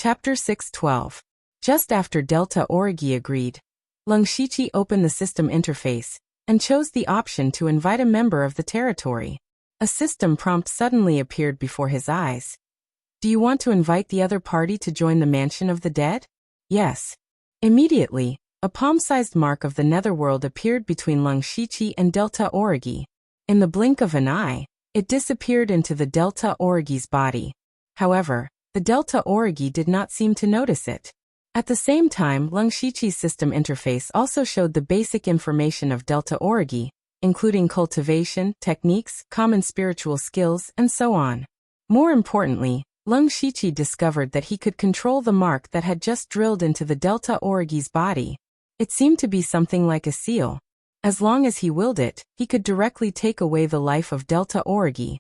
Chapter 6:12. Just after Delta Origi agreed, Lung Shiqi opened the system interface and chose the option to invite a member of the territory. A system prompt suddenly appeared before his eyes. Do you want to invite the other party to join the Mansion of the Dead? Yes. Immediately, a palm-sized mark of the netherworld appeared between Lung Shiqi and Delta Origi. In the blink of an eye, it disappeared into the Delta Origi's body. However, the Delta Origi did not seem to notice it. At the same time, Lung Shiqi's system interface also showed the basic information of Delta Origi, including cultivation, techniques, common spiritual skills, and so on. More importantly, Lung Shiqi discovered that he could control the mark that had just drilled into the Delta Origi's body. It seemed to be something like a seal. As long as he willed it, he could directly take away the life of Delta Origi.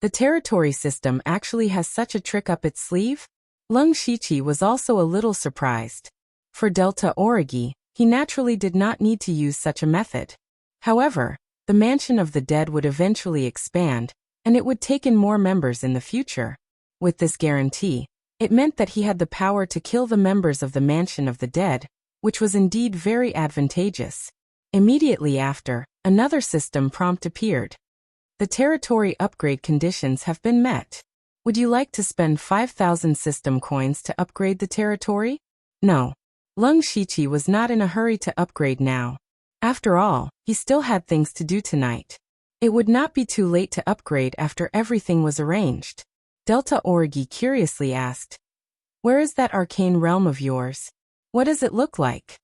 The territory system actually has such a trick up its sleeve? Lung Shiqi was also a little surprised. For Delta Origi, he naturally did not need to use such a method. However, the Mansion of the Dead would eventually expand, and it would take in more members in the future. With this guarantee, it meant that he had the power to kill the members of the Mansion of the Dead, which was indeed very advantageous. Immediately after, another system prompt appeared. The territory upgrade conditions have been met. Would you like to spend 5,000 system coins to upgrade the territory? No. Lung Shiqi was not in a hurry to upgrade now. After all, he still had things to do tonight. It would not be too late to upgrade after everything was arranged. Delta Origi curiously asked, "Where is that arcane realm of yours? What does it look like?"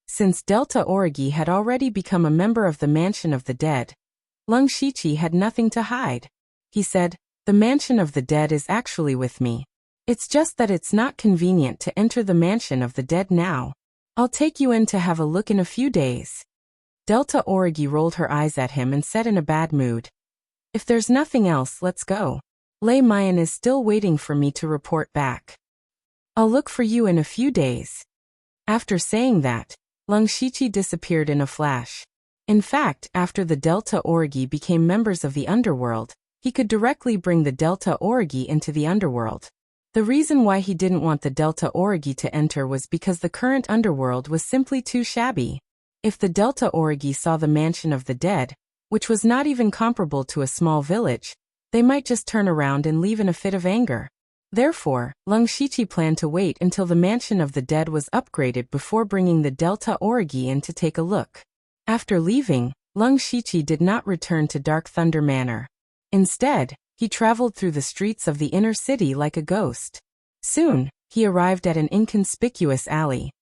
Since Delta Origi had already become a member of the Mansion of the Dead, Lung Shiqi had nothing to hide. He said, "The Mansion of the Dead is actually with me. It's just that it's not convenient to enter the Mansion of the Dead now. I'll take you in to have a look in a few days." Delta Origi rolled her eyes at him and said in a bad mood, "If there's nothing else, let's go. Lei Mayan is still waiting for me to report back. I'll look for you in a few days." After saying that, Lung Shiqi disappeared in a flash. In fact, after the Delta Origi became members of the underworld, he could directly bring the Delta Origi into the underworld. The reason why he didn't want the Delta Origi to enter was because the current underworld was simply too shabby. If the Delta Origi saw the Mansion of the Dead, which was not even comparable to a small village, they might just turn around and leave in a fit of anger. Therefore, Lung Shiqi planned to wait until the Mansion of the Dead was upgraded before bringing the Delta Origi in to take a look. After leaving, Lung Shiqi did not return to Dark Thunder Manor. Instead, he traveled through the streets of the inner city like a ghost. Soon, he arrived at an inconspicuous alley.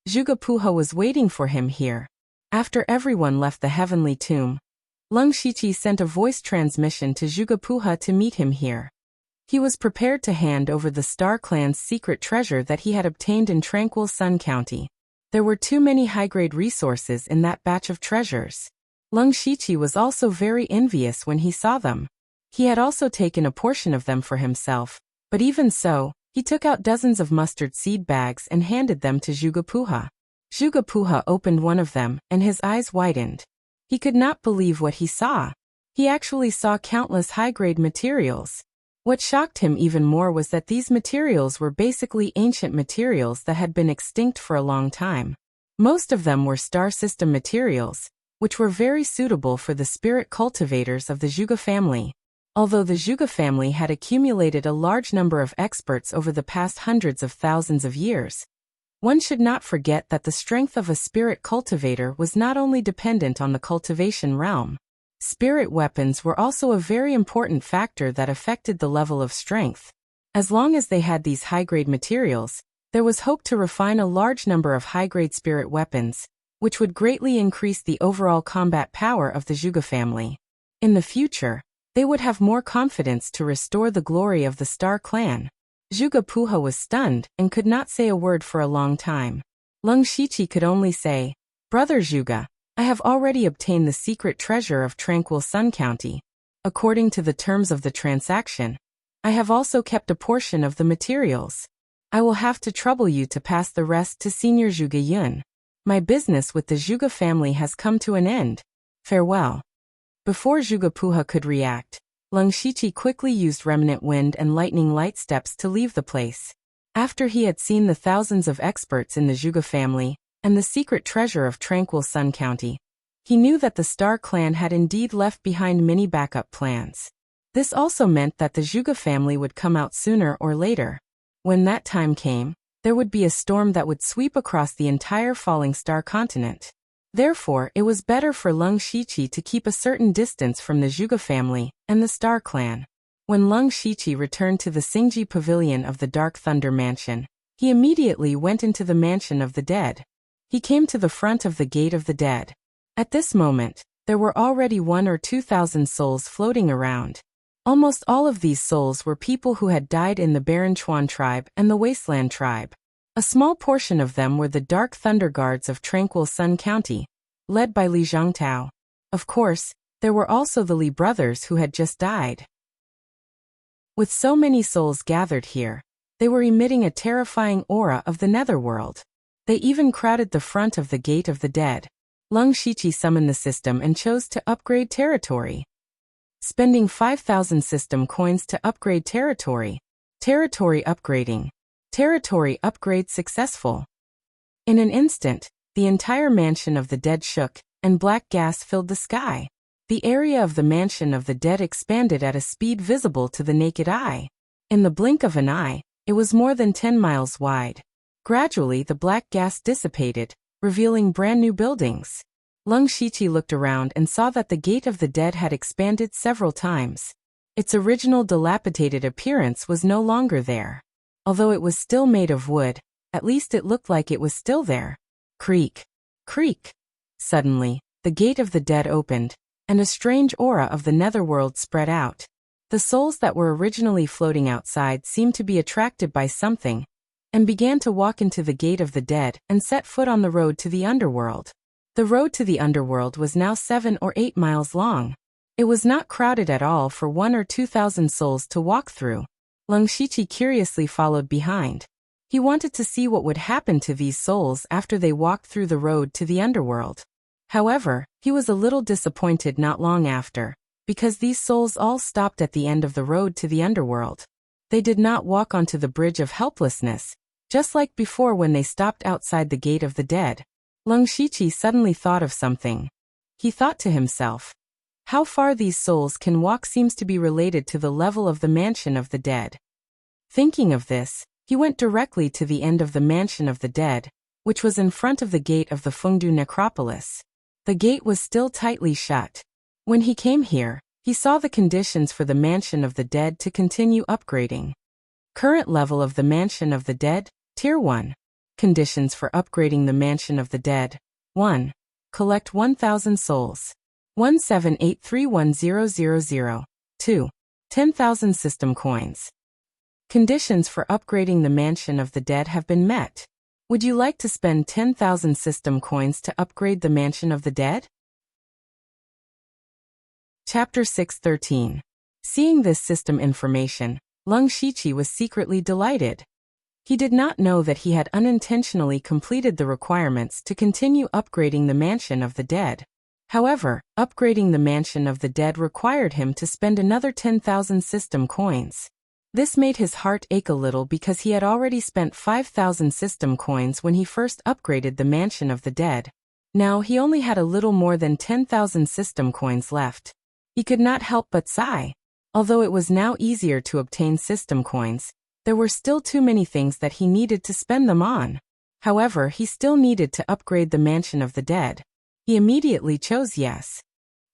Zhuge Puha was waiting for him here. After everyone left the heavenly tomb, Lung Shiqi sent a voice transmission to Zhuge Puha to meet him here. He was prepared to hand over the Star Clan's secret treasure that he had obtained in Tranquil Sun County. There were too many high-grade resources in that batch of treasures. Lung Shiqi was also very envious when he saw them. He had also taken a portion of them for himself, but even so, he took out dozens of mustard seed bags and handed them to Zhuge Puha. Zhuge Puha opened one of them, and his eyes widened. He could not believe what he saw. He actually saw countless high-grade materials. What shocked him even more was that these materials were basically ancient materials that had been extinct for a long time. Most of them were star system materials, which were very suitable for the spirit cultivators of the Zhuge family. Although the Zhuge family had accumulated a large number of experts over the past hundreds of thousands of years, one should not forget that the strength of a spirit cultivator was not only dependent on the cultivation realm. Spirit weapons were also a very important factor that affected the level of strength. As long as they had these high-grade materials, there was hope to refine a large number of high-grade spirit weapons, which would greatly increase the overall combat power of the Zhuge family. In the future, they would have more confidence to restore the glory of the Star Clan. Zhuge Puha was stunned and could not say a word for a long time. Lung Shiqi could only say, "Brother Zhuge, I have already obtained the secret treasure of Tranquil Sun County. According to the terms of the transaction, I have also kept a portion of the materials. I will have to trouble you to pass the rest to Senior Zhuge Yun. My business with the Zhuge family has come to an end. Farewell." Before Zhuge Puha could react, Lung Shiqi quickly used remnant wind and lightning light steps to leave the place. After he had seen the thousands of experts in the Zhuge family and the secret treasure of Tranquil Sun County, he knew that the Star Clan had indeed left behind many backup plans. This also meant that the Zhuge family would come out sooner or later. When that time came, there would be a storm that would sweep across the entire Falling Star continent. Therefore, it was better for Lung Shiqi to keep a certain distance from the Zhuge family and the Star Clan. When Lung Shiqi returned to the Xingji Pavilion of the Dark Thunder Mansion, he immediately went into the Mansion of the Dead. He came to the front of the Gate of the Dead. At this moment, there were already 1,000 or 2,000 souls floating around. Almost all of these souls were people who had died in the Baron Chuan tribe and the Wasteland tribe. A small portion of them were the Dark Thunder Guards of Tranquil Sun County, led by Li Zhangtao. Of course, there were also the Li brothers who had just died. With so many souls gathered here, they were emitting a terrifying aura of the netherworld. They even crowded the front of the Gate of the Dead. Lung Shiqi summoned the system and chose to upgrade territory. Spending 5,000 system coins to upgrade territory. Territory upgrading. Territory upgrade successful. In an instant, the entire Mansion of the Dead shook, and black gas filled the sky. The area of the Mansion of the Dead expanded at a speed visible to the naked eye. In the blink of an eye, it was more than 10 miles wide. Gradually, the black gas dissipated, revealing brand new buildings. Lung Shiqi looked around and saw that the Gate of the Dead had expanded several times. Its original dilapidated appearance was no longer there. Although it was still made of wood, at least it looked like it was still there. Creak. Creak. Suddenly, the Gate of the Dead opened, and a strange aura of the netherworld spread out. The souls that were originally floating outside seemed to be attracted by something, and began to walk into the Gate of the Dead and set foot on the road to the underworld. The road to the underworld was now 7 or 8 miles long. It was not crowded at all for 1,000 or 2,000 souls to walk through. Lung Shiqi curiously followed behind. He wanted to see what would happen to these souls after they walked through the road to the underworld. However, he was a little disappointed not long after, because these souls all stopped at the end of the road to the underworld. They did not walk onto the Bridge of Helplessness, just like before when they stopped outside the Gate of the Dead. Lung Shiqi suddenly thought of something. He thought to himself, how far these souls can walk seems to be related to the level of the Mansion of the Dead. Thinking of this, he went directly to the end of the Mansion of the Dead, which was in front of the gate of the Fengdu Necropolis. The gate was still tightly shut. When he came here, he saw the conditions for the Mansion of the Dead to continue upgrading. Current level of the Mansion of the Dead, Tier 1. Conditions for upgrading the Mansion of the Dead. 1. Collect 1,000 souls. 1783100. 2. 10,000 system coins. Conditions for upgrading the Mansion of the Dead have been met. Would you like to spend 10,000 system coins to upgrade the Mansion of the Dead? Chapter 6:13. Seeing this system information, Lung Shiqi was secretly delighted. He did not know that he had unintentionally completed the requirements to continue upgrading the Mansion of the Dead. However, upgrading the Mansion of the Dead required him to spend another 10,000 system coins. This made his heart ache a little because he had already spent 5,000 system coins when he first upgraded the Mansion of the Dead. Now he only had a little more than 10,000 system coins left. He could not help but sigh. Although it was now easier to obtain system coins, there were still too many things that he needed to spend them on. However, he still needed to upgrade the Mansion of the Dead. He immediately chose yes.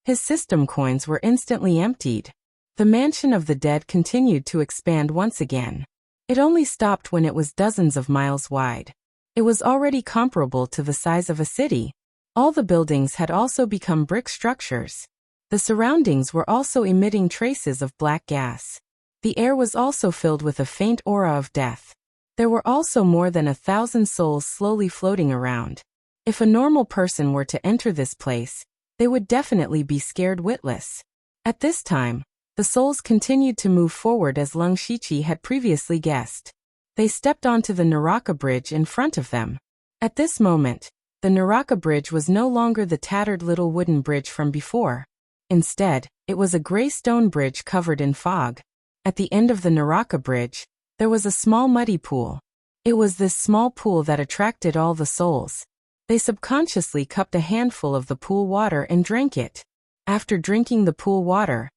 His system coins were instantly emptied. The Mansion of the Dead continued to expand once again. It only stopped when it was dozens of miles wide. It was already comparable to the size of a city. All the buildings had also become brick structures. The surroundings were also emitting traces of black gas. The air was also filled with a faint aura of death. There were also more than 1,000 souls slowly floating around. If a normal person were to enter this place, they would definitely be scared witless. At this time, the souls continued to move forward as Lung Shiqi had previously guessed. They stepped onto the Naraka Bridge in front of them. At this moment, the Naraka Bridge was no longer the tattered little wooden bridge from before. Instead, It was a gray stone bridge covered in fog. At the end of the Naraka bridge, there was a small muddy pool. It was this small pool that attracted all the souls. They subconsciously cupped a handful of the pool water and drank it. After drinking the pool water,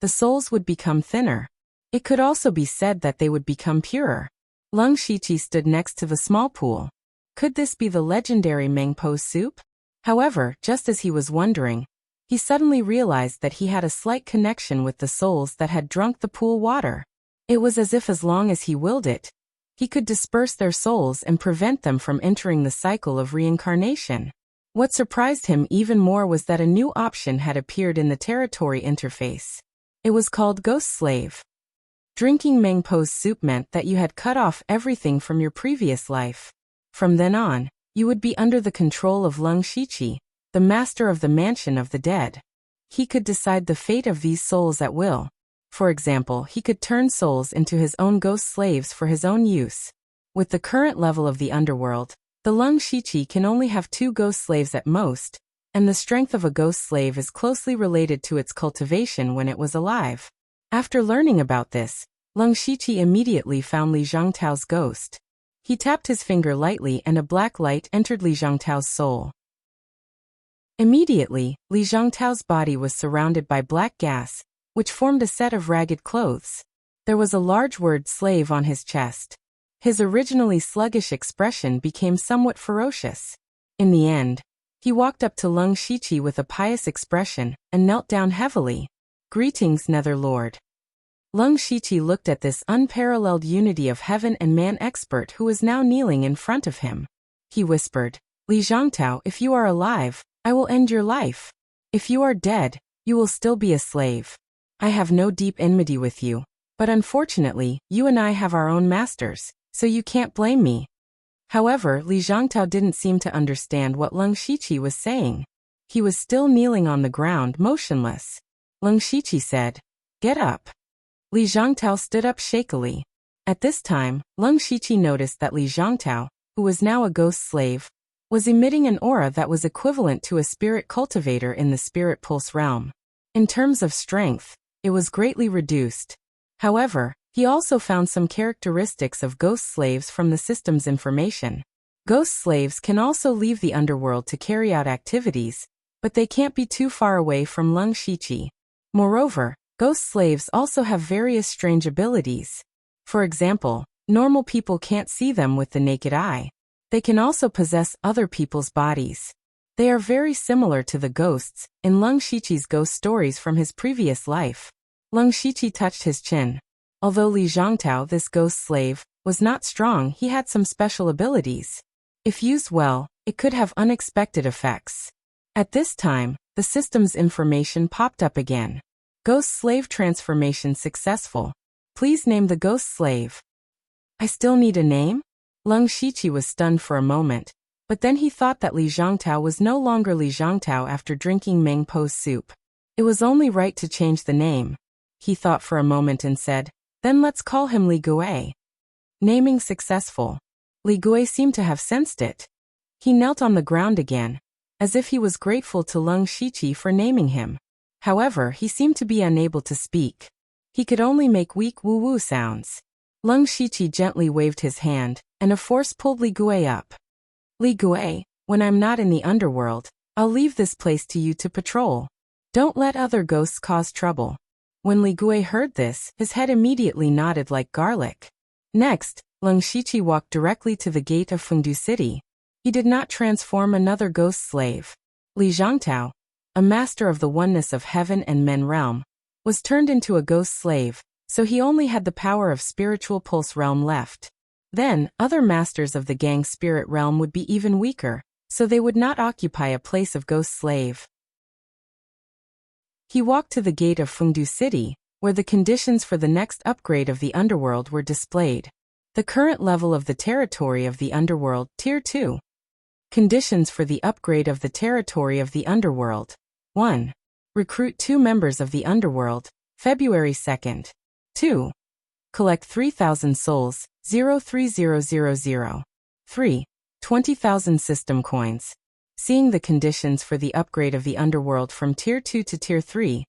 the souls would become thinner. It could also be said that they would become purer. Lung Shiqi stood next to the small pool. Could this be the legendary Mengpo soup? However, just as he was wondering, he suddenly realized that he had a slight connection with the souls that had drunk the pool water. It was as if as long as he willed it, he could disperse their souls and prevent them from entering the cycle of reincarnation. What surprised him even more was that a new option had appeared in the territory interface. It was called Ghost Slave. Drinking Mengpo's soup meant that you had cut off everything from your previous life. From then on, you would be under the control of Lung Shiqi, the master of the mansion of the dead. He could decide the fate of these souls at will. For example, he could turn souls into his own ghost slaves for his own use. With the current level of the underworld, the Lung Shiqi can only have 2 ghost slaves at most, and the strength of a ghost slave is closely related to its cultivation when it was alive. After learning about this, Lung Shiqi immediately found Li Zhangtao's ghost. He tapped his finger lightly and a black light entered Li Zhangtao's soul. Immediately, Li Zhangtao's body was surrounded by black gas, which formed a set of ragged clothes. There was a large word slave on his chest. His originally sluggish expression became somewhat ferocious. In the end, he walked up to Lung Shiqi with a pious expression and knelt down heavily. Greetings, Nether Lord. Lung Shiqi looked at this unparalleled unity of heaven and man expert who was now kneeling in front of him. He whispered, Li Zhangtao, if you are alive, I will end your life. If you are dead, you will still be a slave. I have no deep enmity with you, but unfortunately, you and I have our own masters, so you can't blame me. However, Li Zhangtao didn't seem to understand what Lung Shiqi was saying. He was still kneeling on the ground, motionless. Lung Shiqi said, Get up. Li Zhangtao stood up shakily. At this time, Lung Shiqi noticed that Li Zhangtao, who was now a ghost slave, was emitting an aura that was equivalent to a spirit cultivator in the spirit pulse realm. In terms of strength, it was greatly reduced. However, he also found some characteristics of ghost slaves from the system's information. Ghost slaves can also leave the underworld to carry out activities, but they can't be too far away from Lung Shiqi. Moreover, ghost slaves also have various strange abilities. For example, normal people can't see them with the naked eye. They can also possess other people's bodies. They are very similar to the ghosts in Lung Shiqi's ghost stories from his previous life. Lung Shiqi touched his chin. Although Li Zhangtao, this ghost slave, was not strong, he had some special abilities. If used well, it could have unexpected effects. At this time, the system's information popped up again. Ghost slave transformation successful. Please name the ghost slave. I still need a name? Lung Shiqi was stunned for a moment, but then he thought that Li Zhangtao was no longer Li Zhangtao after drinking Mengpo's soup. It was only right to change the name. He thought for a moment and said, Then let's call him Li Gui. Naming successful. Li Gui seemed to have sensed it. He knelt on the ground again, as if he was grateful to Lung Shiqi for naming him. However, he seemed to be unable to speak. He could only make weak woo-woo sounds. Lung Shiqi gently waved his hand, and a force pulled Li Gui up. Li Gui, when I'm not in the underworld, I'll leave this place to you to patrol. Don't let other ghosts cause trouble. When Li Gui heard this, his head immediately nodded like garlic. Next, Lung Shiqi walked directly to the gate of Fengdu City. He did not transform another ghost slave. Li Zhangtao, a master of the oneness of heaven and men realm, was turned into a ghost slave, so he only had the power of spiritual pulse realm left. Then, other masters of the gang spirit realm would be even weaker, so they would not occupy a place of ghost slave. He walked to the gate of Fengdu City, where the conditions for the next upgrade of the underworld were displayed. The current level of the territory of the underworld, Tier 2. Conditions for the upgrade of the territory of the underworld. 1. Recruit 2 members of the underworld, February 2nd. 2. Collect 3,000 souls, 03000. 3. 20,000 system coins. Seeing the conditions for the upgrade of the underworld from Tier 2 to Tier 3,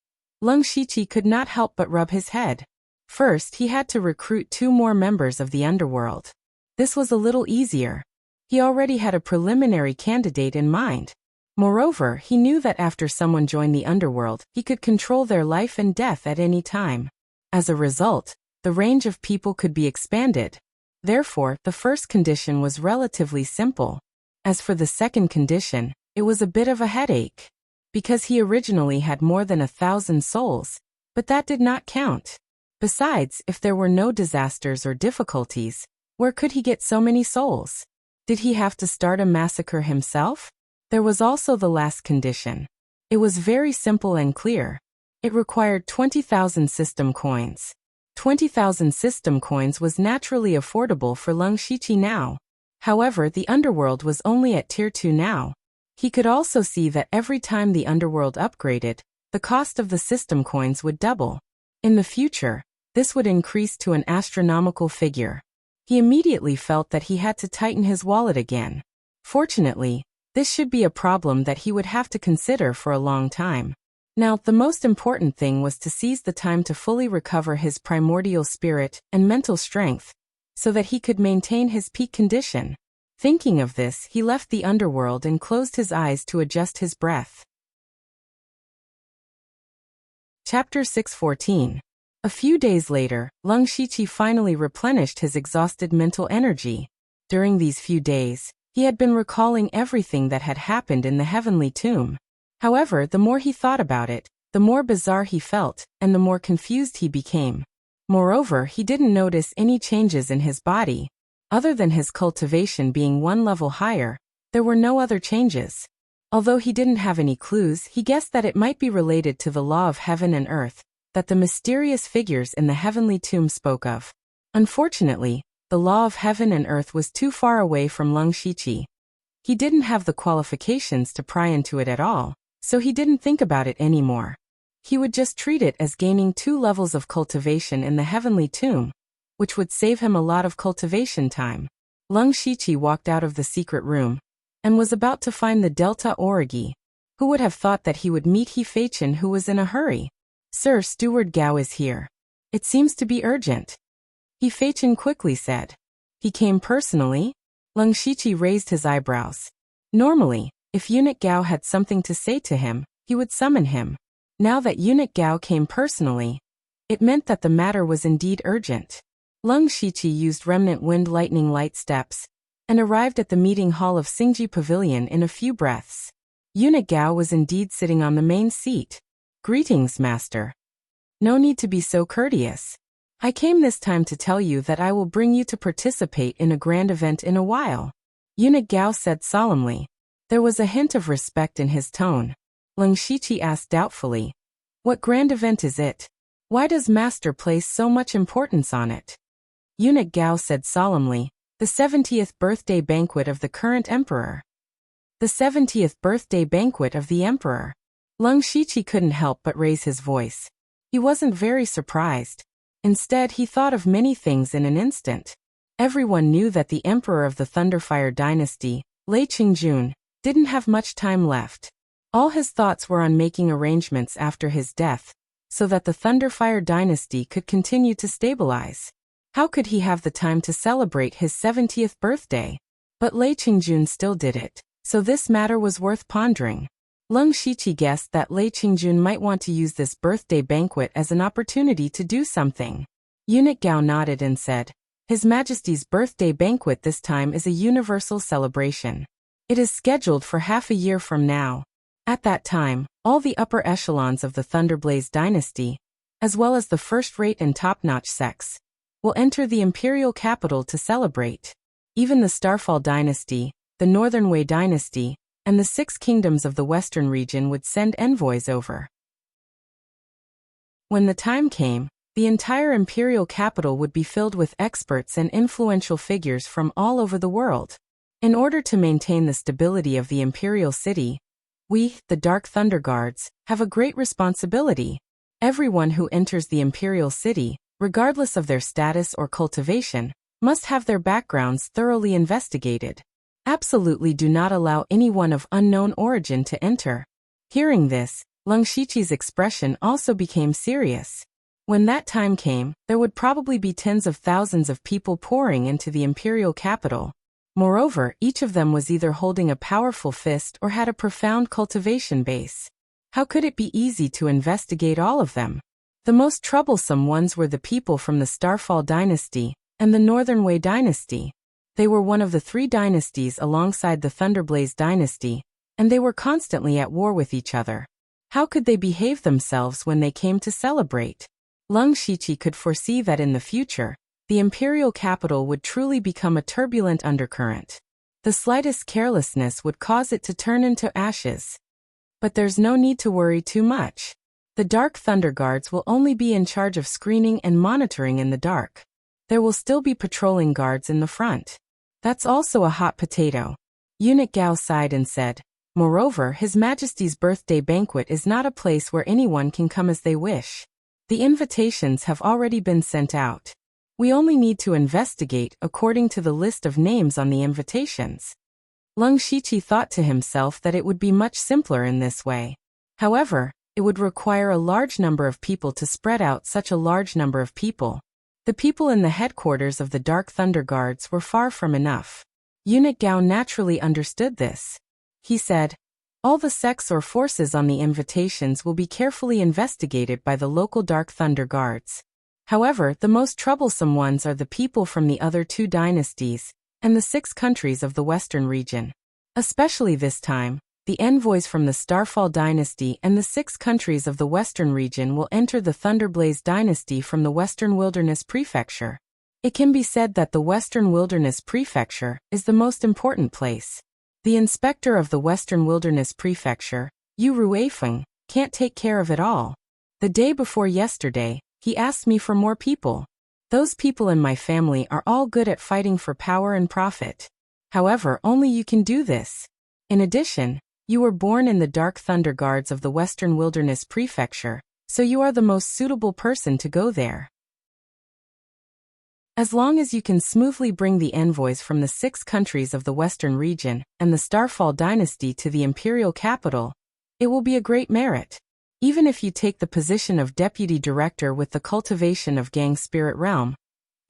Lung Shiqi could not help but rub his head. First, he had to recruit 2 more members of the underworld. This was a little easier. He already had a preliminary candidate in mind. Moreover, he knew that after someone joined the underworld, he could control their life and death at any time. As a result, the range of people could be expanded. Therefore, the first condition was relatively simple. As for the second condition, it was a bit of a headache. Because he originally had more than 1,000 souls, but that did not count. Besides, if there were no disasters or difficulties, where could he get so many souls? Did he have to start a massacre himself? There was also the last condition. It was very simple and clear. It required 20,000 system coins. 20,000 system coins was naturally affordable for Lung Shiqi now. However, the underworld was only at Tier 2 now. He could also see that every time the underworld upgraded, the cost of the system coins would double. In the future, this would increase to an astronomical figure. He immediately felt that he had to tighten his wallet again. Fortunately, this should be a problem that he would have to consider for a long time. Now, the most important thing was to seize the time to fully recover his primordial spirit and mental strength, so that he could maintain his peak condition. Thinking of this, he left the underworld and closed his eyes to adjust his breath. Chapter 614. A few days later, Lung Shiqi finally replenished his exhausted mental energy. During these few days, he had been recalling everything that had happened in the heavenly tomb. However, the more he thought about it, the more bizarre he felt, and the more confused he became. Moreover, he didn't notice any changes in his body. Other than his cultivation being 1 level higher, there were no other changes. Although he didn't have any clues, he guessed that it might be related to the law of heaven and earth, that the mysterious figures in the heavenly tomb spoke of. Unfortunately, the law of heaven and earth was too far away from Lung Shiqi. He didn't have the qualifications to pry into it at all, so he didn't think about it anymore. He would just treat it as gaining 2 levels of cultivation in the heavenly tomb, which would save him a lot of cultivation time. Lung Shiqi walked out of the secret room, and was about to find the Delta Origi. Who would have thought that he would meet He Feichen, who was in a hurry? "Sir, Steward Gao is here. It seems to be urgent," He Feichen quickly said. "He came personally?" Lung Shiqi raised his eyebrows. Normally, if Eunuch Gao had something to say to him, he would summon him. Now that Eunuch Gao came personally, it meant that the matter was indeed urgent. Lung Shiqi used remnant wind lightning light steps, and arrived at the meeting hall of Xingji Pavilion in a few breaths. Eunuch Gao was indeed sitting on the main seat. "Greetings, master. No need to be so courteous. I came this time to tell you that I will bring you to participate in a grand event in a while," Eunuch Gao said solemnly. There was a hint of respect in his tone. Lung Shiqi asked doubtfully, "What grand event is it? Why does master place so much importance on it?" Eunuch Gao said solemnly, "The 70th birthday banquet of the current emperor." The 70th birthday banquet of the emperor. Lung Shiqi couldn't help but raise his voice. He wasn't very surprised. Instead, he thought of many things in an instant. Everyone knew that the emperor of the Thunderfire dynasty, Lei Qingjun, didn't have much time left. All his thoughts were on making arrangements after his death, so that the Thunderfire dynasty could continue to stabilize. How could he have the time to celebrate his 70th birthday? But Lei Qingjun still did it, so this matter was worth pondering. Lung Shiqi guessed that Lei Qingjun might want to use this birthday banquet as an opportunity to do something. Eunuch Gao nodded and said, "His Majesty's birthday banquet this time is a universal celebration. It is scheduled for half a year from now. At that time, all the upper echelons of the Thunderblaze dynasty, as well as the first-rate and top-notch sects, will enter the imperial capital to celebrate. Even the Starfall dynasty, the Northern Wei dynasty, and the 6 kingdoms of the western region would send envoys over." When the time came, the entire imperial capital would be filled with experts and influential figures from all over the world. In order to maintain the stability of the imperial city, we, the Dark Thunder Guards, have a great responsibility. Everyone who enters the imperial city, regardless of their status or cultivation, must have their backgrounds thoroughly investigated. Absolutely do not allow anyone of unknown origin to enter. Hearing this, Lung Shiqi's expression also became serious. When that time came, there would probably be tens of thousands of people pouring into the imperial capital. Moreover, each of them was either holding a powerful fist or had a profound cultivation base. How could it be easy to investigate all of them? The most troublesome ones were the people from the Starfall dynasty and the Northern Wei dynasty. They were one of the three dynasties alongside the Thunderblaze dynasty, and they were constantly at war with each other. How could they behave themselves when they came to celebrate? Lung Shiqi could foresee that in the future, the imperial capital would truly become a turbulent undercurrent. The slightest carelessness would cause it to turn into ashes. But there's no need to worry too much. The Dark Thunder Guards will only be in charge of screening and monitoring in the dark. There will still be patrolling guards in the front. That's also a hot potato. Eunuch Gao sighed and said, moreover, His Majesty's birthday banquet is not a place where anyone can come as they wish. The invitations have already been sent out. We only need to investigate according to the list of names on the invitations. Lung Shiqi thought to himself that it would be much simpler in this way. However, it would require a large number of people to spread out such a large number of people. The people in the headquarters of the Dark Thunder Guards were far from enough. Eunuch Gao naturally understood this. He said, all the sects or forces on the invitations will be carefully investigated by the local Dark Thunder Guards. However, the most troublesome ones are the people from the other two dynasties and the 6 countries of the Western region. Especially this time, the envoys from the Starfall dynasty and the 6 countries of the Western region will enter the Thunderblaze dynasty from the Western Wilderness Prefecture. It can be said that the Western Wilderness Prefecture is the most important place. The inspector of the Western Wilderness Prefecture, Yu Ruifeng, can't take care of it all. The day before yesterday, he asked me for more people. Those people in my family are all good at fighting for power and profit. However, only you can do this. In addition, you were born in the Dark Thunder Guards of the Western Wilderness Prefecture, so you are the most suitable person to go there. As long as you can smoothly bring the envoys from the 6 countries of the Western region and the Starfall dynasty to the imperial capital, it will be a great merit. Even if you take the position of deputy director with the cultivation of Gang Spirit Realm,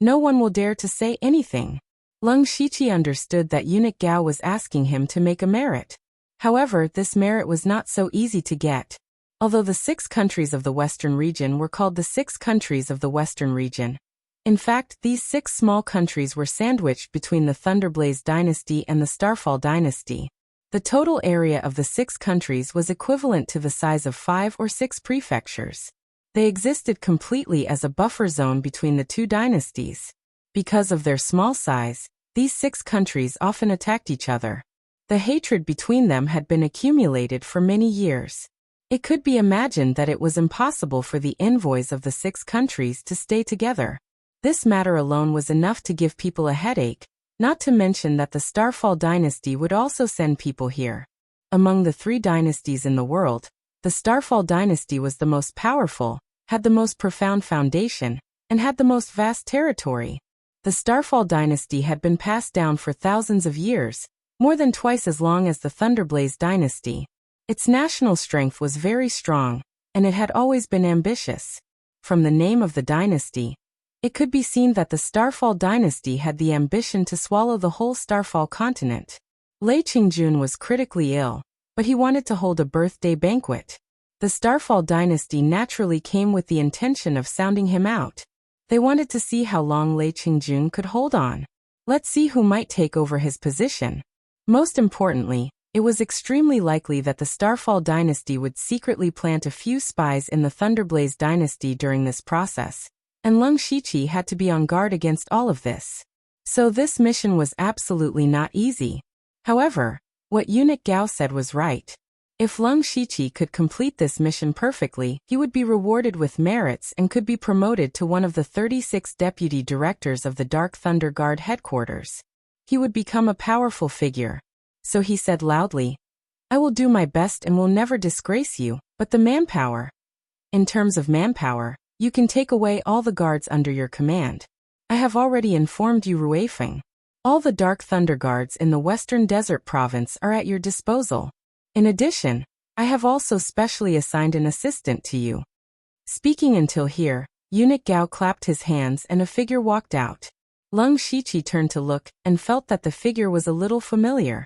no one will dare to say anything. Lung Shiqi understood that Eunuch Gao was asking him to make a merit. However, this merit was not so easy to get. Although the 6 countries of the Western region were called the 6 countries of the Western region, in fact, these 6 small countries were sandwiched between the Thunderblaze dynasty and the Starfall dynasty. The total area of the 6 countries was equivalent to the size of 5 or 6 prefectures. They existed completely as a buffer zone between the 2 dynasties. Because of their small size, these 6 countries often attacked each other. The hatred between them had been accumulated for many years. It could be imagined that it was impossible for the envoys of the 6 countries to stay together. This matter alone was enough to give people a headache, not to mention that the Starfall dynasty would also send people here. Among the 3 dynasties in the world, the Starfall dynasty was the most powerful, had the most profound foundation, and had the most vast territory. The Starfall dynasty had been passed down for thousands of years, more than twice as long as the Thunderblaze dynasty. Its national strength was very strong, and it had always been ambitious. From the name of the dynasty, it could be seen that the Starfall dynasty had the ambition to swallow the whole Starfall continent. Lei Qingjun was critically ill, but he wanted to hold a birthday banquet. The Starfall dynasty naturally came with the intention of sounding him out. They wanted to see how long Lei Qingjun could hold on. Let's see who might take over his position. Most importantly, it was extremely likely that the Starfall dynasty would secretly plant a few spies in the Thunderblaze dynasty during this process, and Lung Shiqi had to be on guard against all of this. So this mission was absolutely not easy. However, what Eunuch Gao said was right. If Lung Shiqi could complete this mission perfectly, he would be rewarded with merits and could be promoted to one of the 36 deputy directors of the Dark Thunder Guard headquarters. He would become a powerful figure. So he said loudly, I will do my best and will never disgrace you, but the manpower. In terms of manpower, you can take away all the guards under your command. I have already informed you, Ruifeng. All the Dark Thunder Guards in the Western Desert Province are at your disposal. In addition, I have also specially assigned an assistant to you. Speaking until here, Eunuch Gao clapped his hands and a figure walked out. Leng Shiqi turned to look and felt that the figure was a little familiar.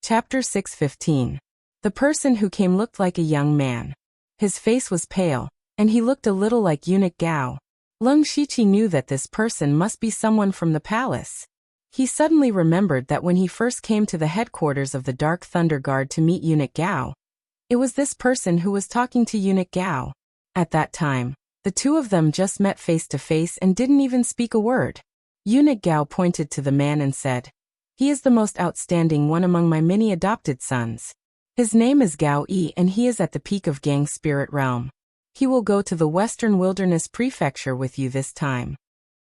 Chapter 6:15. The person who came looked like a young man. His face was pale, and he looked a little like Eunuch Gao. Leng Shiqi knew that this person must be someone from the palace. He suddenly remembered that when he first came to the headquarters of the Dark Thunder Guard to meet Eunuch Gao, it was this person who was talking to Eunuch Gao. At that time, the two of them just met face to face and didn't even speak a word. Eunuch Gao pointed to the man and said, "He is the most outstanding one among my many adopted sons. His name is Gao Yi and he is at the peak of Gang Spirit Realm. He will go to the Western Wilderness Prefecture with you this time."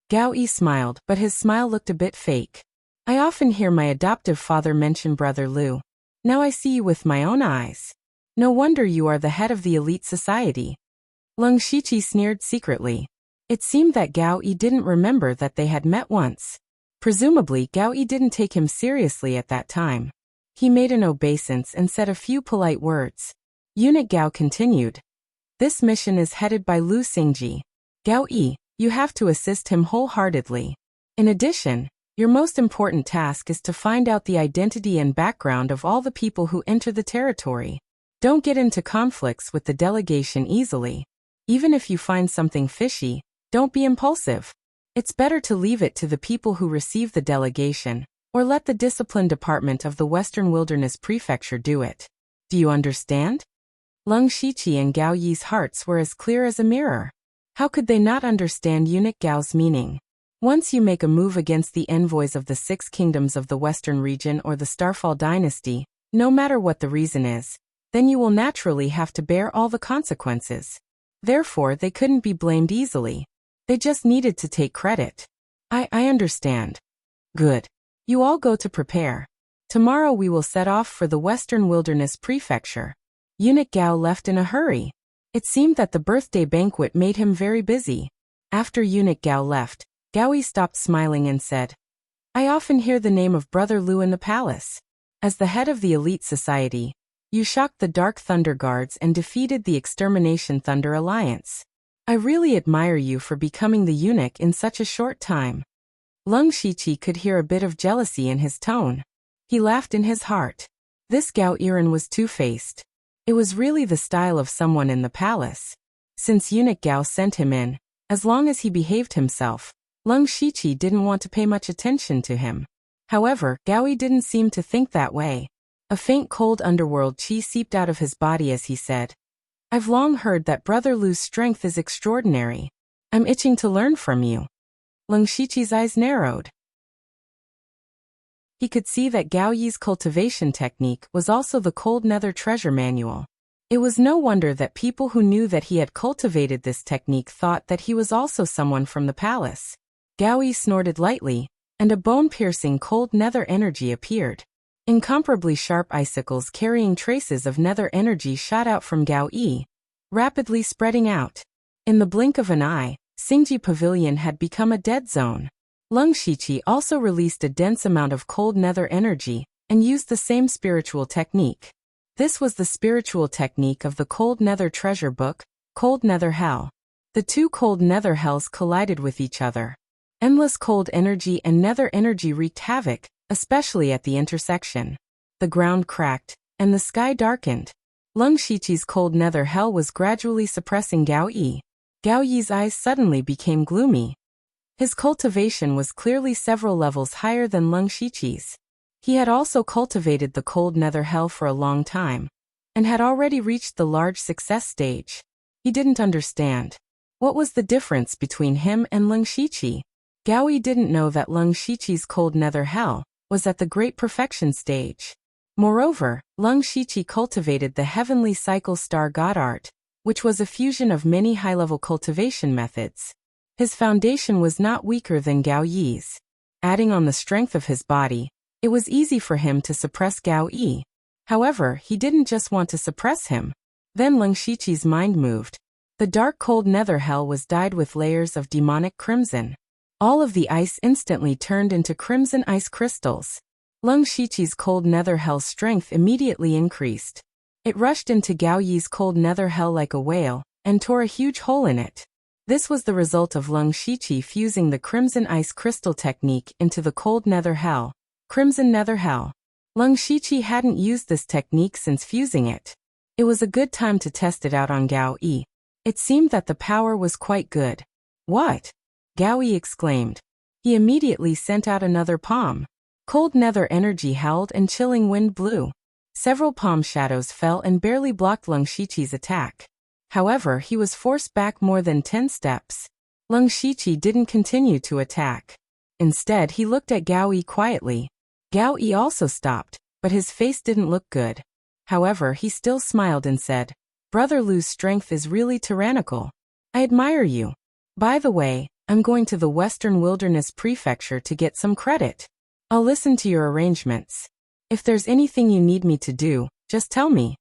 Gao Yi smiled, but his smile looked a bit fake. "I often hear my adoptive father mention Brother Liu. Now I see you with my own eyes. No wonder you are the head of the elite society." Leng Shiqi sneered secretly. It seemed that Gao Yi didn't remember that they had met once. Presumably, Gao Yi didn't take him seriously at that time. He made an obeisance and said a few polite words. Eunuch Gao continued. "This mission is headed by Lu Xingji. Gao Yi, you have to assist him wholeheartedly. In addition, your most important task is to find out the identity and background of all the people who enter the territory. Don't get into conflicts with the delegation easily. Even if you find something fishy, don't be impulsive. It's better to leave it to the people who receive the delegation, or let the discipline department of the Western Wilderness Prefecture do it. Do you understand?" Leng Shiqi and Gao Yi's hearts were as clear as a mirror. How could they not understand Eunuch Gao's meaning? Once you make a move against the envoys of the 6 kingdoms of the Western region or the Starfall dynasty, no matter what the reason is, then you will naturally have to bear all the consequences. Therefore, they couldn't be blamed easily. They just needed to take credit. I understand. Good. You all go to prepare. Tomorrow we will set off for the Western Wilderness Prefecture. Eunuch Gao left in a hurry. It seemed that the birthday banquet made him very busy. After Eunuch Gao left, Gao Yi stopped smiling and said, "I often hear the name of Brother Liu in the palace. As the head of the elite society, you shocked the Dark Thunder Guards and defeated the Extermination Thunder Alliance. I really admire you for becoming the eunuch in such a short time." Leng Shiqi could hear a bit of jealousy in his tone. He laughed in his heart. This Gao Yiren was two-faced. It was really the style of someone in the palace. Since Eunuch Gao sent him in, as long as he behaved himself, Leng Shiqi didn't want to pay much attention to him. However, Gao Yi didn't seem to think that way. A faint cold underworld chi seeped out of his body as he said, "I've long heard that Brother Liu's strength is extraordinary. I'm itching to learn from you." Leng Shiqi's eyes narrowed. He could see that Gao Yi's cultivation technique was also the Cold Nether Treasure Manual. It was no wonder that people who knew that he had cultivated this technique thought that he was also someone from the palace. Gao Yi snorted lightly, and a bone-piercing cold nether energy appeared. Incomparably sharp icicles carrying traces of nether energy shot out from Gao Yi, rapidly spreading out. In the blink of an eye, Xingji Pavilion had become a dead zone. Leng Shiqi also released a dense amount of cold nether energy, and used the same spiritual technique. This was the spiritual technique of the Cold Nether Treasure Book, Cold Nether Hell. The two cold nether hells collided with each other. Endless cold energy and nether energy wreaked havoc, especially at the intersection. The ground cracked, and the sky darkened. Leng Shiqi's cold nether hell was gradually suppressing Gao Yi. Gao Yi's eyes suddenly became gloomy. His cultivation was clearly several levels higher than Leng Shiqi's. He had also cultivated the cold nether hell for a long time, and had already reached the large success stage. He didn't understand. What was the difference between him and Leng Shiqi? Gao Yi didn't know that Leng Shiqi's cold nether hell was at the great perfection stage. Moreover, Leng Shiqi cultivated the heavenly cycle star god art, which was a fusion of many high-level cultivation methods. His foundation was not weaker than Gao Yi's. Adding on the strength of his body, it was easy for him to suppress Gao Yi. However, he didn't just want to suppress him. Then Leng Shiqi's mind moved. The dark cold nether hell was dyed with layers of demonic crimson. All of the ice instantly turned into crimson ice crystals. Lung Shiqi's cold nether hell's strength immediately increased. It rushed into Gao Yi's cold nether hell like a whale, and tore a huge hole in it. This was the result of Lung Shiqi fusing the Crimson Ice Crystal technique into the cold nether hell. Crimson Nether Hell. Lung Shiqi hadn't used this technique since fusing it. It was a good time to test it out on Gao Yi. It seemed that the power was quite good. What? Gao Yi exclaimed. He immediately sent out another palm. Cold nether energy howled and chilling wind blew. Several palm shadows fell and barely blocked Lung Shiqi's attack. However, he was forced back more than 10 steps. Lung Shiqi didn't continue to attack. Instead, he looked at Gao Yi quietly. Gao Yi also stopped, but his face didn't look good. However, he still smiled and said, "Brother Lu's strength is really tyrannical. I admire you. By the way, I'm going to the Western Wilderness Prefecture to get some credit. I'll listen to your arrangements. If there's anything you need me to do, just tell me."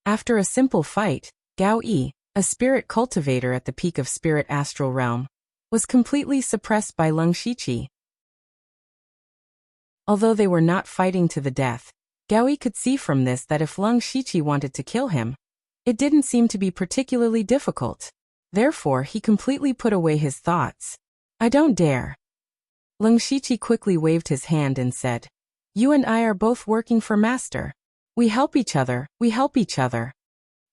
After a simple fight, Gao Yi, a spirit cultivator at the peak of Spirit Astral Realm, was completely suppressed by Lung Shiqi. Although they were not fighting to the death, Gao Yi could see from this that if Lung Shiqi wanted to kill him, it didn't seem to be particularly difficult. Therefore, he completely put away his thoughts. "I don't dare." Lung Shiqi quickly waved his hand and said, "You and I are both working for Master. We help each other, we help each other."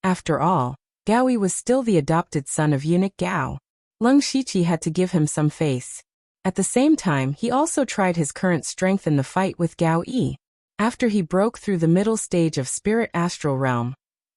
After all, Gao Yi was still the adopted son of eunuch Gao. Lung Shiqi had to give him some face. At the same time, he also tried his current strength in the fight with Gao Yi. After he broke through the middle stage of Spirit Astral Realm,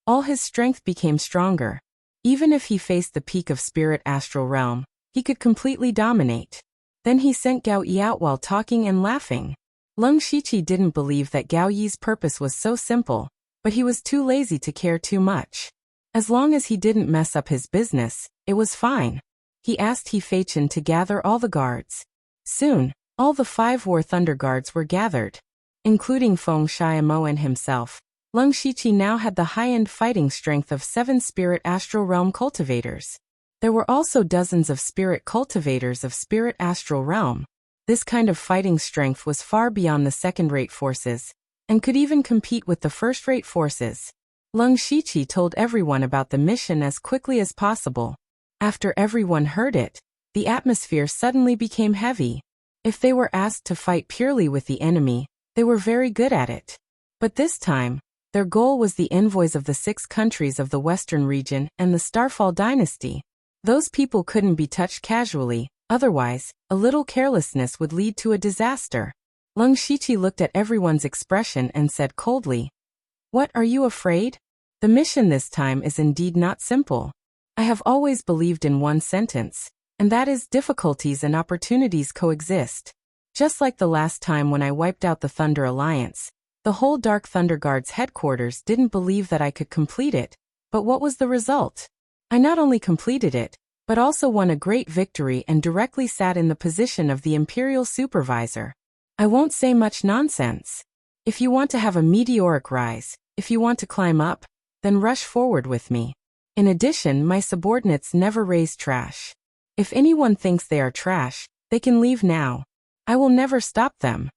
all his strength became stronger. Even if he faced the peak of Spirit Astral Realm, he could completely dominate. Then he sent Gao Yi out while talking and laughing. Lung Shiqi didn't believe that Gao Yi's purpose was so simple, but he was too lazy to care too much. As long as he didn't mess up his business, it was fine. He asked He Feichen to gather all the guards. Soon, all the 5 War Thunder Guards were gathered. Including Feng Xiaomoan himself, Lung Shiqi now had the high-end fighting strength of 7 Spirit Astral Realm cultivators. There were also dozens of spirit cultivators of Spirit Astral Realm. This kind of fighting strength was far beyond the second-rate forces, and could even compete with the first-rate forces. Lung Shiqi told everyone about the mission as quickly as possible. After everyone heard it, the atmosphere suddenly became heavy. If they were asked to fight purely with the enemy, they were very good at it. But this time, their goal was the envoys of the 6 countries of the Western region and the Starfall dynasty. Those people couldn't be touched casually, otherwise, a little carelessness would lead to a disaster. Lung Shiqi looked at everyone's expression and said coldly, "What, are you afraid? The mission this time is indeed not simple. I have always believed in one sentence, and that is difficulties and opportunities coexist. Just like the last time when I wiped out the Thunder Alliance, the whole Dark Thunder Guard's headquarters didn't believe that I could complete it, but what was the result? I not only completed it, but also won a great victory and directly sat in the position of the Imperial Supervisor. I won't say much nonsense. If you want to have a meteoric rise, if you want to climb up, then rush forward with me. In addition, my subordinates never raise trash. If anyone thinks they are trash, they can leave now. I will never stop them."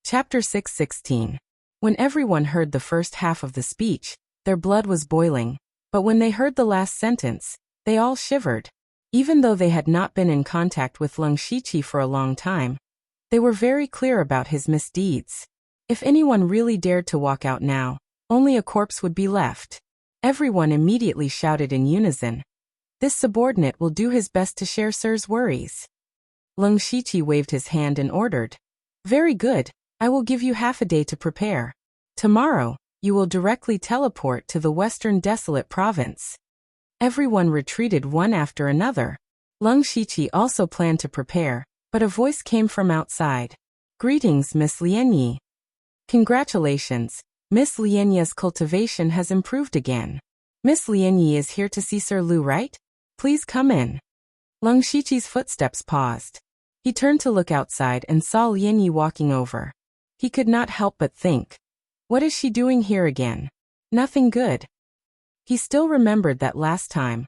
Chapter 6:16. When everyone heard the first half of the speech, their blood was boiling, but when they heard the last sentence, they all shivered. Even though they had not been in contact with Lung Shiqi for a long time, they were very clear about his misdeeds. If anyone really dared to walk out now, only a corpse would be left. Everyone immediately shouted in unison, "This subordinate will do his best to share Sir's worries." Lung Shiqi waved his hand and ordered, "Very good, I will give you half a day to prepare. Tomorrow, you will directly teleport to the Western Desolate Province." Everyone retreated one after another. Lung Shiqi also planned to prepare, but a voice came from outside. "Greetings, Miss Lianyi." "Congratulations. Miss Lianyi's cultivation has improved again. Miss Lianyi is here to see Sir Lu, right? Please come in." Lung Shiqi's footsteps paused. He turned to look outside and saw Lianyi walking over. He could not help but think, what is she doing here again? Nothing good. He still remembered that last time.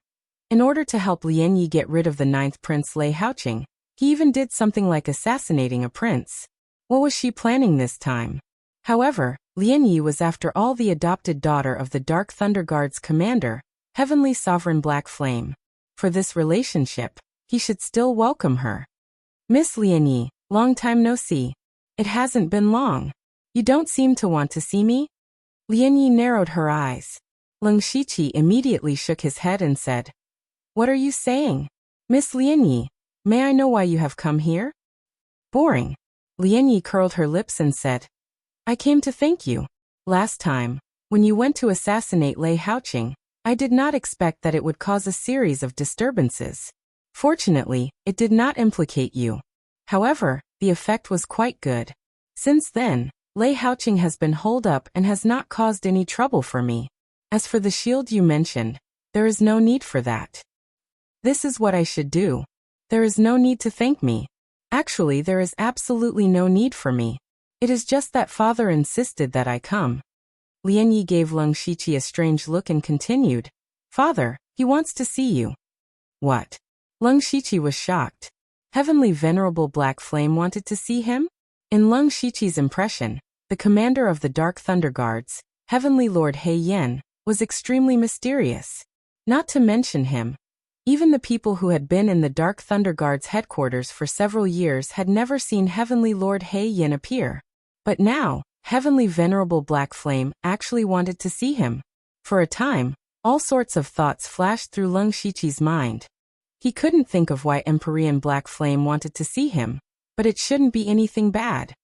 In order to help Lianyi get rid of the 9th Prince Lei Haoqing, He even did something like assassinating a prince. What was she planning this time? However, Lian Yi was after all the adopted daughter of the Dark Thunder Guard's commander, Heavenly Sovereign Black Flame. For this relationship, he should still welcome her. Miss Lian Yi, long time no see. It hasn't been long. You don't seem to want to see me? Lian Yi narrowed her eyes. Leng Shiqi immediately shook his head and said, "What are you saying? Miss Lian Yi, may I know why you have come here?" Boring. Lian Yi curled her lips and said, "I came to thank you. Last time, when you went to assassinate Lei Haoqing, I did not expect that it would cause a series of disturbances. Fortunately, it did not implicate you. However, the effect was quite good. Since then, Lei Haoqing has been holed up and has not caused any trouble for me. As for the shield you mentioned, there is no need for that. This is what I should do. There is no need to thank me. Actually, there is absolutely no need for me. It is just that father insisted that I come." Lian Yi gave Leng Shiqi a strange look and continued, "Father, he wants to see you." What? Leng Shiqi was shocked. Heavenly Venerable Black Flame wanted to see him? In Leng Shiqi's impression, the commander of the Dark Thunder Guards, Heavenly Lord He Yan, was extremely mysterious. Not to mention him, even the people who had been in the Dark Thunder Guard's headquarters for several years had never seen Heavenly Lord He Yan appear. But now, Heavenly Venerable Black Flame actually wanted to see him. For a time, all sorts of thoughts flashed through Leng Shiqi's mind. He couldn't think of why Empyrean Black Flame wanted to see him, but it shouldn't be anything bad.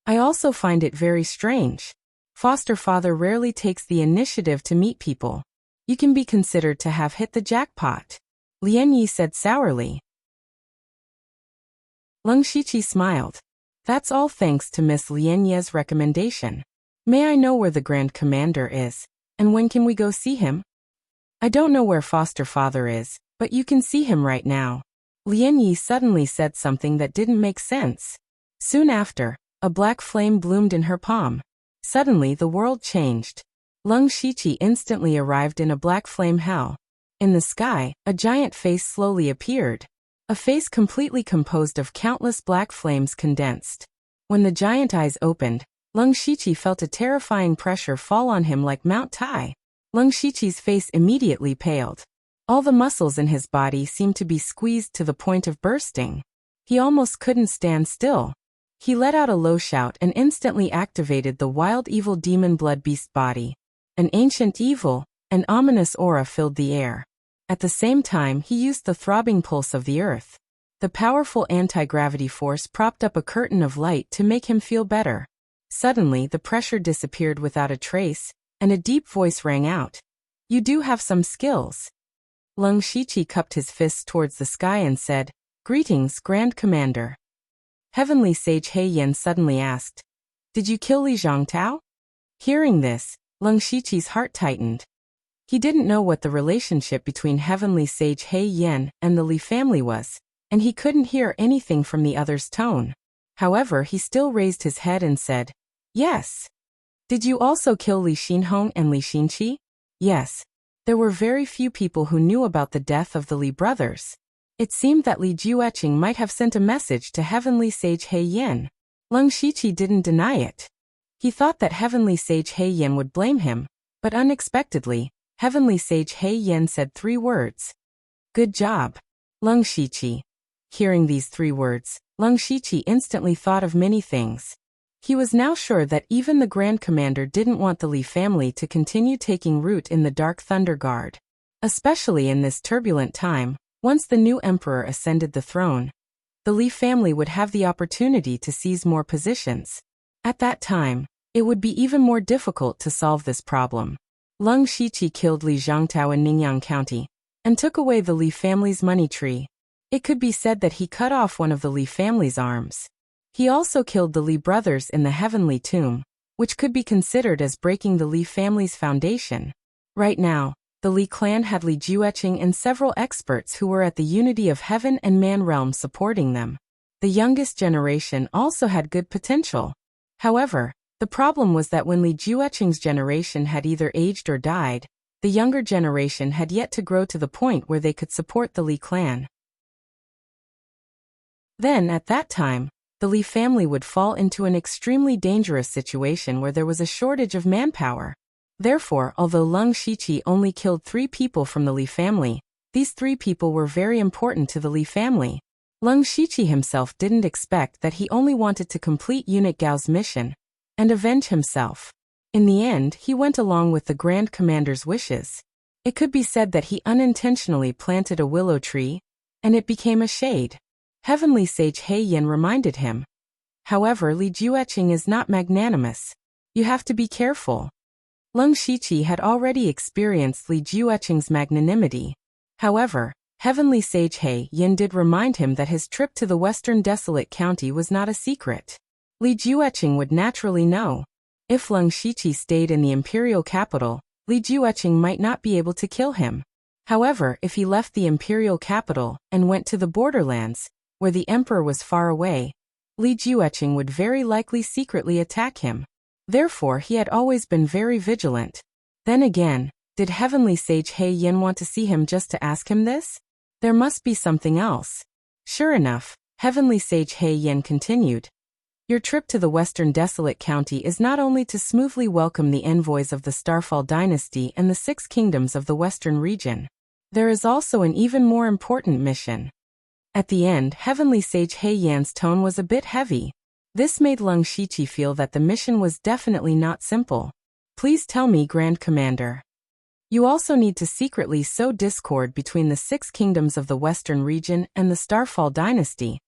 I also find it very strange. Foster father rarely takes the initiative to meet people. You can be considered to have hit the jackpot, Lian Yi said sourly. Leng Shiqi smiled. That's all thanks to Miss Lian Ye's recommendation. May I know where the Grand Commander is, and when can we go see him? I don't know where foster father is, but you can see him right now. Lian Yi suddenly said something that didn't make sense. Soon after, a black flame bloomed in her palm. Suddenly the world changed. Leng Shiqi instantly arrived in a black flame hell. In the sky, a giant face slowly appeared. A face completely composed of countless black flames condensed. When the giant eyes opened, Leng Shiqi felt a terrifying pressure fall on him like Mount Tai. Leng Shiqi's face immediately paled. All the muscles in his body seemed to be squeezed to the point of bursting. He almost couldn't stand still. He let out a low shout and instantly activated the wild evil demon blood beast body. An ancient evil, an ominous aura filled the air. At the same time, he used the throbbing pulse of the earth. The powerful anti-gravity force propped up a curtain of light to make him feel better. Suddenly, the pressure disappeared without a trace, and a deep voice rang out. "You do have some skills." Leng Shiqi cupped his fists towards the sky and said, "Greetings, Grand Commander." Heavenly Sage He Yan suddenly asked, "Did you kill Li Zhongtao?" Hearing this, Leng Shiqi's heart tightened. He didn't know what the relationship between Heavenly Sage He Yan and the Li family was, and he couldn't hear anything from the other's tone. However, he still raised his head and said, "Yes." "Did you also kill Li Xinhong and Li Xinqi?" "Yes." There were very few people who knew about the death of the Li brothers. It seemed that Li Jueqing might have sent a message to Heavenly Sage He Yan. Leng Shiqi didn't deny it. He thought that Heavenly Sage He Yan would blame him, but unexpectedly, Heavenly Sage He Yan said 3 words. "Good job, Leng Shiqi." Hearing these 3 words, Leng Shiqi instantly thought of many things. He was now sure that even the Grand Commander didn't want the Li family to continue taking root in the Dark Thunder Guard. Especially in this turbulent time, once the new emperor ascended the throne, the Li family would have the opportunity to seize more positions. At that time, it would be even more difficult to solve this problem. Leng Shiqi killed Li Zhongtao in Ningyang County, and took away the Li family's money tree. It could be said that he cut off one of the Li family's arms. He also killed the Li brothers in the Heavenly Tomb, which could be considered as breaking the Li family's foundation. Right now, the Li clan had Li Jueqing and several experts who were at the unity of heaven and man realm supporting them. The youngest generation also had good potential. However, the problem was that when Li Jueqing's generation had either aged or died, the younger generation had yet to grow to the point where they could support the Li clan. Then, at that time, the Li family would fall into an extremely dangerous situation where there was a shortage of manpower. Therefore, although Leng Shiqi only killed 3 people from the Li family, these 3 people were very important to the Li family. Leng Shiqi himself didn't expect that he only wanted to complete Eunuch Gao's mission and avenge himself. In the end, he went along with the Grand Commander's wishes. It could be said that he unintentionally planted a willow tree, and it became a shade. Heavenly Sage He Yin reminded him. However, Li Jueqing is not magnanimous. You have to be careful. Leng Shiqi had already experienced Li Jueqing's magnanimity. However, Heavenly Sage He Yin did remind him that his trip to the Western Desolate County was not a secret. Li Jueqing would naturally know. If Leng Shiqi stayed in the imperial capital, Li Jueqing might not be able to kill him. However, if he left the imperial capital and went to the borderlands, where the emperor was far away, Li Jueqing would very likely secretly attack him. Therefore, he had always been very vigilant. Then again, did Heavenly Sage He Yin want to see him just to ask him this? There must be something else. Sure enough, Heavenly Sage He Yin continued. Your trip to the Western Desolate County is not only to smoothly welcome the envoys of the Starfall dynasty and the 6 kingdoms of the Western region. There is also an even more important mission. At the end, Heavenly Sage He Yan's tone was a bit heavy. This made Leng Shiqi feel that the mission was definitely not simple. Please tell me, Grand Commander. You also need to secretly sow discord between the 6 kingdoms of the Western region and the Starfall dynasty,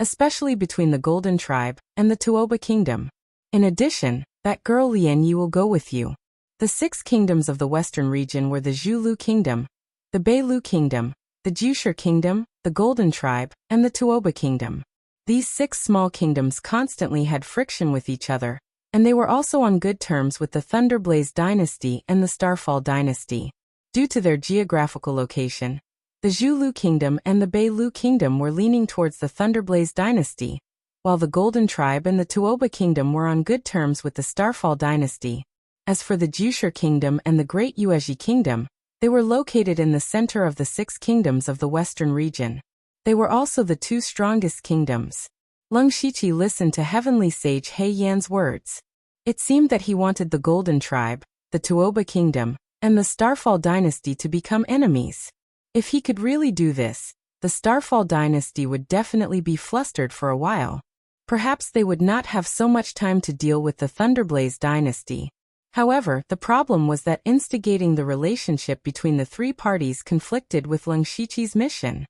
especially between the Golden Tribe and the Tuoba Kingdom. In addition, that girl Lian Yi will go with you. The 6 kingdoms of the Western region were the Zhulu Kingdom, the Beilu Kingdom, the Jushur Kingdom, the Golden Tribe, and the Tuoba Kingdom. These 6 small kingdoms constantly had friction with each other, and they were also on good terms with the Thunderblaze dynasty and the Starfall dynasty. Due to their geographical location, the Zhulu Kingdom and the Beilu Kingdom were leaning towards the Thunderblaze dynasty, while the Golden Tribe and the Tuoba Kingdom were on good terms with the Starfall dynasty. As for the Jushur Kingdom and the Great Yuezhi Kingdom, they were located in the center of the 6 kingdoms of the Western region. They were also the 2 strongest kingdoms. Leng Shiqi listened to Heavenly Sage He Yan's words. It seemed that he wanted the Golden Tribe, the Tuoba Kingdom, and the Starfall dynasty to become enemies. If he could really do this, the Starfall dynasty would definitely be flustered for a while. Perhaps they would not have so much time to deal with the Thunderblaze dynasty. However, the problem was that instigating the relationship between the 3 parties conflicted with Leng Shiqi's mission.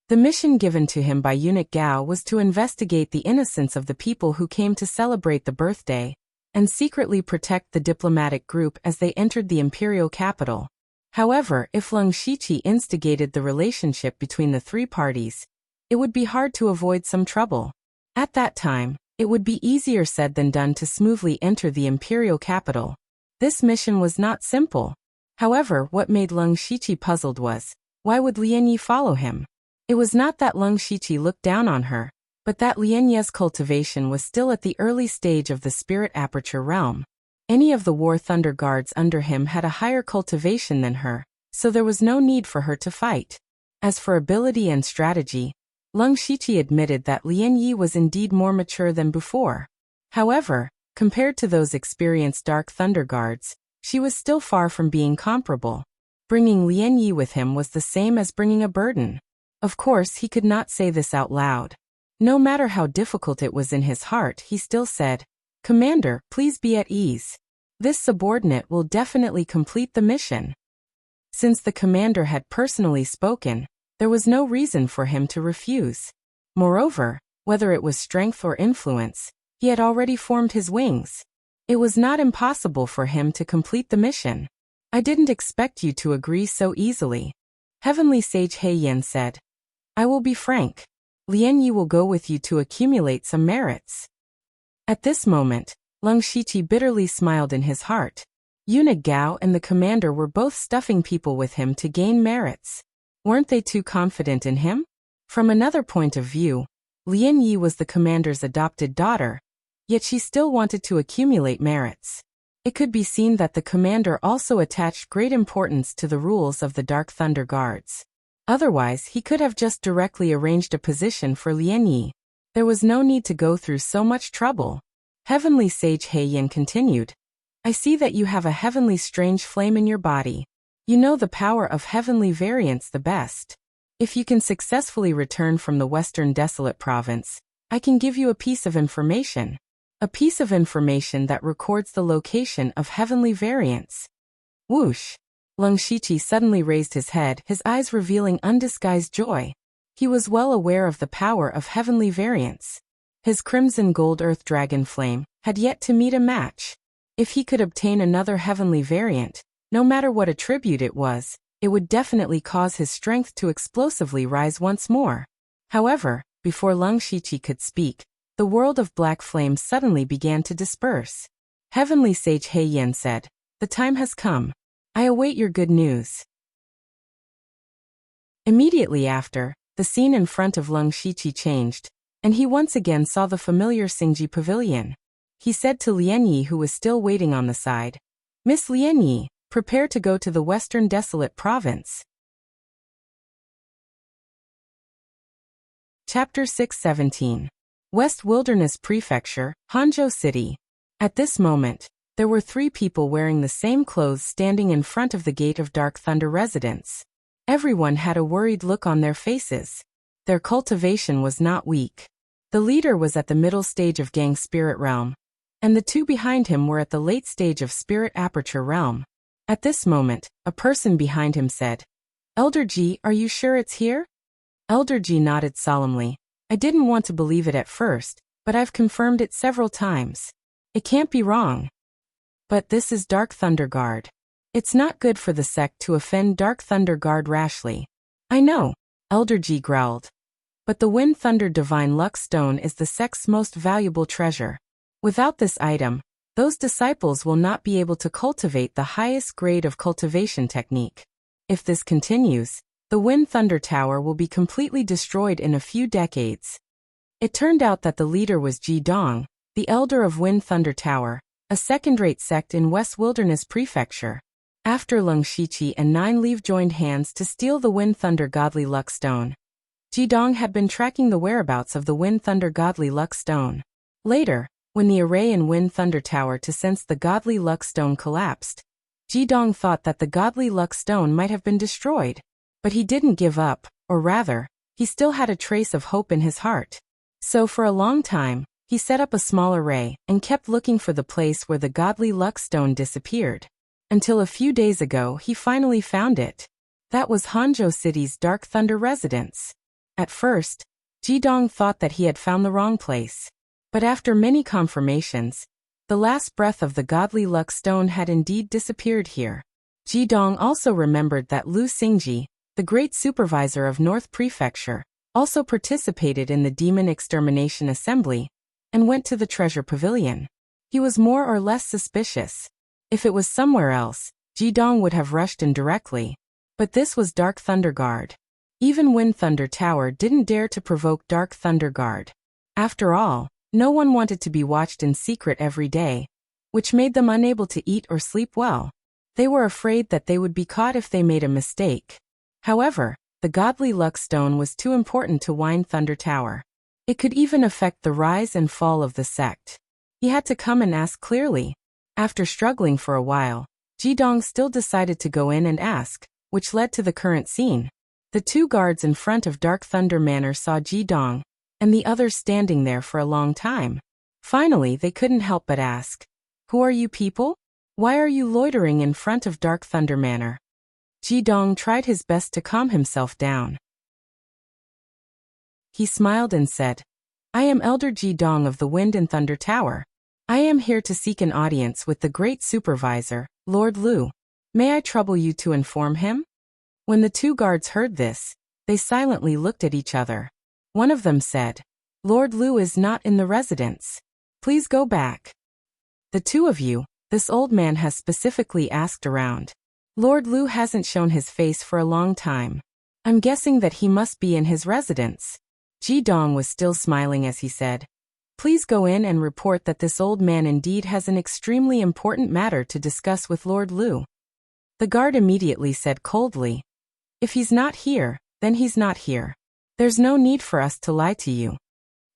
The mission given to him by Eunuch Gao was to investigate the innocence of the people who came to celebrate the birthday, and secretly protect the diplomatic group as they entered the imperial capital. However, if Leng Shiqi instigated the relationship between the 3 parties, it would be hard to avoid some trouble. At that time, it would be easier said than done to smoothly enter the imperial capital. This mission was not simple. However, what made Leng Shiqi puzzled was, why would Lian Yi follow him? It was not that Leng Shiqi looked down on her, but that Lian Yi's cultivation was still at the early stage of the spirit aperture realm. Any of the War Thunder Guards under him had a higher cultivation than her, so there was no need for her to fight. As for ability and strategy, Leng Shiqi admitted that Lian Yi was indeed more mature than before. However, compared to those experienced Dark Thunder Guards, she was still far from being comparable. Bringing Lian Yi with him was the same as bringing a burden. Of course, he could not say this out loud. No matter how difficult it was in his heart, he still said, "Commander, please be at ease. This subordinate will definitely complete the mission." Since the commander had personally spoken, there was no reason for him to refuse. Moreover, whether it was strength or influence, he had already formed his wings. It was not impossible for him to complete the mission. "I didn't expect you to agree so easily," Heavenly Sage He Yin said. "I will be frank. Lian Yi will go with you to accumulate some merits." At this moment, Leng Shiqi bitterly smiled in his heart. Eunuch Gao and the commander were both stuffing people with him to gain merits. Weren't they too confident in him? From another point of view, Lian Yi was the commander's adopted daughter, yet she still wanted to accumulate merits. It could be seen that the commander also attached great importance to the rules of the Dark Thunder Guards. Otherwise, he could have just directly arranged a position for Lian Yi. There was no need to go through so much trouble. Heavenly Sage He Yin continued. I see that you have a heavenly strange flame in your body. You know the power of heavenly variance the best. If you can successfully return from the Western Desolate Province, I can give you a piece of information. A piece of information that records the location of heavenly variance. Whoosh! Lung Shiqi suddenly raised his head, his eyes revealing undisguised joy. He was well aware of the power of heavenly variance. His crimson gold earth dragon flame had yet to meet a match. If he could obtain another heavenly variant, no matter what attribute it was, it would definitely cause his strength to explosively rise once more. However, before Lung Shiqi could speak, the world of black flames suddenly began to disperse. Heavenly Sage He Yin said, "The time has come. I await your good news." Immediately after, the scene in front of Lung Shiqi changed, and he once again saw the familiar Xingji pavilion. He said to Lian Yi, who was still waiting on the side, "Miss Lian Yi, prepare to go to the Western Desolate Province." Chapter 617. West Wilderness Prefecture, Hanzhou City. At this moment, there were 3 people wearing the same clothes standing in front of the gate of Dark Thunder residence. Everyone had a worried look on their faces. Their cultivation was not weak. The leader was at the middle stage of Gang Spirit Realm, and the 2 behind him were at the late stage of Spirit Aperture Realm. At this moment, a person behind him said, "Elder Ji, are you sure it's here?" Elder Ji nodded solemnly. "I didn't want to believe it at first, but I've confirmed it several times. It can't be wrong. But this is Dark Thunder Guard. It's not good for the sect to offend Dark Thunder Guard rashly." "I know," Elder Ji growled. "But the Wind Thunder Divine Luck Stone is the sect's most valuable treasure. Without this item, those disciples will not be able to cultivate the highest grade of cultivation technique. If this continues, the Wind Thunder Tower will be completely destroyed in a few decades." It turned out that the leader was Ji Dong, the elder of Wind Thunder Tower, a second-rate sect in West Wilderness Prefecture. After Lung Shiqi and 9 Leave joined hands to steal the Wind Thunder Godly Luck Stone, Ji Dong had been tracking the whereabouts of the Wind Thunder Godly Luck Stone. Later, when the array in Wind Thunder Tower to sense the Godly Luck Stone collapsed, Ji Dong thought that the Godly Luck Stone might have been destroyed. But he didn't give up, or rather, he still had a trace of hope in his heart. So for a long time, he set up a small array and kept looking for the place where the Godly Luck Stone disappeared. Until a few days ago he finally found it. That was Hanzhou City's Dark Thunder residence. At first, Ji Dong thought that he had found the wrong place. But after many confirmations, the last breath of the Godly Luck Stone had indeed disappeared here. Ji Dong also remembered that Lu Xingji, the great supervisor of North Prefecture, also participated in the Demon Extermination Assembly and went to the Treasure Pavilion. He was more or less suspicious. If it was somewhere else, Ji Dong would have rushed in directly. But this was Dark Thunder Guard. Even Wind Thunder Tower didn't dare to provoke Dark Thunder Guard. After all, no one wanted to be watched in secret every day, which made them unable to eat or sleep well. They were afraid that they would be caught if they made a mistake. However, the Godly Luck Stone was too important to Wind Thunder Tower. It could even affect the rise and fall of the sect. He had to come and ask clearly. After struggling for a while, Ji Dong still decided to go in and ask, which led to the current scene. The 2 guards in front of Dark Thunder Manor saw Ji Dong, and the others standing there for a long time. Finally, they couldn't help but ask, "Who are you people? Why are you loitering in front of Dark Thunder Manor?" Ji Dong tried his best to calm himself down. He smiled and said, "I am Elder Ji Dong of the Wind and Thunder Tower. I am here to seek an audience with the great supervisor, Lord Lu. May I trouble you to inform him?" When the 2 guards heard this, they silently looked at each other. One of them said, "Lord Lu is not in the residence. Please go back." "The 2 of you," this old man has specifically asked around. "Lord Lu hasn't shown his face for a long time. I'm guessing that he must be in his residence." Ji Dong was still smiling as he said, "Please go in and report that this old man indeed has an extremely important matter to discuss with Lord Lu." The guard immediately said coldly, "If he's not here, Then he's not here. There's no need for us to lie to you.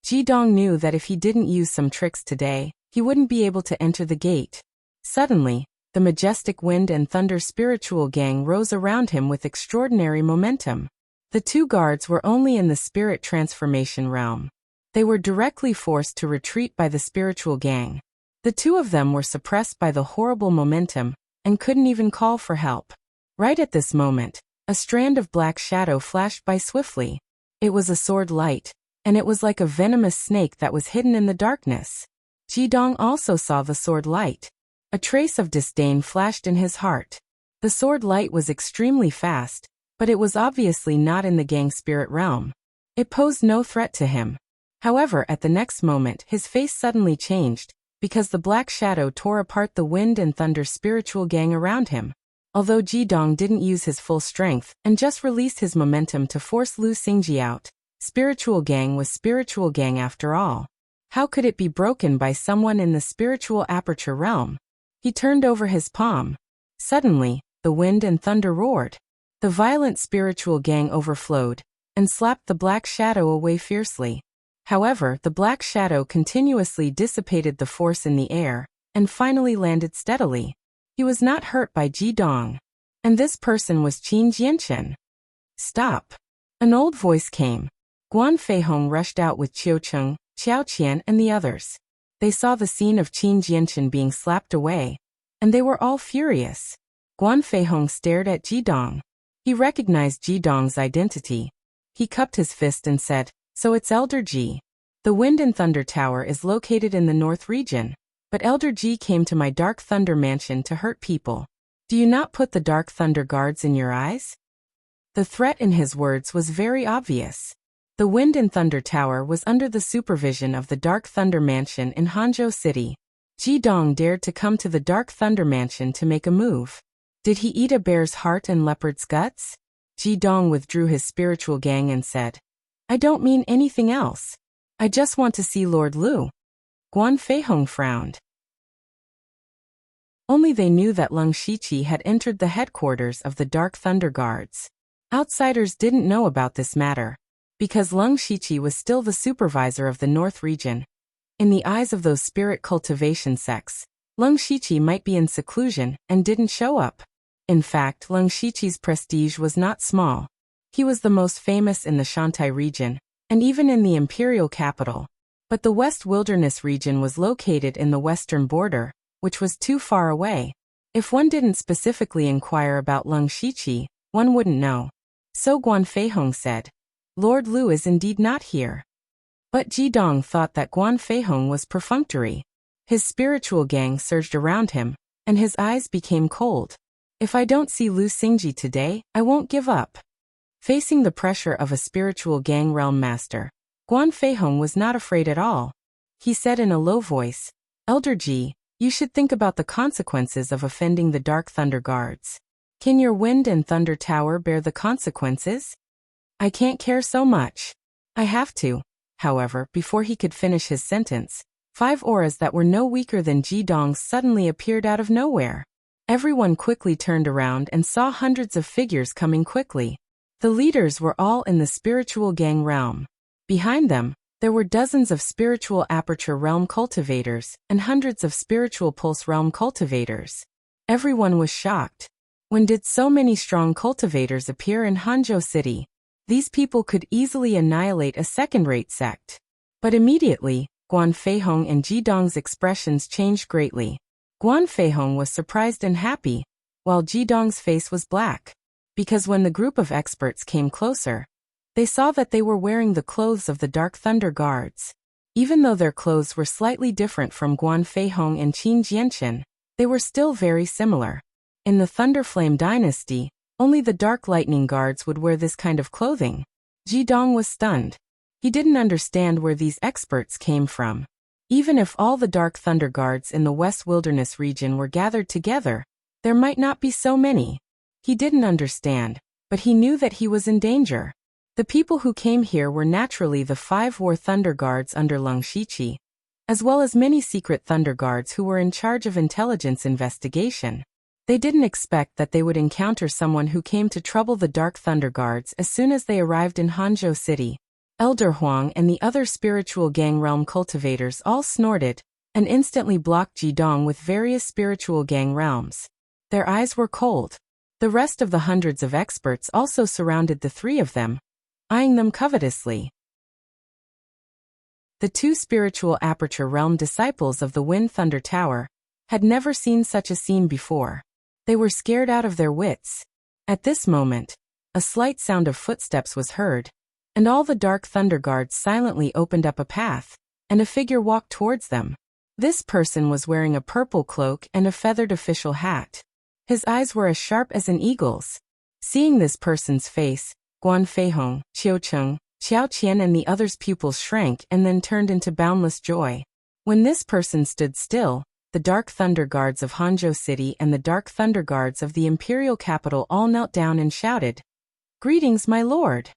Jidong knew that if he didn't use some tricks today, he wouldn't be able to enter the gate. Suddenly, the majestic wind and thunder spiritual gang rose around him with extraordinary momentum. The two guards were only in the spirit transformation realm. They were directly forced to retreat by the spiritual gang. The two of them were suppressed by the horrible momentum and couldn't even call for help. Right at this moment, a strand of black shadow flashed by swiftly. It was a sword light, and it was like a venomous snake that was hidden in the darkness. Jidong also saw the sword light. A trace of disdain flashed in his heart. The sword light was extremely fast, but it was obviously not in the gang spirit realm. It posed no threat to him. However, at the next moment, his face suddenly changed, because the black shadow tore apart the wind and thunder spiritual gang around him. Although Jidong didn't use his full strength and just released his momentum to force Lu Xingji out, spiritual gang was spiritual gang after all. How could it be broken by someone in the spiritual aperture realm? He turned over his palm. Suddenly, the wind and thunder roared. The violent spiritual gang overflowed and slapped the black shadow away fiercely. However, the black shadow continuously dissipated the force in the air and finally landed steadily. He was not hurt by Jidong. And this person was Qin Jianchen. Stop. An old voice came. Guan Feihong rushed out with Qiucheng, Xiao Qian and the others. They saw the scene of Qin Jianchen being slapped away, and they were all furious. Guan Feihong stared at Jidong. He recognized Jidong's identity. He cupped his fist and said, "So it's Elder Ji. The Wind and Thunder Tower is located in the North region, but Elder Ji came to my Dark Thunder Mansion to hurt people. Do you not put the Dark Thunder Guards in your eyes?" The threat in his words was very obvious. The Wind and Thunder Tower was under the supervision of the Dark Thunder Mansion in Hanzhou City. Jidong dared to come to the Dark Thunder Mansion to make a move. Did he eat a bear's heart and leopard's guts? Jidong withdrew his spiritual gang and said, "I don't mean anything else. I just want to see Lord Lu." Guan Feihong frowned. Only they knew that Leng Shiqi had entered the headquarters of the Dark Thunder Guards. Outsiders didn't know about this matter, because Leng Shiqi was still the supervisor of the North region. In the eyes of those spirit cultivation sects, Leng Shiqi might be in seclusion and didn't show up. In fact, Leng Shiqi's prestige was not small. He was the most famous in the Shantai region, and even in the imperial capital. But the West Wilderness region was located in the western border, which was too far away. If one didn't specifically inquire about Leng Shiqi, one wouldn't know. So Guan Feihong said, "Lord Lu is indeed not here." But Jidong thought that Guan Feihong was perfunctory. His spiritual gang surged around him, and his eyes became cold. "If I don't see Lu Xingji today, I won't give up." Facing the pressure of a spiritual gang realm master, Guan Feihong was not afraid at all. He said in a low voice, "Elder Ji, you should think about the consequences of offending the Dark Thunder Guards. Can your Wind and Thunder Tower bear the consequences?" "I can't care so much. I have to." However, before he could finish his sentence, 5 auras that were no weaker than Jidong's suddenly appeared out of nowhere. Everyone quickly turned around and saw hundreds of figures coming quickly. The leaders were all in the spiritual gang realm. Behind them, there were dozens of spiritual aperture realm cultivators and hundreds of spiritual pulse realm cultivators. Everyone was shocked. When did so many strong cultivators appear in Hanzhou City? These people could easily annihilate a second-rate sect. But immediately, Guan Feihong and Jidong's expressions changed greatly. Guan Feihong was surprised and happy, while Jidong's face was black. Because when the group of experts came closer, they saw that they were wearing the clothes of the Dark Thunder Guards. Even though their clothes were slightly different from Guan Feihong and Qin Jianchen, they were still very similar. In the Thunderflame dynasty, only the Dark Lightning Guards would wear this kind of clothing. Jidong was stunned. He didn't understand where these experts came from. Even if all the Dark Thunder Guards in the West Wilderness region were gathered together, there might not be so many. He didn't understand, but he knew that he was in danger. The people who came here were naturally the 5 War Thunder Guards under Leng Shiqi, as well as many secret Thunder Guards who were in charge of intelligence investigation. They didn't expect that they would encounter someone who came to trouble the Dark Thunder Guards. As soon as they arrived in Hanzhou City, Elder Huang and the other spiritual gang realm cultivators all snorted and instantly blocked Ji Dong with various spiritual gang realms. Their eyes were cold. The rest of the hundreds of experts also surrounded the three of them, eyeing them covetously. The two spiritual Aperture Realm disciples of the Wind Thunder Tower had never seen such a scene before. They were scared out of their wits. At this moment, a slight sound of footsteps was heard, and all the Dark Thunder Guards silently opened up a path, and a figure walked towards them. This person was wearing a purple cloak and a feathered official hat. His eyes were as sharp as an eagle's. Seeing this person's face, Guan Feihong, Qiu Cheng, Xiao Qian and the others' pupils shrank and then turned into boundless joy. When this person stood still, the Dark Thunder Guards of Hanzhou City and the Dark Thunder Guards of the imperial capital all knelt down and shouted, "Greetings, my lord!"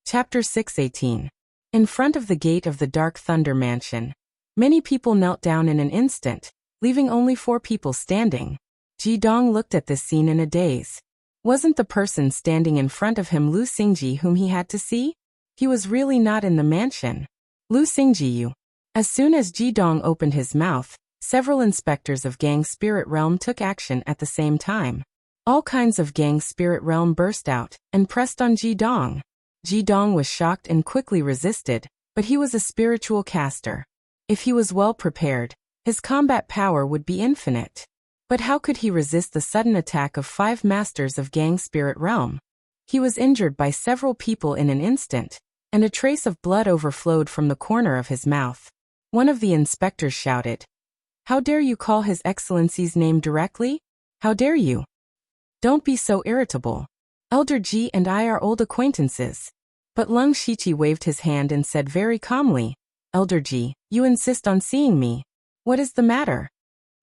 Chapter 618. In front of the gate of the Dark Thunder Mansion, many people knelt down in an instant, leaving only 4 people standing. Ji Dong looked at this scene in a daze. Wasn't the person standing in front of him Lu Xingji whom he had to see? He was really not in the mansion. Lu Xingji. As soon as Ji Dong opened his mouth, several inspectors of Gang Spirit Realm took action at the same time. All kinds of Gang Spirit Realm burst out and pressed on Ji Dong. Ji Dong was shocked and quickly resisted, but he was a spiritual caster. If he was well prepared, his combat power would be infinite. But how could he resist the sudden attack of 5 masters of Gang Spirit Realm? He was injured by several people in an instant, and a trace of blood overflowed from the corner of his mouth. One of the inspectors shouted, "How dare you call His Excellency's name directly? How dare you? Don't be so irritable. Elder Ji and I are old acquaintances." But Lung Shiqi waved his hand and said very calmly, "Elder Ji, you insist on seeing me. What is the matter?"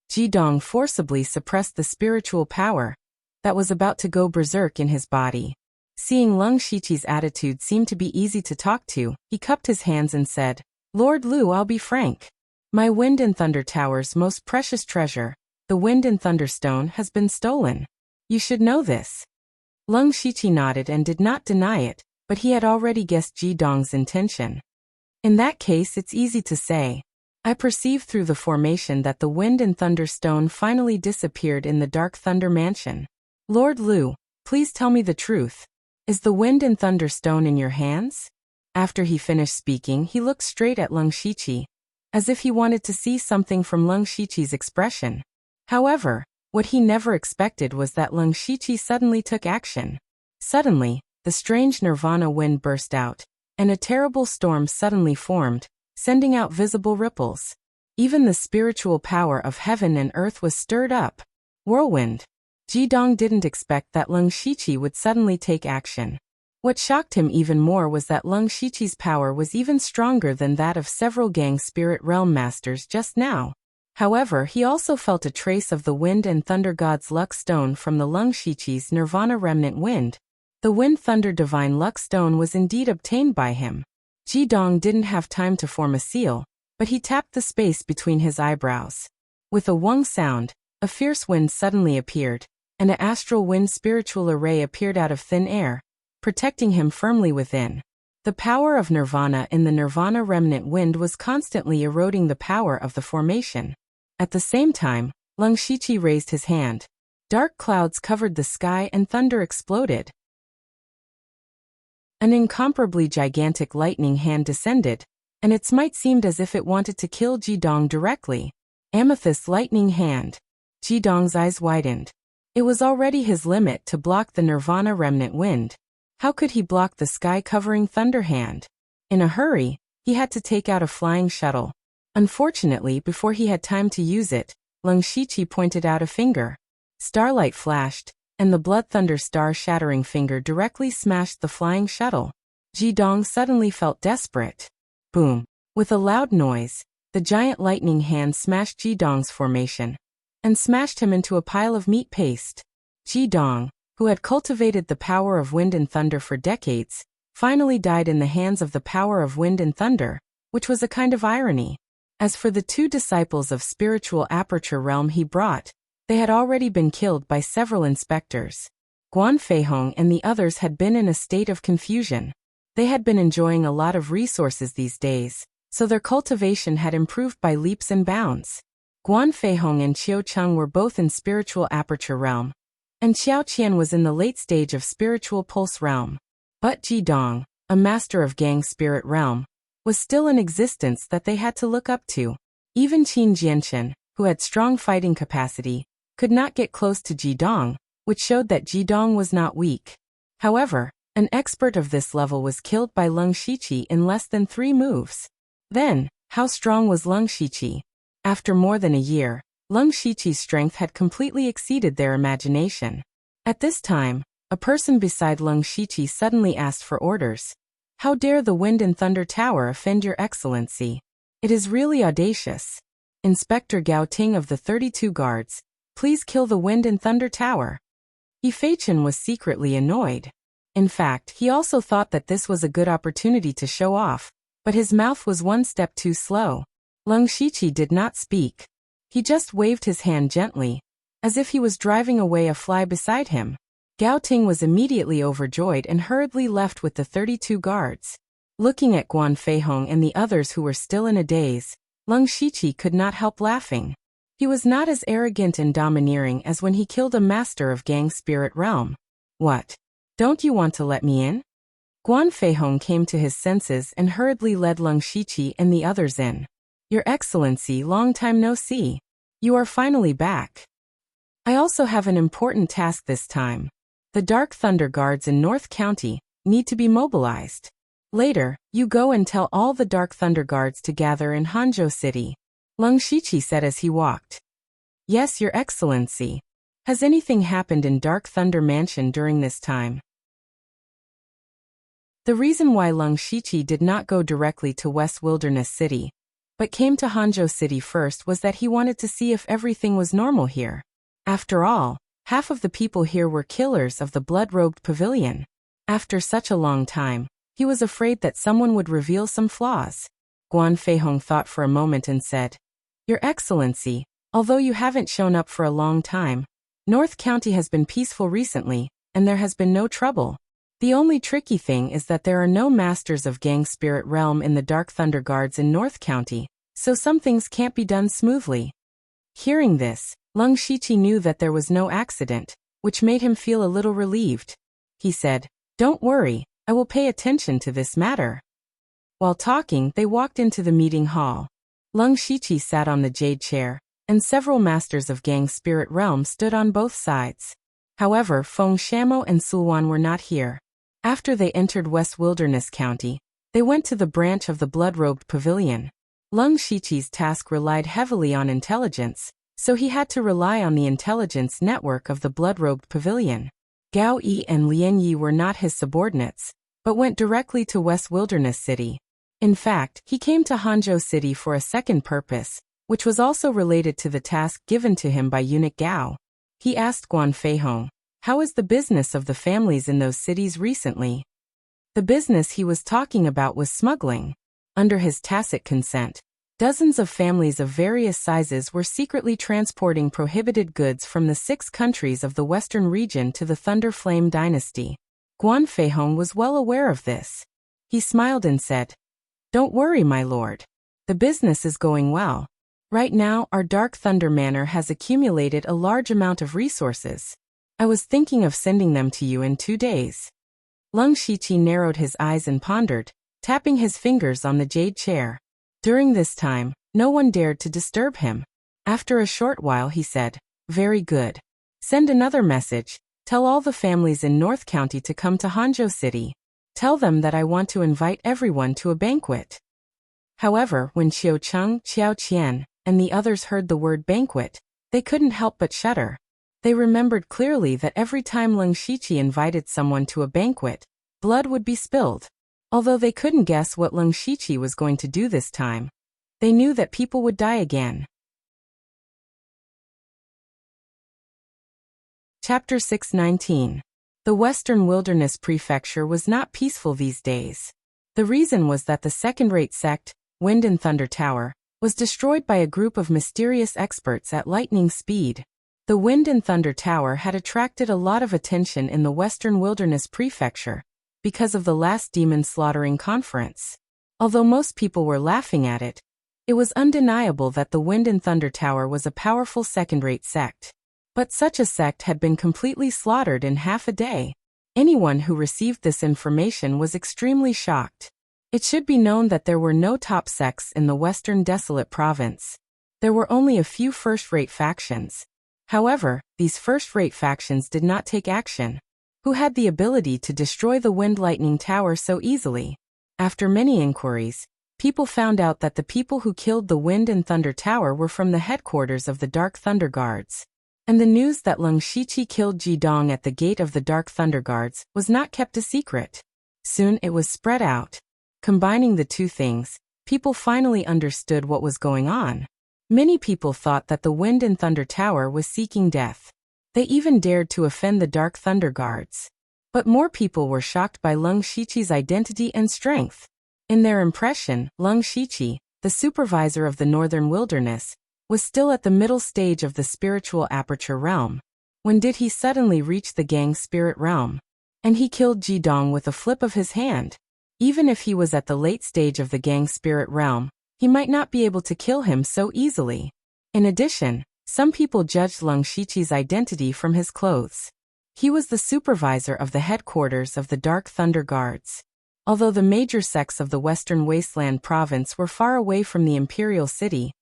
Ji Dong forcibly suppressed the spiritual power that was about to go berserk in his body. Seeing Lung Shiqi's attitude seemed to be easy to talk to, he cupped his hands and said, "Lord Lu, I'll be frank. My Wind and Thunder Tower's most precious treasure, the Wind and Thunder Stone, has been stolen. You should know this." Lung Shiqi nodded and did not deny it, but he had already guessed Ji Dong's intention. "In that case, it's easy to say. I perceive through the formation that the Wind and Thunder Stone finally disappeared in the Dark Thunder Mansion. Lord Lu, please tell me the truth. Is the Wind and Thunder Stone in your hands?" After he finished speaking, he looked straight at Lung Shiqi, as if he wanted to see something from Lung Shiqi's expression. However, what he never expected was that Lung Shiqi suddenly took action. Suddenly, the strange Nirvana wind burst out, and a terrible storm suddenly formed, sending out visible ripples. Even the spiritual power of heaven and earth was stirred up. Whirlwind. Ji Dong didn't expect that Lung Shiqi would suddenly take action. What shocked him even more was that Lung Shiqi's power was even stronger than that of several Gang Spirit Realm masters just now. However, he also felt a trace of the Wind and Thunder God's Luck Stone from the Lung Shiqi's Nirvana Remnant Wind. The Wind Thunder Divine Luck Stone was indeed obtained by him. Ji Dong didn't have time to form a seal, but he tapped the space between his eyebrows. With a wung sound, a fierce wind suddenly appeared, and an astral wind spiritual array appeared out of thin air, protecting him firmly within. The power of Nirvana in the Nirvana Remnant Wind was constantly eroding the power of the formation. At the same time, Lung Shiqi raised his hand. Dark clouds covered the sky and thunder exploded. An incomparably gigantic lightning hand descended, and its might seemed as if it wanted to kill Ji Dong directly. Amethyst lightning hand. Ji Dong's eyes widened. It was already his limit to block the Nirvana Remnant Wind. How could he block the sky-covering thunder hand? In a hurry, he had to take out a flying shuttle. Unfortunately, before he had time to use it, Lung Shiqi pointed out a finger. Starlight flashed, and the Blood Thunder star-shattering finger directly smashed the flying shuttle. Ji Dong suddenly felt desperate. Boom! With a loud noise, the giant lightning hand smashed Ji Dong's formation, and smashed him into a pile of meat paste. Ji Dong, who had cultivated the power of wind and thunder for decades, finally died in the hands of the power of wind and thunder, which was a kind of irony. As for the 2 disciples of spiritual aperture realm he brought, they had already been killed by several inspectors. Guan Feihong and the others had been in a state of confusion. They had been enjoying a lot of resources these days, so their cultivation had improved by leaps and bounds. Guan Feihong and Qiao Cheng were both in spiritual aperture realm, and Xiao Qian was in the late stage of spiritual pulse realm. But Ji Dong, a master of gang spirit realm, was still in existence that they had to look up to. Even Qin Jianchen, who had strong fighting capacity, could not get close to Ji Dong, which showed that Ji Dong was not weak. However, an expert of this level was killed by Leng Shiqi in less than 3 moves. Then, how strong was Leng Shiqi? After more than a year, Leng Shiqi's strength had completely exceeded their imagination. At this time, a person beside Leng Shiqi suddenly asked for orders. How dare the Wind and Thunder Tower offend your excellency? It is really audacious. Inspector Gao Ting of the 32 guards, please kill the Wind and Thunder Tower. Yi Feichen was secretly annoyed. In fact, he also thought that this was a good opportunity to show off, but his mouth was one step too slow. Leng Shiqi did not speak. He just waved his hand gently, as if he was driving away a fly beside him. Gao Ting was immediately overjoyed and hurriedly left with the 32 guards. Looking at Guan Feihong and the others who were still in a daze, Leng Shiqi could not help laughing. He was not as arrogant and domineering as when he killed a master of gang spirit realm. What? Don't you want to let me in? Guan Feihong came to his senses and hurriedly led Leng Shiqi and the others in. Your Excellency, long time no see. You are finally back. I also have an important task this time. The Dark Thunder Guards in North County need to be mobilized. Later, you go and tell all the Dark Thunder Guards to gather in Hanzhou City. Leng Shiqi said as he walked. Yes, Your Excellency. Has anything happened in Dark Thunder Mansion during this time? The reason why Leng Shiqi did not go directly to West Wilderness City, but came to Hanzhou City first was that he wanted to see if everything was normal here. After all, half of the people here were killers of the blood-robed pavilion. After such a long time, he was afraid that someone would reveal some flaws. Guan Feihong thought for a moment and said, Your Excellency, although you haven't shown up for a long time, North County has been peaceful recently, and there has been no trouble. The only tricky thing is that there are no masters of gang spirit realm in the Dark Thunder Guards in North County, so some things can't be done smoothly. Hearing this, Leng Shiqi knew that there was no accident, which made him feel a little relieved. He said, Don't worry, I will pay attention to this matter. While talking, they walked into the meeting hall. Leng Shiqi sat on the jade chair, and several masters of gang spirit realm stood on both sides. However, Feng Shamo and Sulwan were not here. After they entered West Wilderness County, they went to the branch of the blood-robed pavilion. Leng Shiqi's task relied heavily on intelligence, so he had to rely on the intelligence network of the blood-robed pavilion. Gao Yi and Lian Yi were not his subordinates, but went directly to West Wilderness City. In fact, he came to Hanzhou City for a second purpose, which was also related to the task given to him by eunuch Gao. He asked Guan Feihong, How is the business of the families in those cities recently? The business he was talking about was smuggling. Under his tacit consent, dozens of families of various sizes were secretly transporting prohibited goods from the 6 countries of the western region to the Thunder Flame dynasty. Guan Feihong was well aware of this. He smiled and said, Don't worry, my lord. The business is going well. Right now, our Dark Thunder Manor has accumulated a large amount of resources. I was thinking of sending them to you in 2 days. Leng Shiqi narrowed his eyes and pondered, tapping his fingers on the jade chair. During this time, no one dared to disturb him. After a short while he said, Very good. Send another message. Tell all the families in North County to come to Hanzhou City. Tell them that I want to invite everyone to a banquet. However, when Qiao Cheng, Qiao Qian, and the others heard the word banquet, they couldn't help but shudder. They remembered clearly that every time Leng Shiqi invited someone to a banquet, blood would be spilled. Although they couldn't guess what Leng Shiqi was going to do this time, they knew that people would die again. Chapter 619. The Western Wilderness Prefecture was not peaceful these days. The reason was that the second-rate sect, Wind and Thunder Tower, was destroyed by a group of mysterious experts at lightning speed. The Wind and Thunder Tower had attracted a lot of attention in the Western Wilderness Prefecture because of the last demon slaughtering conference. Although most people were laughing at it, it was undeniable that the Wind and Thunder Tower was a powerful second-rate sect. But such a sect had been completely slaughtered in half a day. Anyone who received this information was extremely shocked. It should be known that there were no top sects in the Western Desolate Province. There were only a few first-rate factions. However, these first-rate factions did not take action. Who had the ability to destroy the Wind Lightning Tower so easily? After many inquiries, people found out that the people who killed the Wind and Thunder Tower were from the headquarters of the Dark Thunder Guards. And the news that Leng Shiqi killed Jidong at the gate of the Dark Thunder Guards was not kept a secret. Soon it was spread out. Combining the two things, people finally understood what was going on. Many people thought that the Wind and Thunder Tower was seeking death. They even dared to offend the Dark Thunder Guards. But more people were shocked by Leng Shiqi's identity and strength. In their impression, Leng Shiqi, the supervisor of the Northern Wilderness, was still at the middle stage of the spiritual aperture realm. When did he suddenly reach the Gang Spirit realm? And he killed Jidong with a flip of his hand. Even if he was at the late stage of the Gang Spirit realm, he might not be able to kill him so easily. In addition, some people judged Leng Shiqi's identity from his clothes. He was the supervisor of the headquarters of the Dark Thunder Guards. Although the major sects of the Western Wasteland province were far away from the Imperial City,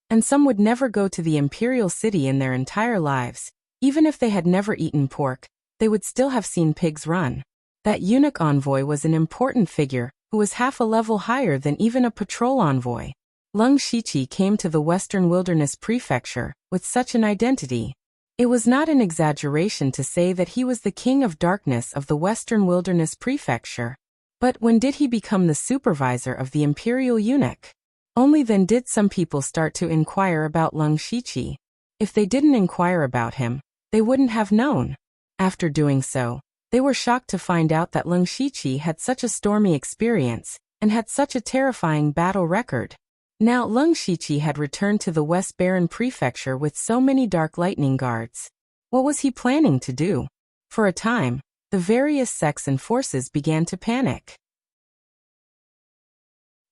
and some would never go to the Imperial City in their entire lives, even if they had never eaten pork, they would still have seen pigs run. That eunuch envoy was an important figure, who was half a level higher than even a patrol envoy. Leng Shiqi came to the Western Wilderness Prefecture with such an identity. It was not an exaggeration to say that he was the king of darkness of the Western Wilderness Prefecture. But when did he become the supervisor of the Imperial eunuch? Only then did some people start to inquire about Leng Shiqi. If they didn't inquire about him, they wouldn't have known. After doing so, they were shocked to find out that Leng Shiqi had such a stormy experience, and had such a terrifying battle record. Now Leng Shiqi had returned to the West Baron Prefecture with so many Dark Lightning Guards. What was he planning to do? For a time, the various sects and forces began to panic.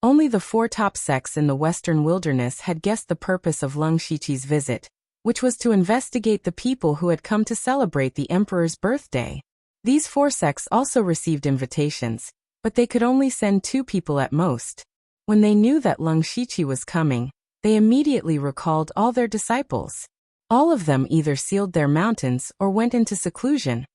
Only the 4 top sects in the Western Wilderness had guessed the purpose of Leng Shiqi's visit, which was to investigate the people who had come to celebrate the Emperor's birthday. These 4 sects also received invitations, but they could only send 2 people at most. When they knew that Leng Shiqi was coming, they immediately recalled all their disciples. All of them either sealed their mountains or went into seclusion,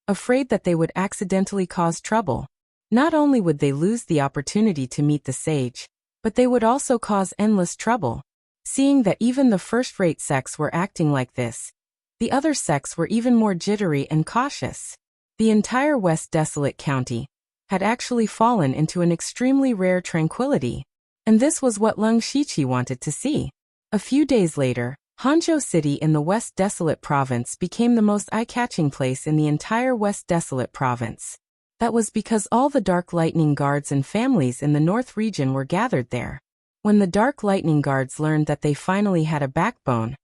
afraid that they would accidentally cause trouble. Not only would they lose the opportunity to meet the sage, but they would also cause endless trouble. Seeing that even the first-rate sects were acting like this, the other sects were even more jittery and cautious. The entire West Desolate County had actually fallen into an extremely rare tranquility, and this was what Leng Shiqi wanted to see. A few days later, Hanzhou City in the West Desolate Province became the most eye-catching place in the entire West Desolate Province. That was because all the Dark Lightning Guards and families in the North region were gathered there. When the Dark Lightning Guards learned that they finally had a backbone,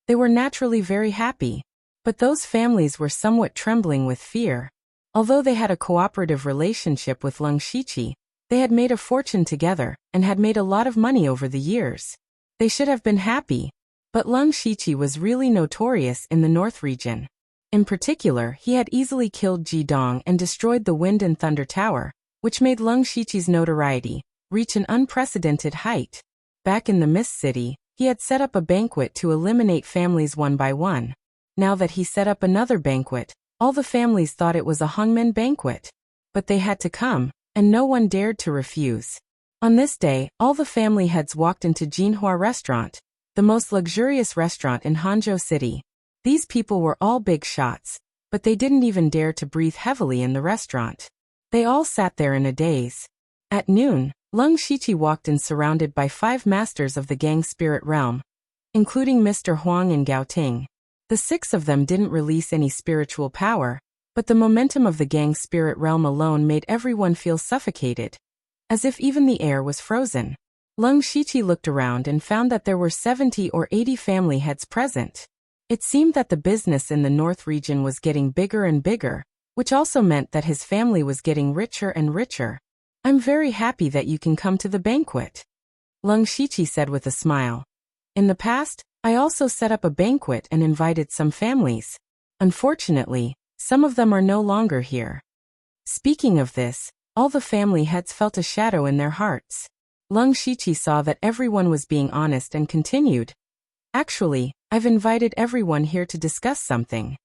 they were naturally very happy. But those families were somewhat trembling with fear. Although they had a cooperative relationship with Leng Shiqi, they had made a fortune together and had made a lot of money over the years. They should have been happy. But Leng Shiqi was really notorious in the North region. In particular, he had easily killed Jidong and destroyed the Wind and Thunder Tower, which made Leng Shiqi's notoriety reach an unprecedented height. Back in the Mist City, he had set up a banquet to eliminate families one by one. Now that he set up another banquet, all the families thought it was a hangmen banquet. But they had to come, and no one dared to refuse. On this day, all the family heads walked into Jinhua Restaurant, the most luxurious restaurant in Hanzhou City. These people were all big shots, but they didn't even dare to breathe heavily in the restaurant. They all sat there in a daze. At noon, Leng Shiqi walked in surrounded by 5 masters of the Gang Spirit realm, including Mr. Huang and Gao Ting. The 6 of them didn't release any spiritual power, but the momentum of the Gang Spirit realm alone made everyone feel suffocated, as if even the air was frozen. Lung Shiqi looked around and found that there were 70 or 80 family heads present. It seemed that the business in the north region was getting bigger and bigger, which also meant that his family was getting richer and richer. I'm very happy that you can come to the banquet, Lung Shiqi said with a smile. In the past, I also set up a banquet and invited some families. Unfortunately, some of them are no longer here. Speaking of this, all the family heads felt a shadow in their hearts. Lung Shiqi saw that everyone was being honest and continued. Actually, I've invited everyone here to discuss something.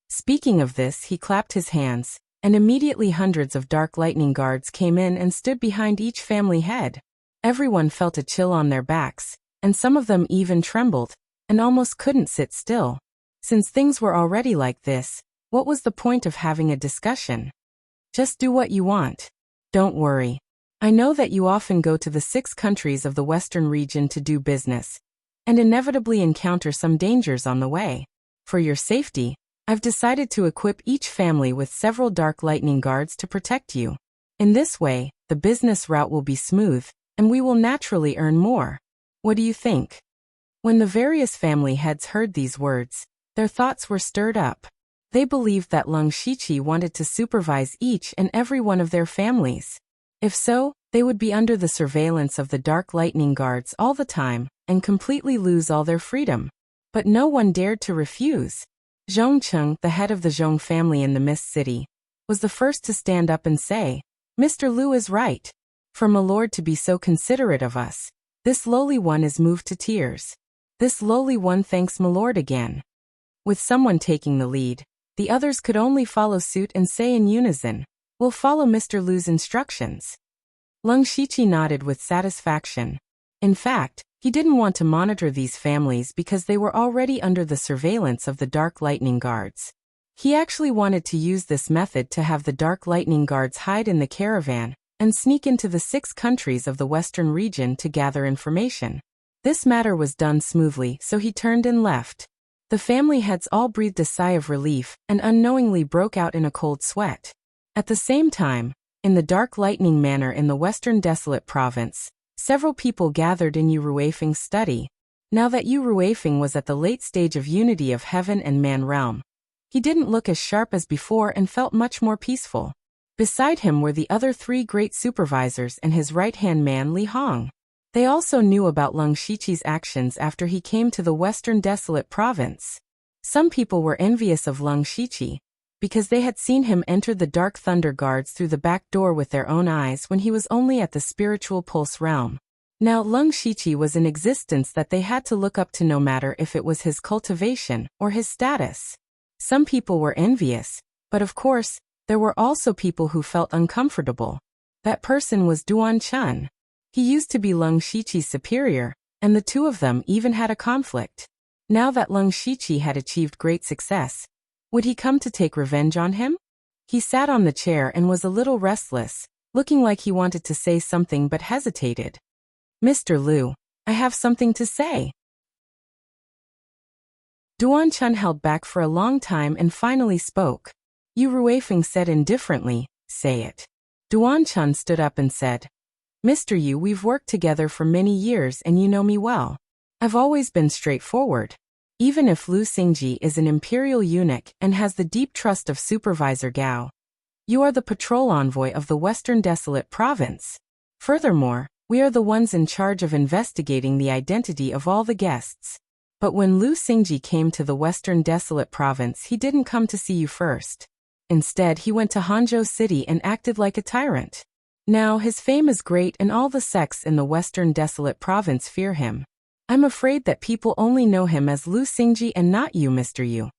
Speaking of this, he clapped his hands, and immediately hundreds of dark lightning guards came in and stood behind each family head. Everyone felt a chill on their backs, and some of them even trembled, and almost couldn't sit still. Since things were already like this, what was the point of having a discussion? Just do what you want. Don't worry. I know that you often go to the 6 countries of the Western region to do business, and inevitably encounter some dangers on the way. For your safety, I've decided to equip each family with several dark lightning guards to protect you. In this way, the business route will be smooth, and we will naturally earn more. What do you think? When the various family heads heard these words, their thoughts were stirred up. They believed that Lung Shiqi wanted to supervise each and every one of their families. If so, they would be under the surveillance of the dark lightning guards all the time, and completely lose all their freedom. But no one dared to refuse. Zhongcheng, the head of the Zhong family in the Mist City, was the first to stand up and say, Mr. Lu is right. For my lord to be so considerate of us, this lowly one is moved to tears. This lowly one thanks my lord again. With someone taking the lead, the others could only follow suit and say in unison, We'll follow Mr. Lu's instructions. Lung Shiqi nodded with satisfaction. In fact, he didn't want to monitor these families because they were already under the surveillance of the Dark Lightning Guards. He actually wanted to use this method to have the Dark Lightning Guards hide in the caravan and sneak into the 6 countries of the Western region to gather information. This matter was done smoothly, so he turned and left. The family heads all breathed a sigh of relief and unknowingly broke out in a cold sweat. At the same time, in the Dark Lightning Manor in the Western Desolate Province, several people gathered in Yu Ruifeng's study. Now that Yu Ruifeng was at the late stage of unity of heaven and man realm, he didn't look as sharp as before and felt much more peaceful. Beside him were the other 3 great supervisors and his right-hand man Li Hong. They also knew about Lung Shiqi's actions after he came to the Western Desolate Province. Some people were envious of Lung Shiqi, because they had seen him enter the Dark Thunder Guards through the back door with their own eyes when he was only at the spiritual pulse realm. Now Lung Shiqi was in existence that they had to look up to no matter if it was his cultivation or his status. Some people were envious, but of course, there were also people who felt uncomfortable. That person was Duan Chun. He used to be Lung Shiqi's superior, and the two of them even had a conflict. Now that Lung Shiqi had achieved great success, would he come to take revenge on him? He sat on the chair and was a little restless, looking like he wanted to say something but hesitated. Mr. Lu, I have something to say. Duan Chun held back for a long time and finally spoke. Yu Ruifeng said indifferently, Say it. Duan Chun stood up and said, Mr. Yu, we've worked together for many years and you know me well. I've always been straightforward. Even if Lu Xingji is an imperial eunuch and has the deep trust of Supervisor Gao, you are the patrol envoy of the Western Desolate Province. Furthermore, we are the ones in charge of investigating the identity of all the guests. But when Lu Xingji came to the Western Desolate Province, he didn't come to see you first. Instead, he went to Hangzhou City and acted like a tyrant. Now, his fame is great and all the sects in the Western Desolate Province fear him. I'm afraid that people only know him as Lu Xingji and not you, Mr. Yu.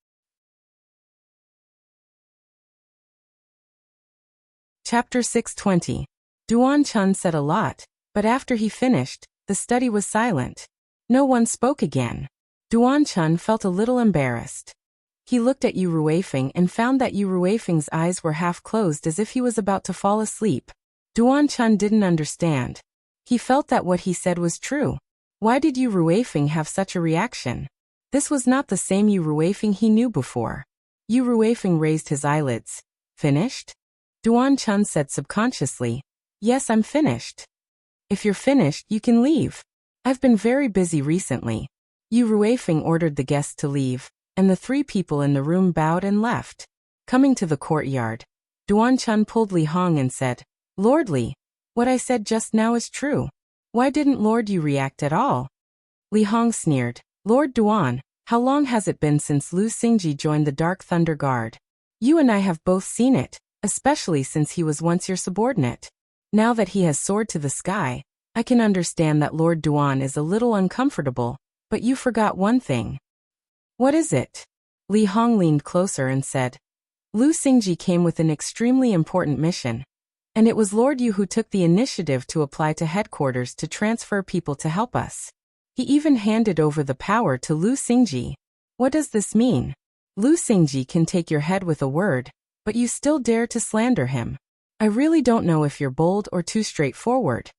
Chapter 620. Duan Chun said a lot, but after he finished, the study was silent. No one spoke again. Duan Chun felt a little embarrassed. He looked at Yu Ruifeng and found that Yu Ruifeng's eyes were half closed as if he was about to fall asleep. Duan Chun didn't understand. He felt that what he said was true. Why did Yu Ruifeng have such a reaction? This was not the same Yu Ruifeng he knew before. Yu Ruifeng raised his eyelids. Finished? Duan Chun said subconsciously, Yes, I'm finished. If you're finished, you can leave. I've been very busy recently. Yu Ruifeng ordered the guests to leave, and the 3 people in the room bowed and left. Coming to the courtyard, Duan Chun pulled Li Hong and said, Lord Li, what I said just now is true. Why didn't Lord Yu react at all? Li Hong sneered, Lord Duan, how long has it been since Lu Xingji joined the Dark Thunder Guard? You and I have both seen it, especially since he was once your subordinate. Now that he has soared to the sky, I can understand that Lord Duan is a little uncomfortable, but you forgot one thing. What is it? Li Hong leaned closer and said, Lu Xingji came with an extremely important mission, and it was Lord Yu who took the initiative to apply to headquarters to transfer people to help us. He even handed over the power to Lu Xingji. What does this mean? Lu Xingji can take your head with a word, but you still dare to slander him. I really don't know if you're bold or too straightforward.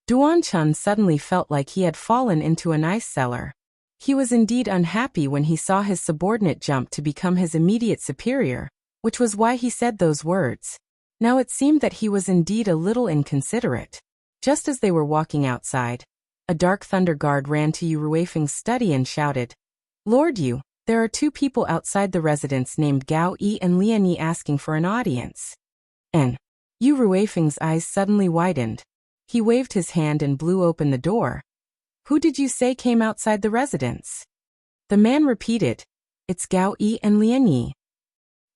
Duan Chun suddenly felt like he had fallen into an ice cellar. He was indeed unhappy when he saw his subordinate jump to become his immediate superior, which was why he said those words. Now it seemed that he was indeed a little inconsiderate. Just as they were walking outside, a Dark Thunder Guard ran to Yu Ruifeng's study and shouted, Lord Yu, there are 2 people outside the residence named Gao Yi and Lian Yi asking for an audience. And Yu Ruifeng's eyes suddenly widened. He waved his hand and blew open the door. Who did you say came outside the residence? The man repeated, It's Gao Yi and Lian Yi.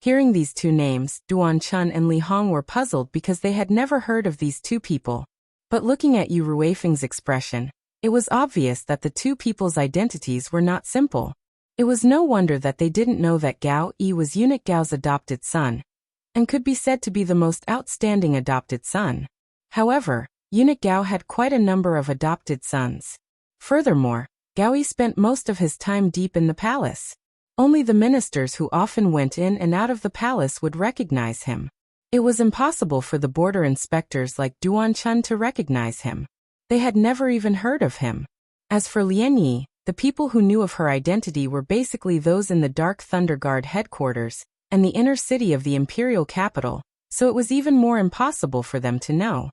Hearing these 2 names, Duan Chun and Li Hong were puzzled because they had never heard of these 2 people. But looking at Yu Ruifeng's expression, it was obvious that the 2 people's identities were not simple. It was no wonder that they didn't know that Gao Yi was Eunuch Gao's adopted son, and could be said to be the most outstanding adopted son. However, Eunuch Gao had quite a number of adopted sons. Furthermore, Gao Yi spent most of his time deep in the palace. Only the ministers who often went in and out of the palace would recognize him. It was impossible for the border inspectors like Duan Chun to recognize him. They had never even heard of him. As for Lian Yi, the people who knew of her identity were basically those in the Dark Thunder Guard headquarters and the inner city of the imperial capital, so it was even more impossible for them to know.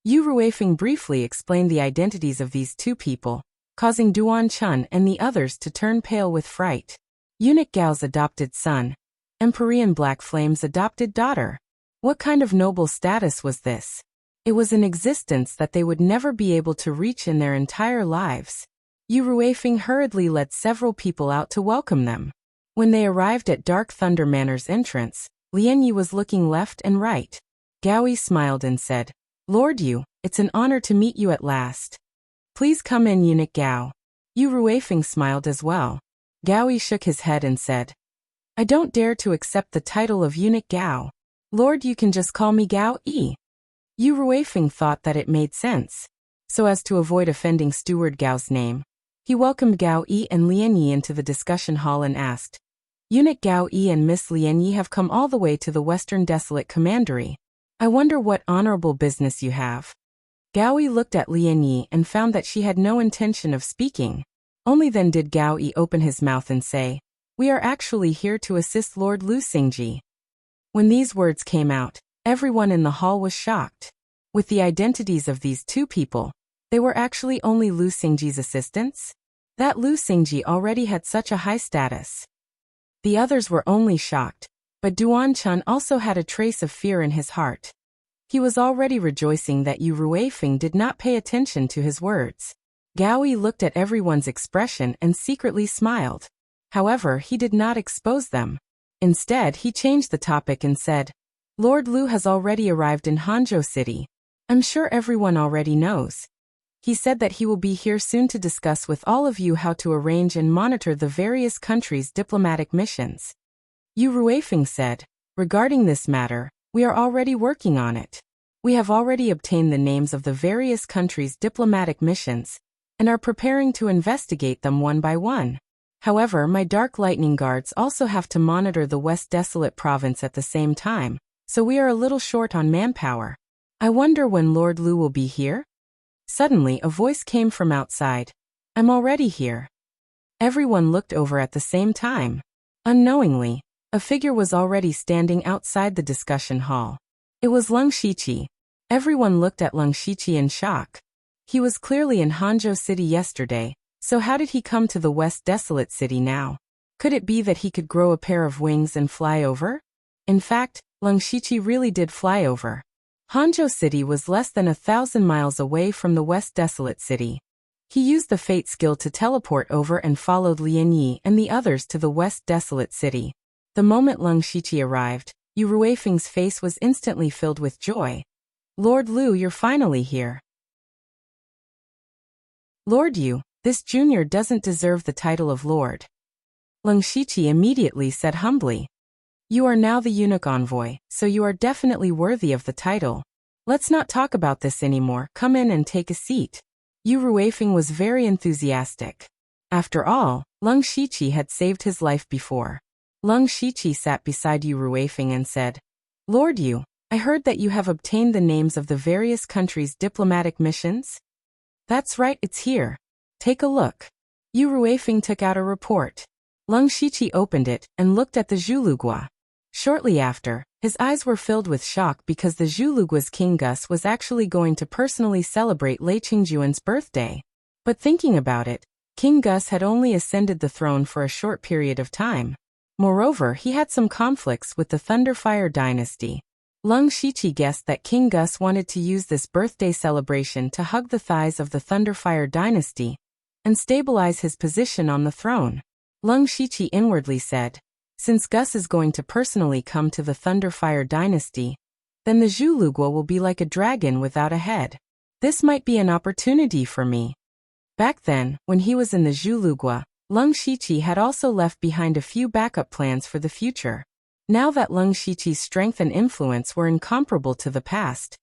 Yu Ruifeng briefly explained the identities of these 2 people, causing Duan Chun and the others to turn pale with fright. Eunuch Gao's adopted son, Empyrean Black Flame's adopted daughter. What kind of noble status was this? It was an existence that they would never be able to reach in their entire lives. Yu Ruifeng hurriedly led several people out to welcome them. When they arrived at Dark Thunder Manor's entrance, Lian Yi was looking left and right. Gao Yi smiled and said, Lord Yu, it's an honor to meet you at last. Please come in, Eunuch Gao. Yu Ruifeng smiled as well. Gao Yi shook his head and said, I don't dare to accept the title of Eunuch Gao. Lord, you can just call me Gao Yi. Yu Ruifeng thought that it made sense. So as to avoid offending Steward Gao's name, he welcomed Gao Yi and Lian Yi into the discussion hall and asked, Eunuch Gao Yi and Miss Lian Yi have come all the way to the Western Desolate Commandery. I wonder what honorable business you have. Gao Yi looked at Lian Yi and found that she had no intention of speaking. Only then did Gao Yi open his mouth and say, We are actually here to assist Lord Lu Xingji. When these words came out, everyone in the hall was shocked. With the identities of these 2 people, they were actually only Lu Xingji's assistants? That Lu Xingji already had such a high status. The others were only shocked, but Duan Chun also had a trace of fear in his heart. He was already rejoicing that Yu Ruifeng did not pay attention to his words. Gao Yi looked at everyone's expression and secretly smiled. However, he did not expose them. Instead, he changed the topic and said, Lord Lu has already arrived in Hanzhou City. I'm sure everyone already knows. He said that he will be here soon to discuss with all of you how to arrange and monitor the various countries' diplomatic missions. Yu Ruifeng said, Regarding this matter, we are already working on it. We have already obtained the names of the various countries' diplomatic missions, and are preparing to investigate them one by one. However, my Dark Lightning Guards also have to monitor the West Desolate Province at the same time, so we are a little short on manpower. I wonder when Lord Lu will be here? Suddenly, a voice came from outside. I'm already here. Everyone looked over at the same time. Unknowingly, a figure was already standing outside the discussion hall. It was Lung Shiqi. Everyone looked at Leng Shiqi in shock. He was clearly in Hanzhou City yesterday, so how did he come to the West Desolate City now? Could it be that he could grow a pair of wings and fly over? In fact, Leng Shiqi really did fly over. Hanzhou City was less than 1,000 miles away from the West Desolate City. He used the fate skill to teleport over and followed Lian Yi and the others to the West Desolate City. The moment Leng Shiqi arrived, Yu Ruifeng's face was instantly filled with joy. Lord Lu, you're finally here. Lord Yu, this junior doesn't deserve the title of Lord. Leng Shiqi immediately said humbly. You are now the eunuch envoy, so you are definitely worthy of the title. Let's not talk about this anymore, come in and take a seat. Yu Ruifeng was very enthusiastic. After all, Leng Shiqi had saved his life before. Leng Shiqi sat beside Yu Ruifeng and said, Lord Yu, I heard that you have obtained the names of the various countries' diplomatic missions? That's right, it's here. Take a look. Yu Ruifeng took out a report. Leng Shiqi opened it and looked at the Zhulugua. Shortly after, his eyes were filled with shock because the Zhulugua's King Gus was actually going to personally celebrate Lei Qingjuan's birthday. But thinking about it, King Gus had only ascended the throne for a short period of time. Moreover, he had some conflicts with the Thunderfire dynasty. Leng Shiqi guessed that King Gus wanted to use this birthday celebration to hug the thighs of the Thunderfire dynasty and stabilize his position on the throne. Leng Shiqi inwardly said, since Gus is going to personally come to the Thunderfire dynasty, then the Zhulugua will be like a dragon without a head. This might be an opportunity for me. Back then, when he was in the Zhulugua, Leng Shiqi had also left behind a few backup plans for the future. Now that Leng Shiqi's strength and influence were incomparable to the past,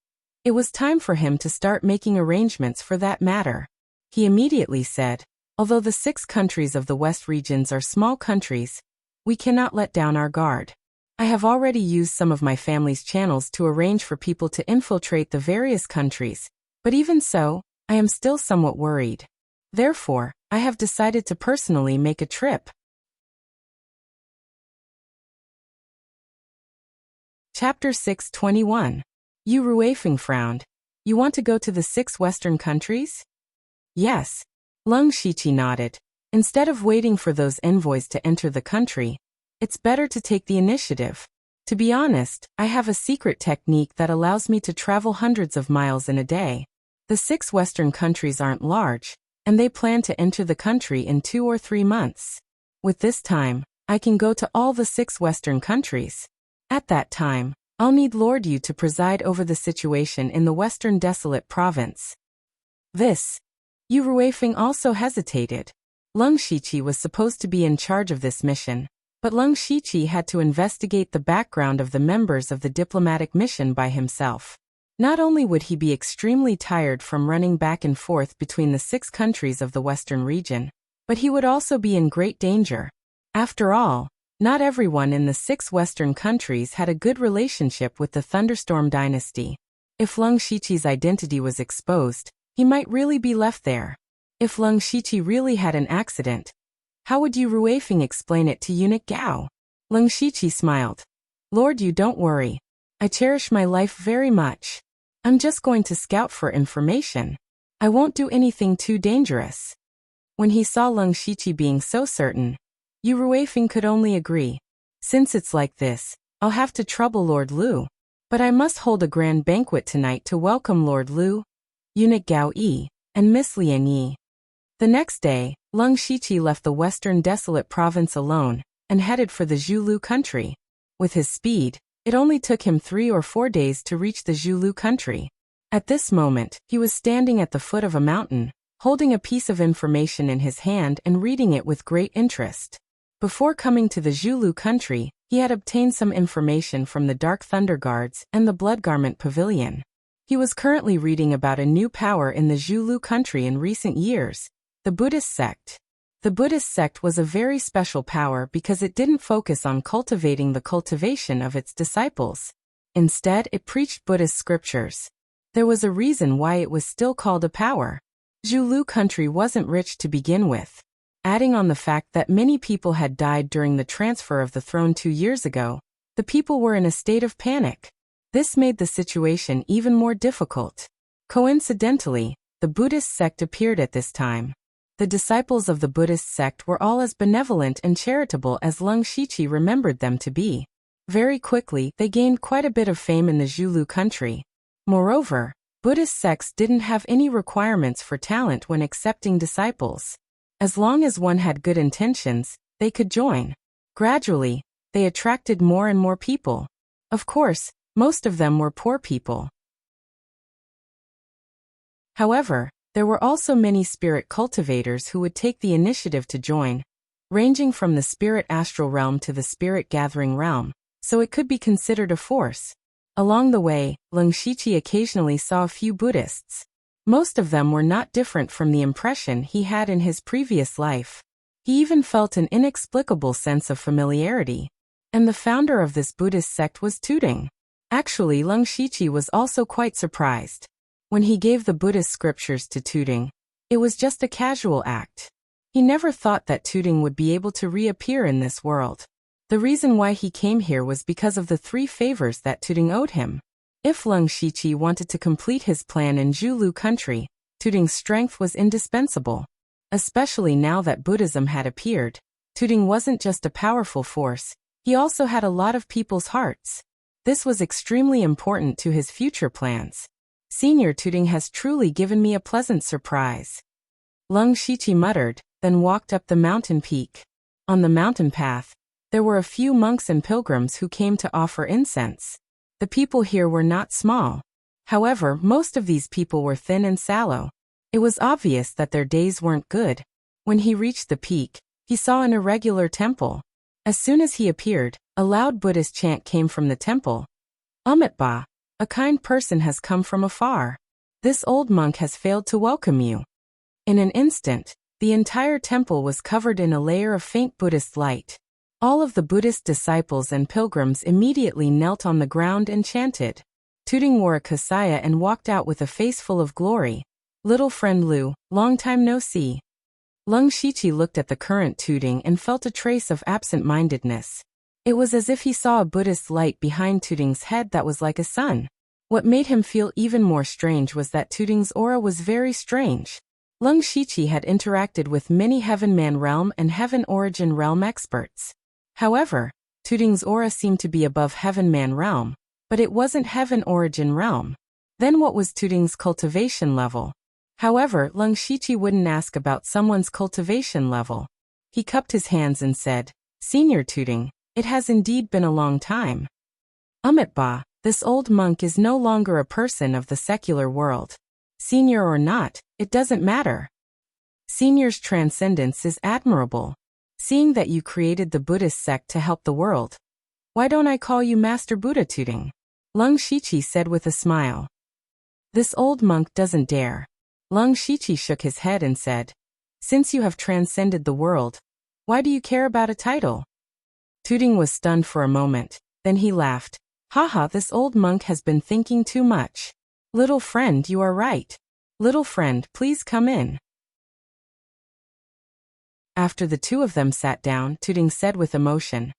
it was time for him to start making arrangements for that matter. He immediately said, although the 6 countries of the West regions are small countries, we cannot let down our guard. I have already used some of my family's channels to arrange for people to infiltrate the various countries, but even so, I am still somewhat worried. Therefore, I have decided to personally make a trip. Chapter 621. Yu Ruifeng frowned. You want to go to the 6 Western countries? Yes. Leng Shiqi nodded. Instead of waiting for those envoys to enter the country, it's better to take the initiative. To be honest, I have a secret technique that allows me to travel hundreds of miles in a day. The 6 Western countries aren't large, and they plan to enter the country in 2 or 3 months. With this time, I can go to all the 6 Western countries. At that time, I'll need Lord Yu to preside over the situation in the Western Desolate Province. Yu Ruifeng also hesitated. Leng Shiqi was supposed to be in charge of this mission, but Leng Shiqi had to investigate the background of the members of the diplomatic mission by himself. Not only would he be extremely tired from running back and forth between the 6 countries of the Western region, but he would also be in great danger. After all, not everyone in the 6 Western countries had a good relationship with the Thunderstorm dynasty. If Leng Shiqi's identity was exposed, he might really be left there. If Leng Shiqi really had an accident, how would Yu Ruifeng explain it to Eunuch Gao? Leng Shiqi smiled. Lord Yu, don't worry. I cherish my life very much. I'm just going to scout for information. I won't do anything too dangerous. When he saw Leng Shiqi being so certain, Yu Ruifeng could only agree. Since it's like this, I'll have to trouble Lord Lu. But I must hold a grand banquet tonight to welcome Lord Lu, Eunuch Gao Yi, and Miss Lian Yi. The next day, Leng Shiqi left the Western Desolate Province alone and headed for the Zhulu country. With his speed, it only took him 3 or 4 days to reach the Zhulu country. At this moment, he was standing at the foot of a mountain, holding a piece of information in his hand and reading it with great interest. Before coming to the Zhulu country, he had obtained some information from the Dark Thunder Guards and the Blood Garment Pavilion. He was currently reading about a new power in the Zhulu country in recent years, the Buddhist sect. The Buddhist sect was a very special power because it didn't focus on cultivating the cultivation of its disciples. Instead, it preached Buddhist scriptures. There was a reason why it was still called a power. Zhulu country wasn't rich to begin with. Adding on the fact that many people had died during the transfer of the throne 2 years ago, the people were in a state of panic. This made the situation even more difficult. Coincidentally, the Buddhist sect appeared at this time. The disciples of the Buddhist sect were all as benevolent and charitable as Lung Shiqi remembered them to be. Very quickly, they gained quite a bit of fame in the Zhulu country. Moreover, Buddhist sects didn't have any requirements for talent when accepting disciples. As long as one had good intentions, they could join. Gradually, they attracted more and more people. Of course, most of them were poor people. However, there were also many spirit cultivators who would take the initiative to join, ranging from the spirit astral realm to the spirit gathering realm, so it could be considered a force. Along the way, Lung Shiqi occasionally saw a few Buddhists. Most of them were not different from the impression he had in his previous life. He even felt an inexplicable sense of familiarity. And the founder of this Buddhist sect was Tuding. Actually, Lung Shiqi was also quite surprised. When he gave the Buddhist scriptures to Tuding, it was just a casual act. He never thought that Tuding would be able to reappear in this world. The reason why he came here was because of the 3 favors that Tuding owed him. If Lung Shiqi wanted to complete his plan in Zhulu country, Tuding's strength was indispensable. Especially now that Buddhism had appeared, Tuding wasn't just a powerful force, he also had a lot of people's hearts. This was extremely important to his future plans. Senior Tuding has truly given me a pleasant surprise. Lung Shiqi muttered, then walked up the mountain peak. On the mountain path, there were a few monks and pilgrims who came to offer incense. The people here were not small. However, most of these people were thin and sallow. It was obvious that their days weren't good. When he reached the peak, he saw an irregular temple. As soon as he appeared, a loud Buddhist chant came from the temple. Umitba, a kind person has come from afar. This old monk has failed to welcome you. In an instant, the entire temple was covered in a layer of faint Buddhist light. All of the Buddhist disciples and pilgrims immediately knelt on the ground and chanted. Tuding wore a kasaya and walked out with a face full of glory. Little friend Lu, long time no see. Lung Shiqi looked at the current Tuding and felt a trace of absent-mindedness. It was as if he saw a Buddhist light behind Tuding's head that was like a sun. What made him feel even more strange was that Tuding's aura was very strange. Lung Shiqi had interacted with many Heaven Man Realm and Heaven Origin Realm experts. However, Tuding's aura seemed to be above Heaven Man Realm, but it wasn't Heaven Origin Realm. Then what was Tuding's cultivation level? However, Lung Shiqi wouldn't ask about someone's cultivation level. He cupped his hands and said, Senior Tuding, it has indeed been a long time. Umitba, this old monk is no longer a person of the secular world. Senior or not, it doesn't matter. Senior's transcendence is admirable. Seeing that you created the Buddhist sect to help the world. Why don't I call you Master Buddha Tuding? Lung Shiqi said with a smile. This old monk doesn't dare. Lung Shiqi shook his head and said, Since you have transcended the world, why do you care about a title? Tuding was stunned for a moment, then he laughed. Haha, this old monk has been thinking too much. Little friend, you are right. Little friend, please come in. After the 2 of them sat down, Tuding said with emotion,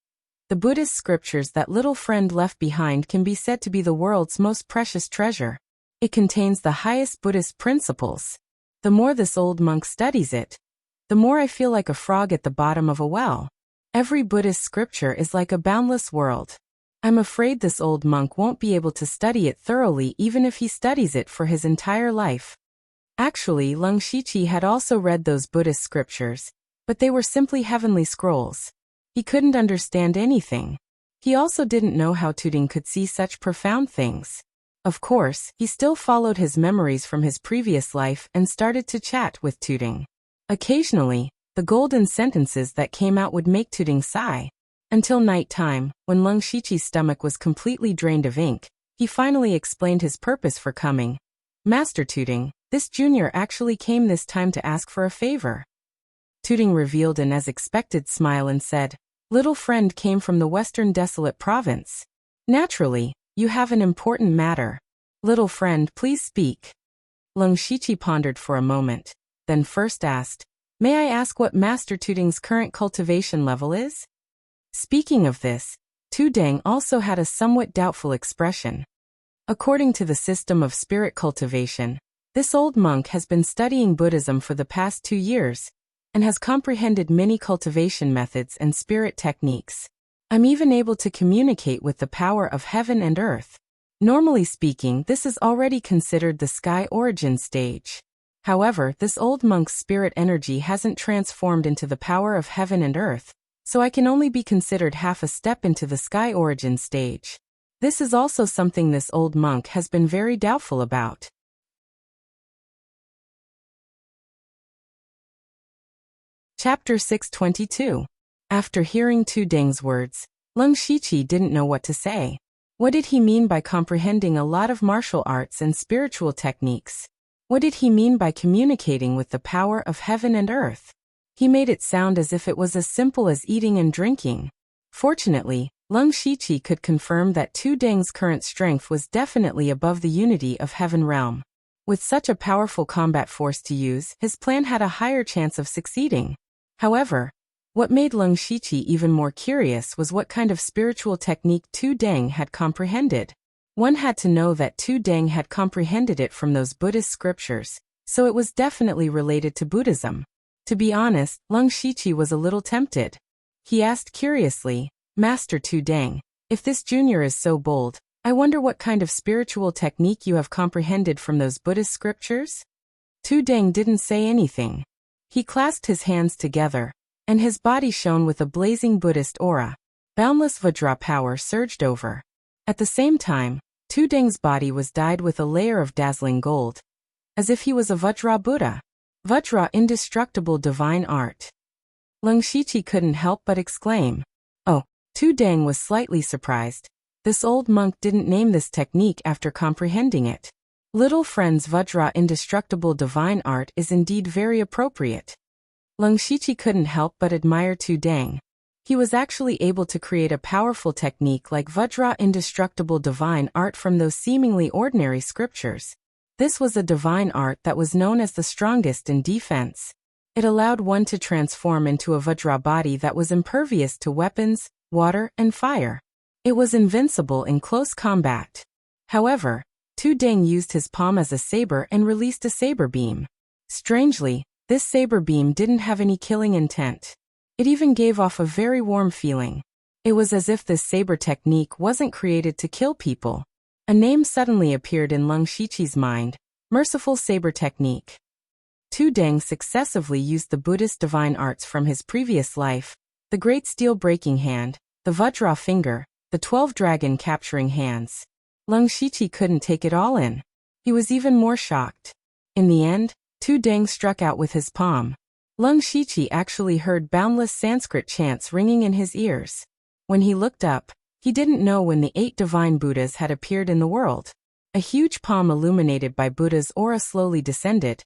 The Buddhist scriptures that little friend left behind can be said to be the world's most precious treasure. It contains the highest Buddhist principles. The more this old monk studies it, the more I feel like a frog at the bottom of a well. Every Buddhist scripture is like a boundless world. I'm afraid this old monk won't be able to study it thoroughly even if he studies it for his entire life. Actually, Lung Shiqi had also read those Buddhist scriptures, but they were simply heavenly scrolls. He couldn't understand anything. He also didn't know how Tuding could see such profound things. Of course, he still followed his memories from his previous life and started to chat with Tuding. Occasionally, the golden sentences that came out would make Tuding sigh. Until night time, when Lung Shiqi's stomach was completely drained of ink, he finally explained his purpose for coming. Master Tuding, this junior actually came this time to ask for a favor. Tuding revealed an as expected smile and said, Little friend came from the western desolate province. Naturally, you have an important matter. Little friend, please speak. Lung Shiqi pondered for a moment, then first asked, May I ask what Master Tuding's current cultivation level is? Speaking of this, Tuding also had a somewhat doubtful expression. According to the system of spirit cultivation, this old monk has been studying Buddhism for the past 2 years and has comprehended many cultivation methods and spirit techniques. I'm even able to communicate with the power of heaven and earth. Normally speaking, this is already considered the sky origin stage. However, this old monk's spirit energy hasn't transformed into the power of heaven and earth, so I can only be considered half a step into the sky origin stage. This is also something this old monk has been very doubtful about. Chapter 622. After hearing Tu Deng's words, Leng Shiqi didn't know what to say. What did he mean by comprehending a lot of martial arts and spiritual techniques? What did he mean by communicating with the power of heaven and earth? He made it sound as if it was as simple as eating and drinking. Fortunately, Leng Shiqi could confirm that Tu Deng's current strength was definitely above the unity of heaven realm. With such a powerful combat force to use, his plan had a higher chance of succeeding. However, what made Leng Shiqi even more curious was what kind of spiritual technique Tu Deng had comprehended. One had to know that Tu Deng had comprehended it from those Buddhist scriptures, so it was definitely related to Buddhism. To be honest, Leng Shiqi was a little tempted. He asked curiously, "Master Tu Deng, if this junior is so bold, I wonder what kind of spiritual technique you have comprehended from those Buddhist scriptures?" Tu Deng didn't say anything. He clasped his hands together, and his body shone with a blazing Buddhist aura. Boundless Vajra power surged over. At the same time, Tu Deng's body was dyed with a layer of dazzling gold, as if he was a Vajra Buddha. Vajra, indestructible divine art. Leng Shiqi couldn't help but exclaim. Oh, Tu Deng was slightly surprised. This old monk didn't name this technique after comprehending it. Little friend's Vajra, indestructible divine art, is indeed very appropriate. Leng Shiqi couldn't help but admire Tu Deng. He was actually able to create a powerful technique like Vajra, indestructible divine art from those seemingly ordinary scriptures. This was a divine art that was known as the strongest in defense. It allowed one to transform into a Vajra body that was impervious to weapons, water, and fire. It was invincible in close combat. However, Tu Deng used his palm as a saber and released a saber beam. Strangely, this saber beam didn't have any killing intent. It even gave off a very warm feeling. It was as if this saber technique wasn't created to kill people. A name suddenly appeared in Leng Shiqi's mind: Merciful Saber Technique. Tu Deng successively used the Buddhist divine arts from his previous life: the Great Steel Breaking Hand, the Vajra Finger, the 12 Dragon Capturing Hands. Leng Shiqi couldn't take it all in. He was even more shocked. In the end, Tu Deng struck out with his palm. Leng Shiqi actually heard boundless Sanskrit chants ringing in his ears. When he looked up, he didn't know when the 8 divine Buddhas had appeared in the world. A huge palm illuminated by Buddha's aura slowly descended,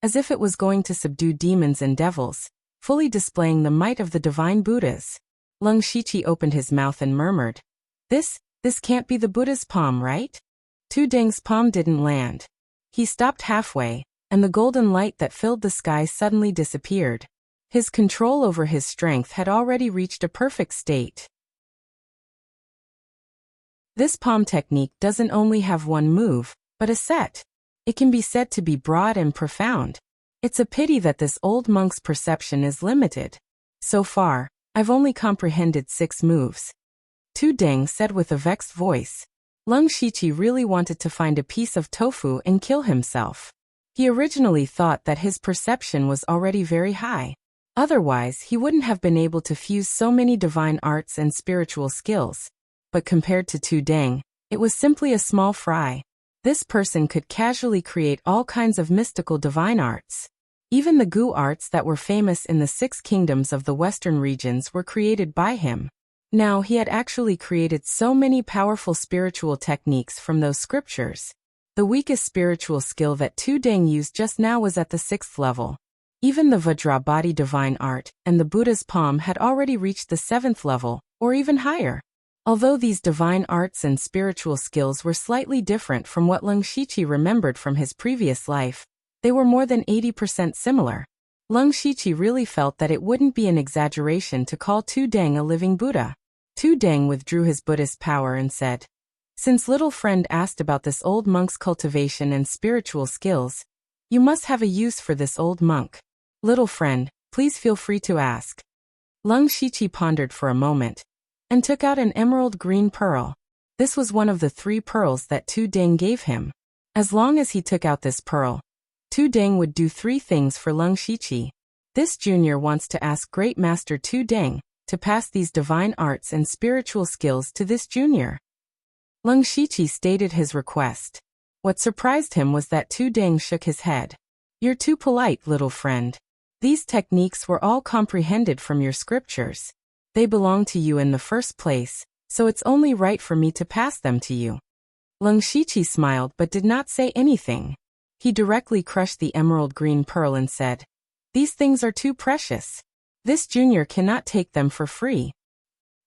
as if it was going to subdue demons and devils, fully displaying the might of the divine Buddhas. Leng Shiqi opened his mouth and murmured, This can't be the Buddha's palm, right?" Tu Deng's palm didn't land. He stopped halfway, and the golden light that filled the sky suddenly disappeared. His control over his strength had already reached a perfect state. This palm technique doesn't only have one move, but a set. It can be said to be broad and profound. It's a pity that this old monk's perception is limited. So far, I've only comprehended 6 moves. Tu Deng said with a vexed voice. Leng Shiqi really wanted to find a piece of tofu and kill himself. He originally thought that his perception was already very high. Otherwise, he wouldn't have been able to fuse so many divine arts and spiritual skills. But compared to Tu Deng, it was simply a small fry. This person could casually create all kinds of mystical divine arts. Even the Gu arts that were famous in the 6 kingdoms of the western regions were created by him. Now he had actually created so many powerful spiritual techniques from those scriptures. The weakest spiritual skill that Tu Deng used just now was at the 6th level. Even the Vajra body divine art and the Buddha's palm had already reached the 7th level, or even higher. Although these divine arts and spiritual skills were slightly different from what Leng Shiqi remembered from his previous life, they were more than 80% similar. Leng Shiqi really felt that it wouldn't be an exaggeration to call Tu Deng a living Buddha. Tu Deng withdrew his Buddhist power and said, Since little friend asked about this old monk's cultivation and spiritual skills, you must have a use for this old monk. Little friend, please feel free to ask. Leng Shiqi pondered for a moment, and took out an emerald green pearl. This was one of the 3 pearls that Tu Deng gave him. As long as he took out this pearl, Tu Deng would do 3 things for Leng Shiqi. This junior wants to ask Great Master Tu Deng to pass these divine arts and spiritual skills to this junior. Leng Shiqi stated his request. What surprised him was that Tu Deng shook his head. You're too polite, little friend. These techniques were all comprehended from your scriptures. They belong to you in the first place, so it's only right for me to pass them to you. Leng Shiqi smiled but did not say anything. He directly crushed the emerald green pearl and said, "These things are too precious. This junior cannot take them for free."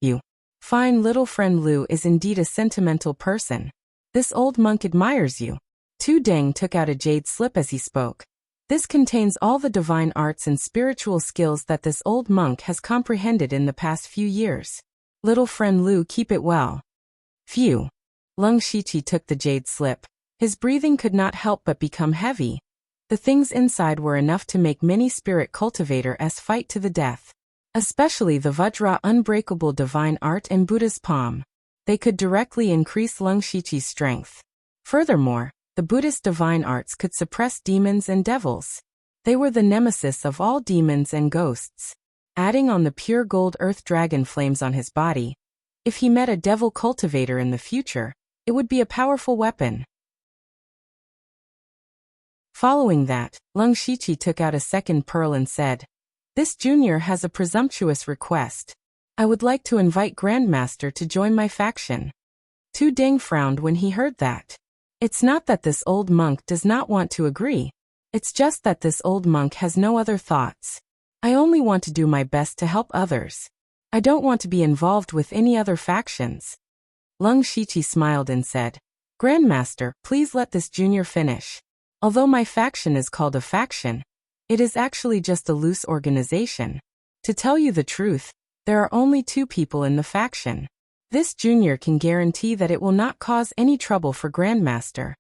You fine little friend Lu is indeed a sentimental person. This old monk admires you. Tu Deng took out a jade slip as he spoke. This contains all the divine arts and spiritual skills that this old monk has comprehended in the past few years. Little friend Lu, keep it well. Phew. Leng Shiqi took the jade slip. His breathing could not help but become heavy. The things inside were enough to make many spirit cultivators fight to the death. Especially the Vajra unbreakable divine art and Buddha's palm. They could directly increase Leng Shiqi's strength. Furthermore, the Buddhist divine arts could suppress demons and devils. They were the nemesis of all demons and ghosts. Adding on the pure gold earth dragon flames on his body, if he met a devil cultivator in the future, it would be a powerful weapon. Following that, Leng Shiqi took out a second pearl and said, "This junior has a presumptuous request. I would like to invite Grandmaster to join my faction." Tu Deng frowned when he heard that. It's not that this old monk does not want to agree. It's just that this old monk has no other thoughts. I only want to do my best to help others. I don't want to be involved with any other factions. Leng Shiqi smiled and said, "Grandmaster, please let this junior finish. Although my faction is called a faction, it is actually just a loose organization. To tell you the truth, there are only 2 people in the faction. This junior can guarantee that it will not cause any trouble for Grandmaster."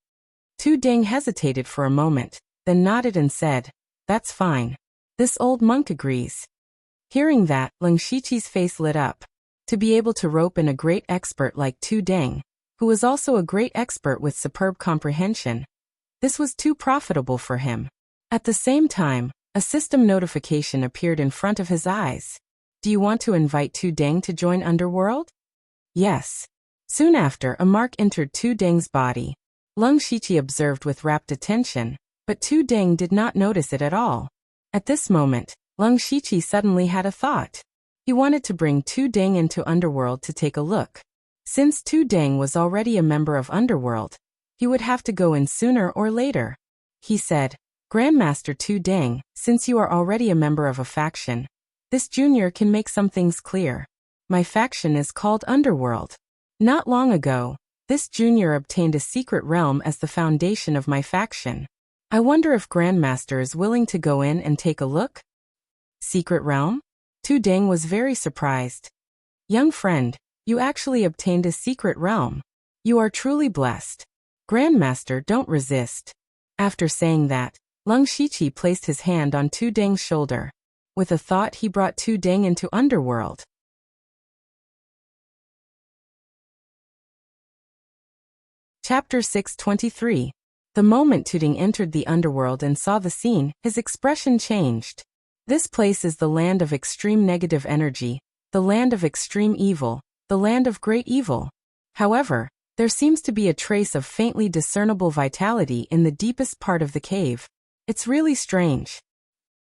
Tu Deng hesitated for a moment, then nodded and said, "That's fine. This old monk agrees." Hearing that, Leng Shiqi's face lit up. To be able to rope in a great expert like Tu Deng, who was also a great expert with superb comprehension, this was too profitable for him. At the same time, a system notification appeared in front of his eyes. "Do you want to invite Tu Deng to join Underworld?" "Yes." Soon after, a mark entered Tu Deng's body. Leng Shiqi observed with rapt attention, but Tu Deng did not notice it at all. At this moment, Leng Shiqi suddenly had a thought. He wanted to bring Tu Deng into Underworld to take a look. Since Tu Deng was already a member of Underworld, he would have to go in sooner or later. He said, "Grandmaster Tu Deng, since you are already a member of a faction, this junior can make some things clear. My faction is called Underworld. Not long ago, this junior obtained a secret realm as the foundation of my faction. I wonder if Grandmaster is willing to go in and take a look?" "Secret realm?" Tu Deng was very surprised. "Young friend, you actually obtained a secret realm. You are truly blessed. Grandmaster, don't resist." After saying that, Leng Shiqi placed his hand on Tu Deng's shoulder. With a thought, he brought Tu Deng into Underworld. Chapter 623. The moment Tu Deng entered the Underworld and saw the scene, his expression changed. This place is the land of extreme negative energy, the land of extreme evil, the land of great evil. However, there seems to be a trace of faintly discernible vitality in the deepest part of the cave. It's really strange.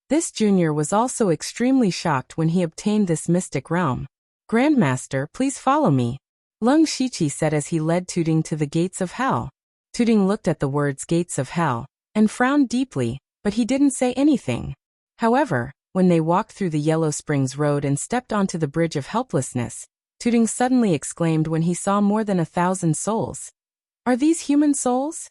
This junior was also extremely shocked when he obtained this mystic realm. "Grandmaster, please follow me," Leng Shiqi said as he led Tu Deng to the gates of hell. Tu Deng looked at the words gates of hell and frowned deeply, but he didn't say anything. However, when they walked through the Yellow Springs Road and stepped onto the Bridge of Helplessness, Tu Deng suddenly exclaimed when he saw more than 1,000 souls. "Are these human souls?"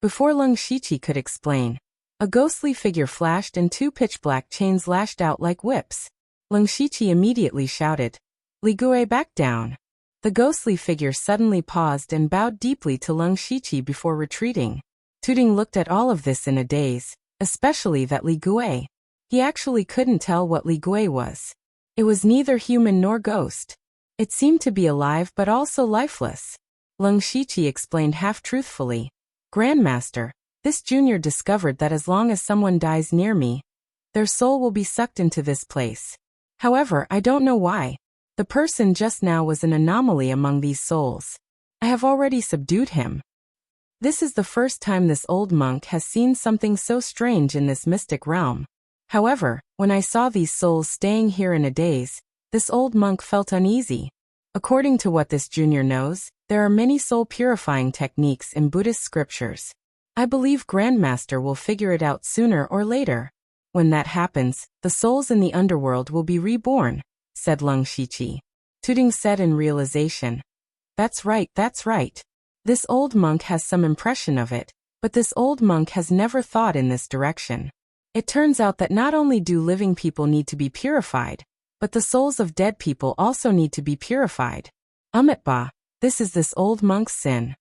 Before Leng Shiqi could explain, a ghostly figure flashed and 2 pitch-black chains lashed out like whips. Leng Shiqi immediately shouted, "Li Gui, back down." The ghostly figure suddenly paused and bowed deeply to Leng Shiqi before retreating. Tuding looked at all of this in a daze, especially that Li Gui. He actually couldn't tell what Li Gui was. It was neither human nor ghost. It seemed to be alive but also lifeless. Leng Shiqi explained half-truthfully. Grandmaster, this junior discovered that as long as someone dies near me, their soul will be sucked into this place. However, I don't know why. The person just now was an anomaly among these souls. I have already subdued him. This is the first time this old monk has seen something so strange in this mystic realm. However, when I saw these souls staying here in a daze, this old monk felt uneasy. According to what this junior knows, there are many soul-purifying techniques in Buddhist scriptures. I believe Grandmaster will figure it out sooner or later. When that happens, the souls in the underworld will be reborn, said Leng Shiqi. Tuding said in realization. That's right. This old monk has some impression of it, but this old monk has never thought in this direction. It turns out that not only do living people need to be purified, but the souls of dead people also need to be purified. Amitabha, this is this old monk's sin.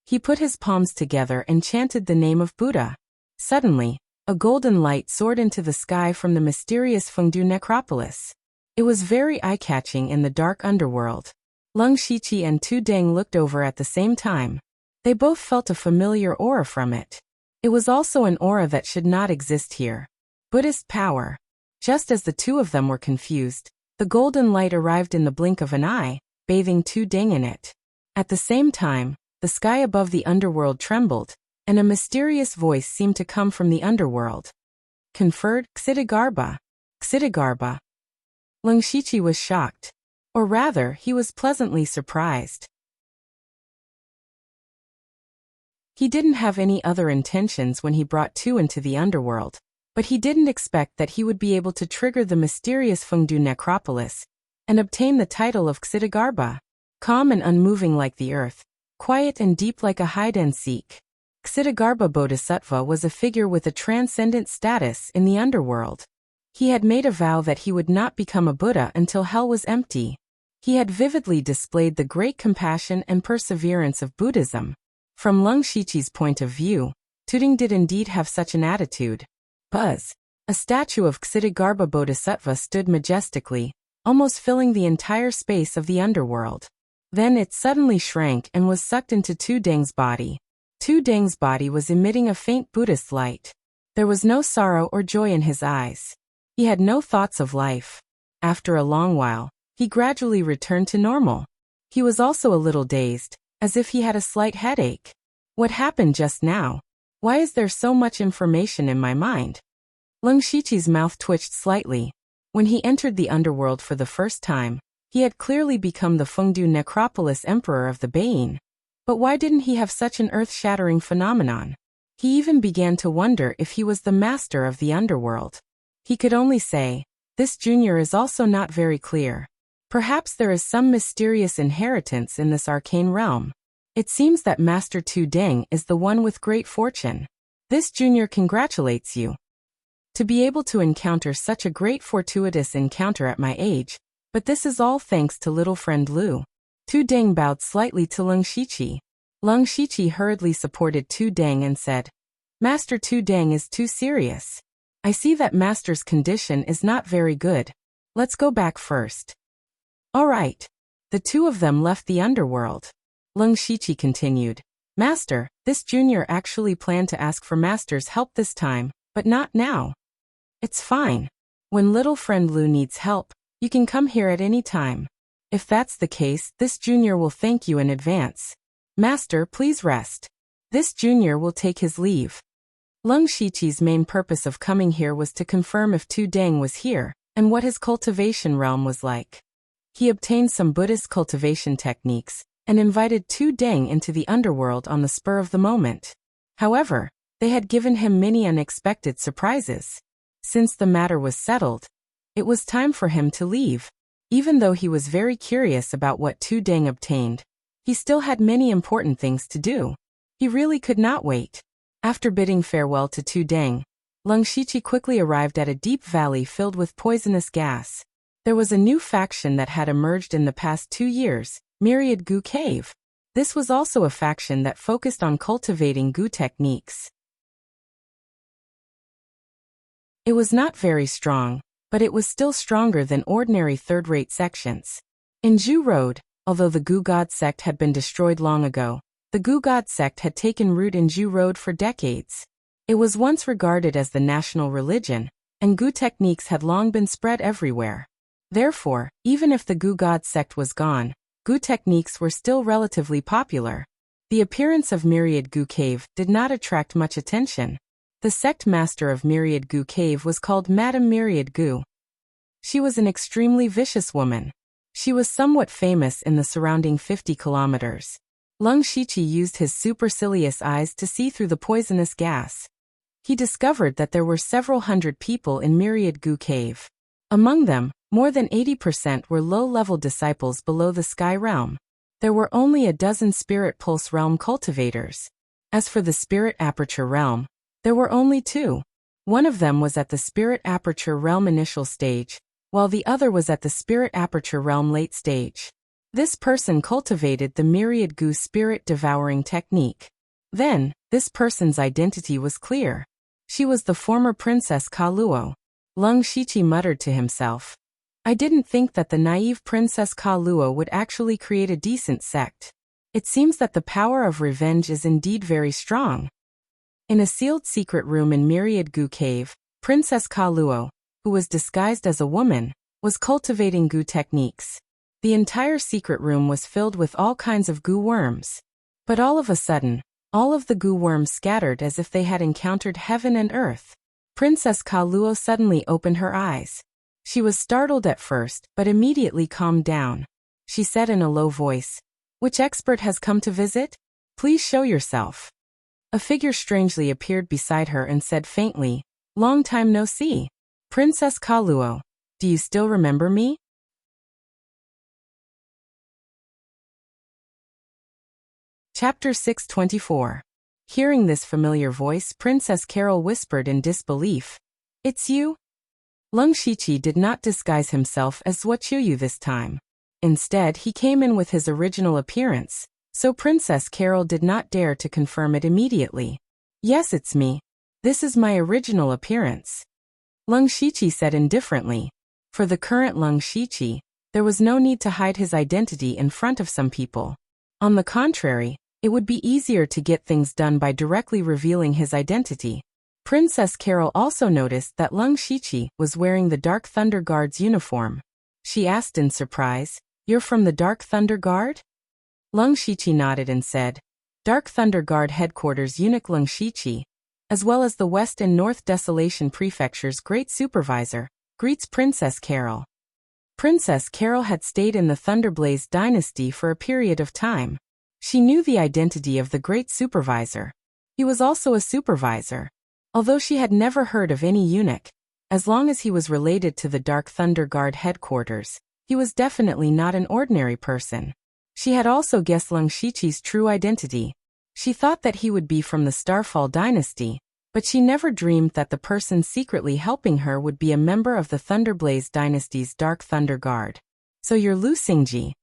He put his palms together and chanted the name of Buddha. Suddenly, a golden light soared into the sky from the mysterious Fengdu necropolis. It was very eye-catching in the dark underworld. Leng Shiqi and Tu Deng looked over at the same time. They both felt a familiar aura from it. It was also an aura that should not exist here. Buddhist power. Just as the two of them were confused, the golden light arrived in the blink of an eye, bathing Tu Deng in it. At the same time, the sky above the underworld trembled, and a mysterious voice seemed to come from the underworld. Conferred, Xitigarbha. Xitigarbha. Leng Shiqi was shocked. Or rather, he was pleasantly surprised. He didn't have any other intentions when he brought Tu into the underworld, but he didn't expect that he would be able to trigger the mysterious Fengdu necropolis and obtain the title of Xitigarbha. Calm and unmoving like the earth, quiet and deep like a hide-and-seek. Xitigarbha Bodhisattva was a figure with a transcendent status in the underworld. He had made a vow that he would not become a Buddha until hell was empty. He had vividly displayed the great compassion and perseverance of Buddhism. From Leng Shiqi's point of view, Tuding did indeed have such an attitude. Buzz. A statue of Xitigarbha Bodhisattva stood majestically, almost filling the entire space of the underworld. Then it suddenly shrank and was sucked into Tu Deng's body. Tu Deng's body was emitting a faint Buddhist light. There was no sorrow or joy in his eyes. He had no thoughts of life. After a long while, he gradually returned to normal. He was also a little dazed, as if he had a slight headache. What happened just now? Why is there so much information in my mind? Leng Shiqi's mouth twitched slightly. When he entered the underworld for the first time, he had clearly become the Fengdu necropolis emperor of the Bein. But why didn't he have such an earth-shattering phenomenon? He even began to wonder if he was the master of the underworld. He could only say, this junior is also not very clear. Perhaps there is some mysterious inheritance in this arcane realm. It seems that Master Tu Deng is the one with great fortune. This junior congratulates you. To be able to encounter such a great fortuitous encounter at my age, but this is all thanks to little friend Lu. Tu Deng bowed slightly to Leng Shiqi. Leng Shiqi hurriedly supported Tu Deng and said, Master Tu Deng is too serious. I see that Master's condition is not very good. Let's go back first. All right. The two of them left the underworld. Leng Shiqi continued, Master, this junior actually planned to ask for Master's help this time, but not now. It's fine. When little friend Lu needs help, you can come here at any time. If that's the case, this junior will thank you in advance. Master, please rest. This junior will take his leave. Leng Shiqi's main purpose of coming here was to confirm if Tu Deng was here, and what his cultivation realm was like. He obtained some Buddhist cultivation techniques, and invited Tu Deng into the underworld on the spur of the moment. However, they had given him many unexpected surprises. Since the matter was settled, it was time for him to leave. Even though he was very curious about what Tu Deng obtained, he still had many important things to do. He really could not wait. After bidding farewell to Tu Deng, Leng Shiqi quickly arrived at a deep valley filled with poisonous gas. There was a new faction that had emerged in the past 2 years, Myriad Gu Cave. This was also a faction that focused on cultivating Gu techniques. It was not very strong, but it was still stronger than ordinary third-rate sections. In Zhu Road, although the Gu God sect had been destroyed long ago, the Gu God sect had taken root in Zhu Road for decades. It was once regarded as the national religion, and Gu techniques had long been spread everywhere. Therefore, even if the Gu God sect was gone, Gu techniques were still relatively popular. The appearance of Myriad Gu Cave did not attract much attention. The sect master of Myriad Gu Cave was called Madame Myriad Gu. She was an extremely vicious woman. She was somewhat famous in the surrounding 50 kilometers. Lung Shiqi used his supercilious eyes to see through the poisonous gas. He discovered that there were several hundred people in Myriad Gu Cave. Among them, more than 80% were low-level disciples below the Sky Realm. There were only a dozen Spirit Pulse Realm cultivators. As for the Spirit Aperture Realm, there were only 2. One of them was at the Spirit Aperture Realm initial stage, while the other was at the Spirit Aperture Realm late stage. This person cultivated the Myriad Gu Spirit Devouring technique. Then, this person's identity was clear. She was the former Princess Ka Luo. Lung Shiqi muttered to himself. I didn't think that the naive Princess Ka Luo would actually create a decent sect. It seems that the power of revenge is indeed very strong. In a sealed secret room in Myriad Gu Cave, Princess Ka Luo, who was disguised as a woman, was cultivating Gu techniques. The entire secret room was filled with all kinds of Gu worms. But all of a sudden, all of the Gu worms scattered as if they had encountered heaven and earth. Princess Ka Luo suddenly opened her eyes. She was startled at first, but immediately calmed down. She said in a low voice, "Which expert has come to visit? Please show yourself." A figure strangely appeared beside her and said faintly, "Long time no see. Princess Ka Luo, do you still remember me?" Chapter 624. Hearing this familiar voice, Princess Carol whispered in disbelief, "It's you?" Lung Shiqi did not disguise himself as Zuochuyu this time. Instead, he came in with his original appearance, so Princess Carol did not dare to confirm it immediately. "Yes, it's me. This is my original appearance," Lung Shiqi said indifferently. For the current Lung Shiqi, there was no need to hide his identity in front of some people. On the contrary, it would be easier to get things done by directly revealing his identity. Princess Carol also noticed that Lung Shiqi was wearing the Dark Thunder Guard's uniform. She asked in surprise, "You're from the Dark Thunder Guard?" Lung Shiqi nodded and said, "Dark Thunder Guard Headquarters Eunuch Lung Shiqi, as well as the West and North Desolation Prefecture's Great Supervisor, greets Princess Carol." Princess Carol had stayed in the Thunderblaze dynasty for a period of time. She knew the identity of the Great Supervisor. He was also a supervisor. Although she had never heard of any eunuch, as long as he was related to the Dark Thunder Guard headquarters, he was definitely not an ordinary person. She had also guessed Lung Shiqi's true identity. She thought that he would be from the Starfall dynasty, but she never dreamed that the person secretly helping her would be a member of the Thunderblaze dynasty's Dark Thunder Guard. "So you're Lu Xingji."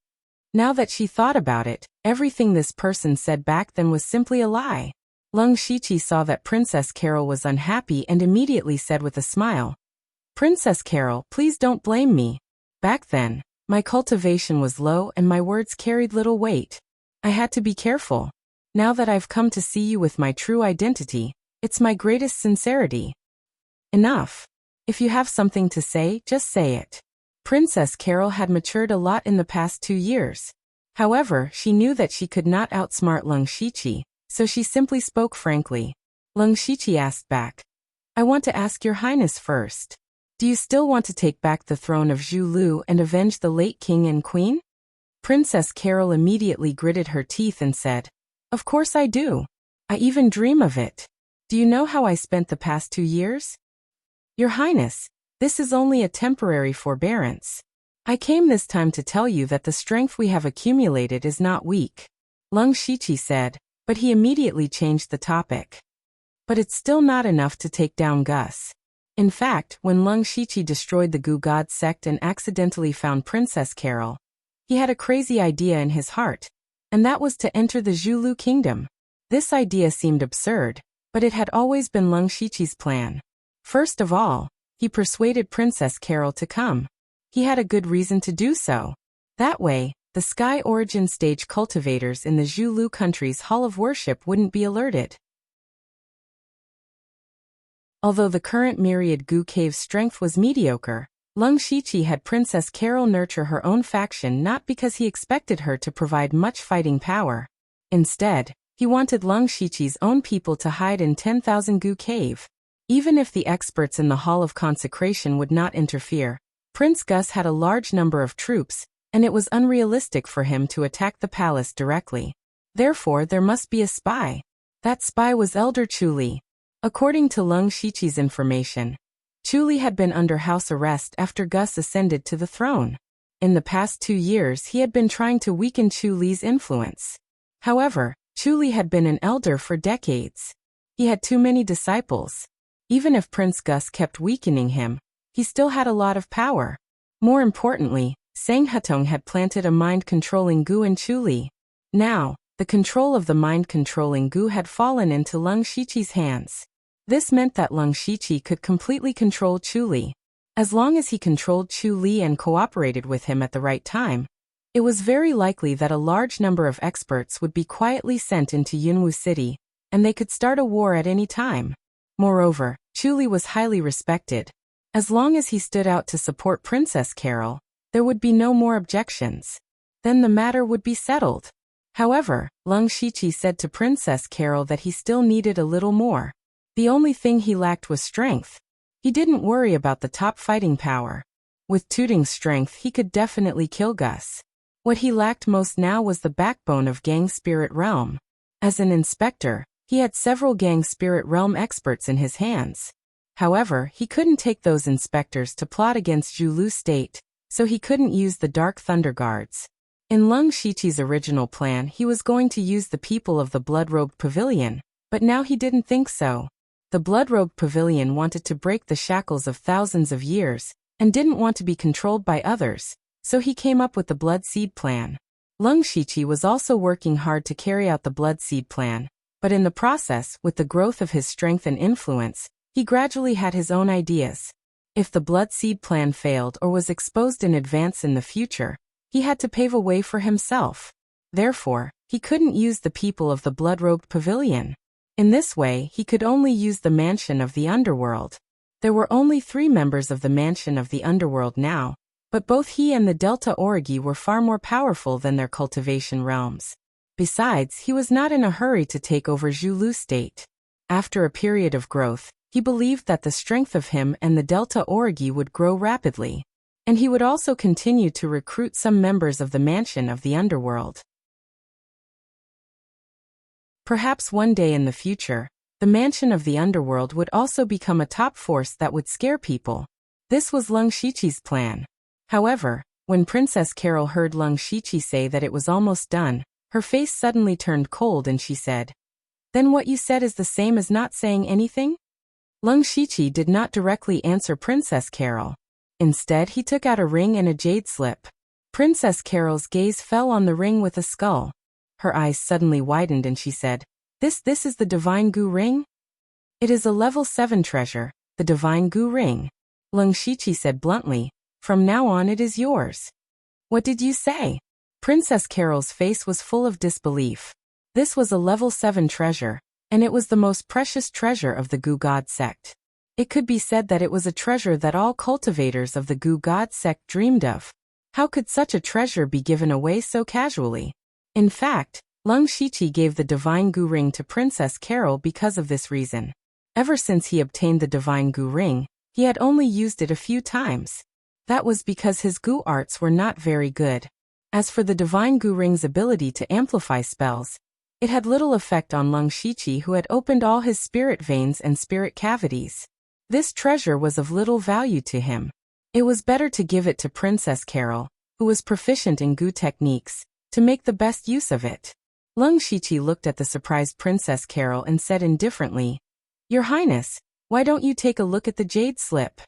Now that she thought about it, everything this person said back then was simply a lie. Lung Shiqi saw that Princess Carol was unhappy and immediately said with a smile, "Princess Carol, please don't blame me. Back then, my cultivation was low and my words carried little weight. I had to be careful. Now that I've come to see you with my true identity, it's my greatest sincerity." "Enough. If you have something to say, just say it." Princess Carol had matured a lot in the past 2 years. However, she knew that she could not outsmart Lung Shiqi, so she simply spoke frankly. Lung Shiqi asked back, "I want to ask your highness first. Do you still want to take back the throne of Zhu Lu and avenge the late king and queen?" Princess Carol immediately gritted her teeth and said, "Of course I do. I even dream of it. Do you know how I spent the past 2 years?" "Your highness, this is only a temporary forbearance. I came this time to tell you that the strength we have accumulated is not weak," Lung Shiqi said, but he immediately changed the topic. "But it's still not enough to take down Gus." In fact, when Lung Shiqi destroyed the Gu God sect and accidentally found Princess Carol, He had a crazy idea in his heart, and that was to enter the Zhulu kingdom. This idea seemed absurd, but it had always been Leng Shiqi's plan. First of all, he persuaded Princess Carol to come. He had a good reason to do so. That way, the Sky Origin Stage cultivators in the Zhulu country's Hall of Worship wouldn't be alerted. Although the current Myriad Gu Cave's strength was mediocre, Leng Shiqi had Princess Carol nurture her own faction not because he expected her to provide much fighting power. Instead, he wanted Leng Shiqi's own people to hide in 10,000 Gu Cave. Even if the experts in the Hall of Consecration would not interfere, Prince Gus had a large number of troops, and it was unrealistic for him to attack the palace directly. Therefore, there must be a spy. That spy was Elder Chuli. According to Leng Shiqi's information, Chuli had been under house arrest after Gus ascended to the throne. In the past 2 years he had been trying to weaken Chuli's influence. However, Chuli had been an elder for decades. He had too many disciples. Even if Prince Gus kept weakening him, he still had a lot of power. More importantly, Sang Hutong had planted a mind-controlling Gu in Chuli. Now, the control of the mind-controlling Gu had fallen into Leng Shiqi's hands. This meant that Leng Shiqi could completely control Chuli. As long as he controlled Chuli and cooperated with him at the right time, it was very likely that a large number of experts would be quietly sent into Yunwu City, and they could start a war at any time. Moreover, Chuli was highly respected. As long as he stood out to support Princess Carol, there would be no more objections. Then the matter would be settled. However, Leng Shiqi said to Princess Carol that he still needed a little more. The only thing he lacked was strength. He didn't worry about the top fighting power. With Tooting's strength he could definitely kill Gus. What he lacked most now was the backbone of Gang Spirit Realm. As an inspector, he had several Gang Spirit Realm experts in his hands. However, he couldn't take those inspectors to plot against Zhulu State, so he couldn't use the Dark Thunder Guards. In Leng Shiqi's original plan he was going to use the people of the Blood-Robed Pavilion, but now he didn't think so. The Blood-Robed Pavilion wanted to break the shackles of thousands of years, and didn't want to be controlled by others, so he came up with the Blood Seed Plan. Leng Shiqi was also working hard to carry out the Blood Seed Plan, but in the process, with the growth of his strength and influence, he gradually had his own ideas. If the Blood Seed Plan failed or was exposed in advance in the future, he had to pave a way for himself. Therefore, he couldn't use the people of the Blood-Robed Pavilion. In this way, he could only use the Mansion of the Underworld. There were only 3 members of the Mansion of the Underworld now, but both he and the Delta Origi were far more powerful than their cultivation realms. Besides, he was not in a hurry to take over Zhulu State. After a period of growth, he believed that the strength of him and the Delta Origi would grow rapidly, and he would also continue to recruit some members of the Mansion of the Underworld. Perhaps one day in the future, the Mansion of the Underworld would also become a top force that would scare people. This was Leng Shiqi's plan. However, when Princess Carol heard Leng Shiqi say that it was almost done, her face suddenly turned cold and she said, "Then what you said is the same as not saying anything?" Leng Shiqi did not directly answer Princess Carol. Instead, he took out a ring and a jade slip. Princess Carol's gaze fell on the ring with a skull. Her eyes suddenly widened and she said, This is the Divine Gu Ring? It is a level 7 treasure, the Divine Gu Ring. Leng Shiqi said bluntly, "From now on it is yours." "What did you say?" Princess Carol's face was full of disbelief. This was a level 7 treasure, and it was the most precious treasure of the Gu God sect. It could be said that it was a treasure that all cultivators of the Gu God sect dreamed of. How could such a treasure be given away so casually? In fact, Leng Shiqi gave the Divine Gu Ring to Princess Carol because of this reason. Ever since he obtained the Divine Gu Ring, he had only used it a few times. That was because his Gu arts were not very good. As for the Divine Gu Ring's ability to amplify spells, it had little effect on Leng Shiqi, who had opened all his spirit veins and spirit cavities. This treasure was of little value to him. It was better to give it to Princess Carol, who was proficient in Gu techniques, to make the best use of it. Leng Shiqi looked at the surprised Princess Carol and said indifferently, "Your Highness, why don't you take a look at the jade slip?"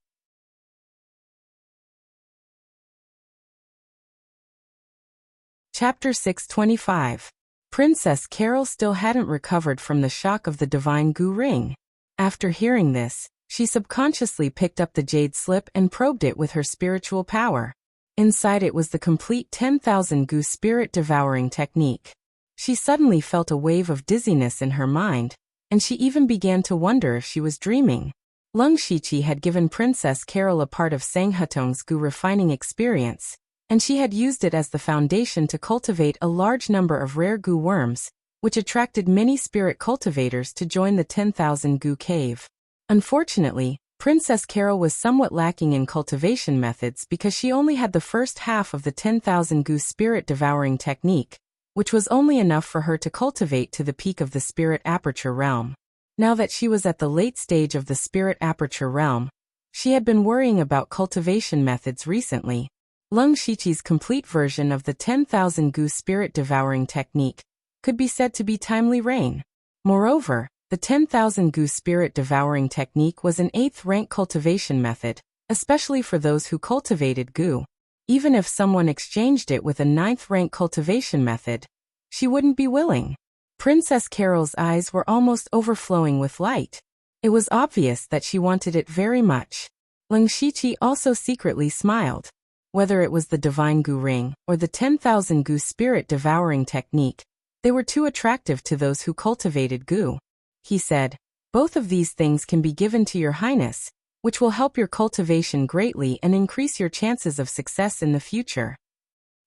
Chapter 625. Princess Carol still hadn't recovered from the shock of the divine goo ring. After hearing this, she subconsciously picked up the jade slip and probed it with her spiritual power. Inside it was the complete 10,000 goo spirit devouring technique. She suddenly felt a wave of dizziness in her mind, and she even began to wonder if she was dreaming. Lung Shiqi had given Princess Carol a part of Sanghutong's goo refining experience, and she had used it as the foundation to cultivate a large number of rare goo worms, which attracted many spirit cultivators to join the 10,000 goo cave. Unfortunately, Princess Carol was somewhat lacking in cultivation methods because she only had the first half of the 10,000 goo spirit devouring technique, which was only enough for her to cultivate to the peak of the spirit aperture realm. Now that she was at the late stage of the spirit aperture realm, she had been worrying about cultivation methods recently. Lung Shiqi's complete version of the 10,000 goo spirit devouring technique could be said to be timely rain. Moreover, the 10,000 goo spirit devouring technique was an 8th rank cultivation method, especially for those who cultivated goo. Even if someone exchanged it with a 9th rank cultivation method, she wouldn't be willing. Princess Carol's eyes were almost overflowing with light. It was obvious that she wanted it very much. Lung Shiqi also secretly smiled. Whether it was the divine goo ring or the 10,000 goo spirit devouring technique, they were too attractive to those who cultivated goo. He said, "Both of these things can be given to your highness, which will help your cultivation greatly and increase your chances of success in the future."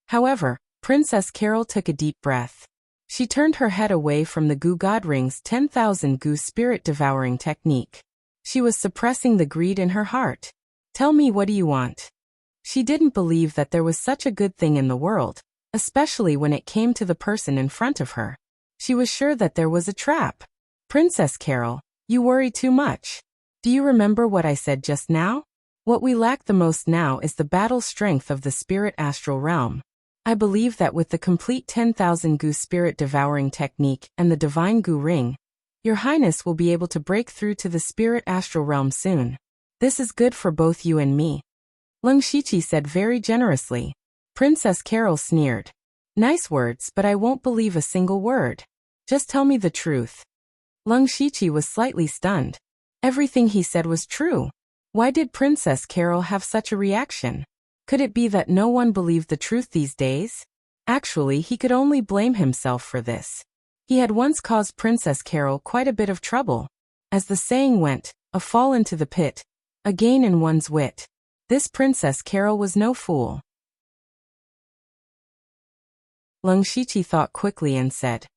However, Princess Carol took a deep breath. She turned her head away from the goo god ring's 10,000 goo spirit devouring technique. She was suppressing the greed in her heart. "Tell me, what do you want?" She didn't believe that there was such a good thing in the world, especially when it came to the person in front of her. She was sure that there was a trap. "Princess Carol, you worry too much. Do you remember what I said just now? What we lack the most now is the battle strength of the spirit astral realm. I believe that with the complete 10,000 goo spirit devouring technique and the divine goo ring, your highness will be able to break through to the spirit astral realm soon. This is good for both you and me," Lung Shiqi said very generously. Princess Carol sneered. "Nice words, but I won't believe a single word. Just tell me the truth." Lung Shiqi was slightly stunned. Everything he said was true. Why did Princess Carol have such a reaction? Could it be that no one believed the truth these days? Actually, he could only blame himself for this. He had once caused Princess Carol quite a bit of trouble. As the saying went, a fall into the pit, a gain in one's wit. This Princess Carol was no fool. Lung Shiqi thought quickly and said,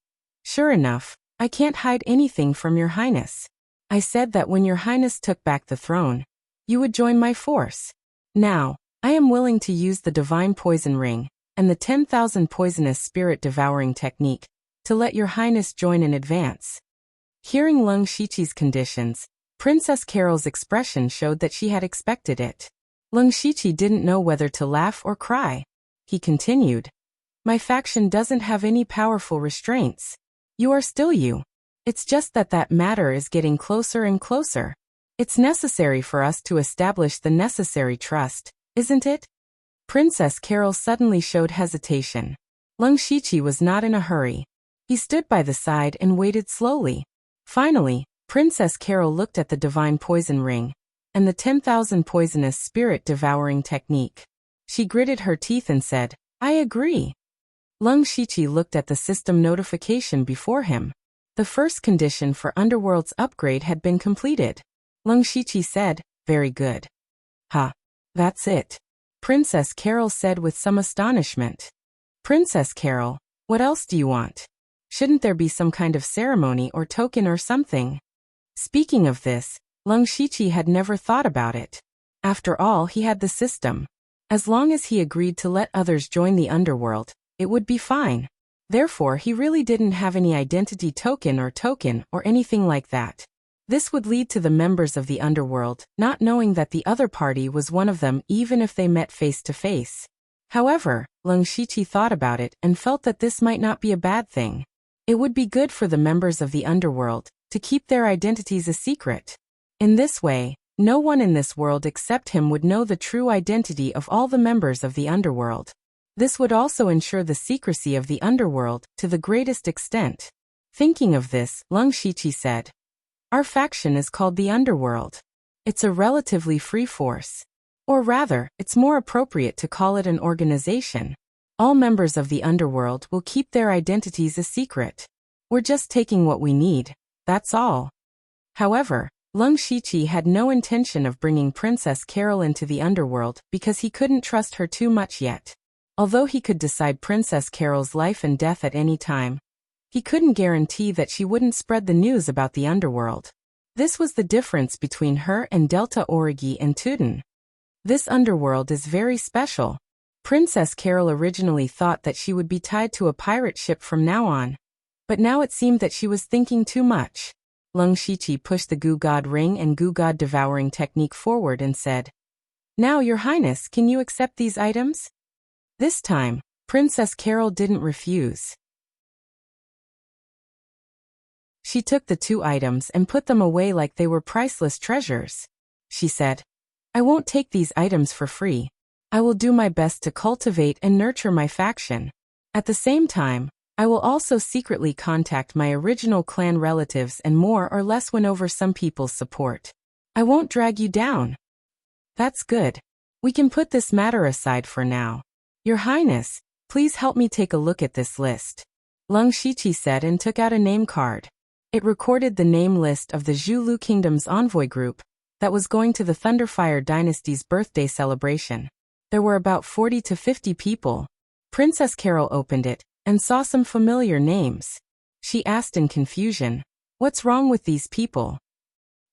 "Sure enough, I can't hide anything from your highness. I said that when your highness took back the throne, you would join my force. Now, I am willing to use the divine poison ring and the 10,000 poisonous spirit devouring technique to let your highness join in advance." Hearing Lung Shiqi's conditions, Princess Carol's expression showed that she had expected it. Lung Shiqi didn't know whether to laugh or cry. He continued, "My faction doesn't have any powerful restraints. You are still you. It's just that matter is getting closer and closer. It's necessary for us to establish the necessary trust, isn't it?" Princess Carol suddenly showed hesitation. Lung Shiqi was not in a hurry. He stood by the side and waited slowly. Finally, Princess Carol looked at the divine poison ring and the 10,000 poisonous spirit devouring technique. She gritted her teeth and said, "I agree." Lung Shiqi looked at the system notification before him. The first condition for Underworld's upgrade had been completed. Lung Shiqi said, "Very good." "Ha. That's it," Princess Carol said with some astonishment. "Princess Carol, what else do you want? Shouldn't there be some kind of ceremony or token or something?" Speaking of this, Lung Shiqi had never thought about it. After all, he had the system. As long as he agreed to let others join the underworld, it would be fine. Therefore, he really didn't have any identity token or anything like that. This would lead to the members of the underworld not knowing that the other party was one of them even if they met face to face. However, Lung Shiqi thought about it and felt that this might not be a bad thing. It would be good for the members of the underworld to keep their identities a secret. In this way, no one in this world except him would know the true identity of all the members of the underworld. This would also ensure the secrecy of the underworld to the greatest extent. Thinking of this, Leng Shiqi said, "Our faction is called the Underworld. It's a relatively free force. Or rather, it's more appropriate to call it an organization. All members of the Underworld will keep their identities a secret. We're just taking what we need, that's all." However, Leng Shiqi had no intention of bringing Princess Carol into the Underworld because he couldn't trust her too much yet. Although he could decide Princess Carol's life and death at any time, he couldn't guarantee that she wouldn't spread the news about the Underworld. This was the difference between her and Delta Origi and Tuden. This Underworld is very special. Princess Carol originally thought that she would be tied to a pirate ship from now on, but now it seemed that she was thinking too much. Leng Shiqi pushed the Goo God ring and Goo God devouring technique forward and said, "Now, Your Highness, can you accept these items?" This time, Princess Carol didn't refuse. She took the 2 items and put them away like they were priceless treasures. She said, "I won't take these items for free. I will do my best to cultivate and nurture my faction. At the same time, I will also secretly contact my original clan relatives and more or less win over some people's support. I won't drag you down." "That's good. We can put this matter aside for now. Your Highness, please help me take a look at this list," Leng Shiqi said and took out a name card. It recorded the name list of the Zhulu Kingdom's envoy group that was going to the Thunderfire Dynasty's birthday celebration. There were about 40 to 50 people. Princess Carol opened it and saw some familiar names. She asked in confusion, "What's wrong with these people?"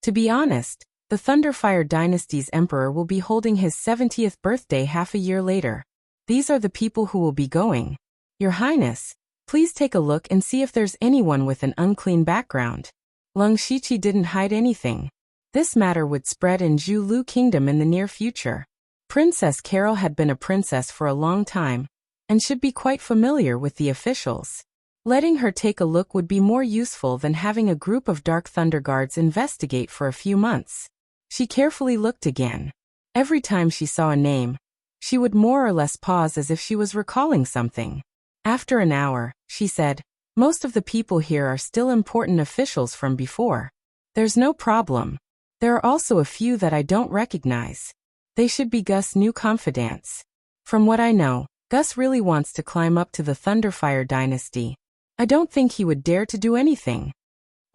To be honest, the Thunderfire Dynasty's emperor will be holding his 70th birthday half a year later. These are the people who will be going. Your Highness, please take a look and see if there's anyone with an unclean background. Leng Shiqi didn't hide anything. This matter would spread in Zhulu Kingdom in the near future. Princess Carol had been a princess for a long time, and should be quite familiar with the officials. Letting her take a look would be more useful than having a group of Dark Thunder Guards investigate for a few months. She carefully looked again. Every time she saw a name, she would more or less pause as if she was recalling something. After an hour, she said, "Most of the people here are still important officials from before. There's no problem. There are also a few that I don't recognize. They should be Gus' new confidants. From what I know, Gus really wants to climb up to the Thunderfire Dynasty. I don't think he would dare to do anything."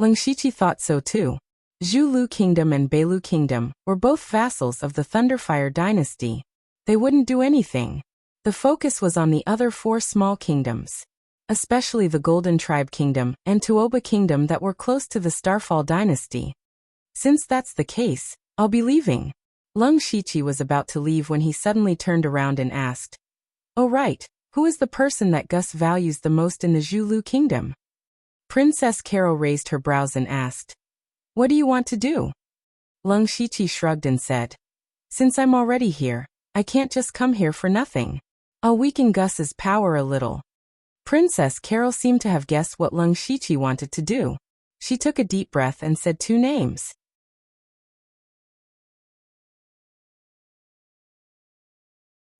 Leng Shiqi thought so too. Zhulu Kingdom and Beilu Kingdom were both vassals of the Thunderfire Dynasty. They wouldn't do anything. The focus was on the other 4 small kingdoms, especially the Golden Tribe Kingdom and Tuoba Kingdom that were close to the Starfall Dynasty. "Since that's the case, I'll be leaving." Leng Shiqi was about to leave when he suddenly turned around and asked, "Oh right, who is the person that Gus values the most in the Zhulu Kingdom?" Princess Carol raised her brows and asked, "What do you want to do?" Leng Shiqi shrugged and said, "Since I'm already here, I can't just come here for nothing. I'll weaken Gus's power a little." Princess Carol seemed to have guessed what Leng Shiqi wanted to do. She took a deep breath and said 2 names.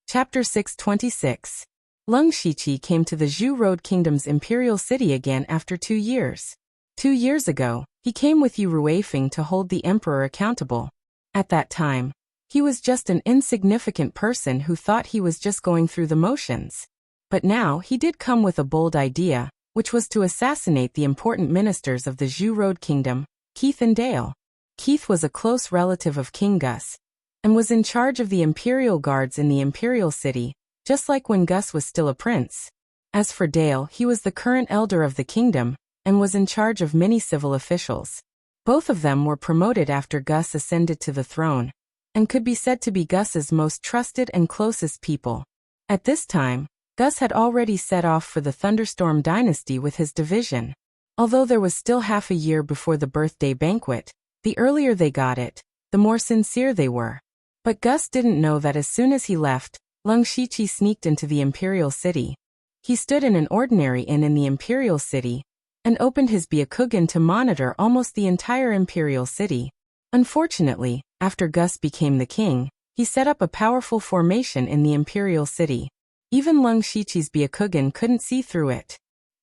Chapter 626. Leng Shiqi came to the Zhu Road Kingdom's imperial city again after 2 years. 2 years ago, he came with Yu Ruifeng to hold the emperor accountable. At that time, he was just an insignificant person who thought he was just going through the motions. But now he did come with a bold idea, which was to assassinate the important ministers of the Zhu Road Kingdom, Keith and Dale. Keith was a close relative of King Gus, and was in charge of the imperial guards in the imperial city, just like when Gus was still a prince. As for Dale, he was the current elder of the kingdom, and was in charge of many civil officials. Both of them were promoted after Gus ascended to the throne, and could be said to be Gus's most trusted and closest people. At this time, Gus had already set off for the Thunderstorm Dynasty with his division. Although there was still half a year before the birthday banquet, the earlier they got it, the more sincere they were. But Gus didn't know that as soon as he left, Leng Shiqi sneaked into the imperial city. He stood in an ordinary inn in the imperial city, and opened his Byakugan to monitor almost the entire imperial city. Unfortunately, after Gus became the king, he set up a powerful formation in the imperial city. Even Lung Shiqi's Byakugan couldn't see through it.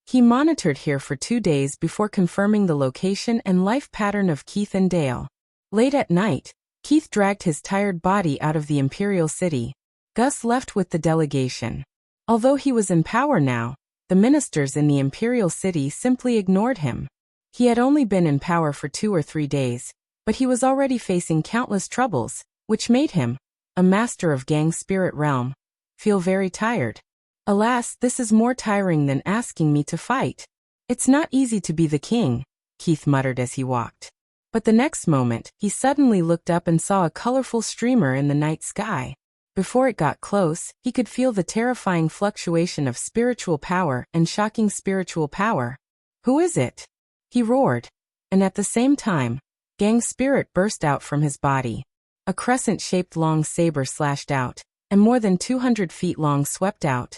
He monitored here for 2 days before confirming the location and life pattern of Keith and Dale. Late at night, Keith dragged his tired body out of the Imperial City. Gus left with the delegation. Although he was in power now, the ministers in the Imperial City simply ignored him. He had only been in power for 2 or 3 days, but he was already facing countless troubles, which made him, a master of Gang Spirit Realm, feel very tired. Alas, this is more tiring than asking me to fight. It's not easy to be the king, Keith muttered as he walked. But the next moment, he suddenly looked up and saw a colorful streamer in the night sky. Before it got close, he could feel the terrifying fluctuation of spiritual power and shocking spiritual power. Who is it? He roared. And at the same time, Gang Spirit burst out from his body. A crescent-shaped long saber slashed out, and more than 200 feet long swept out,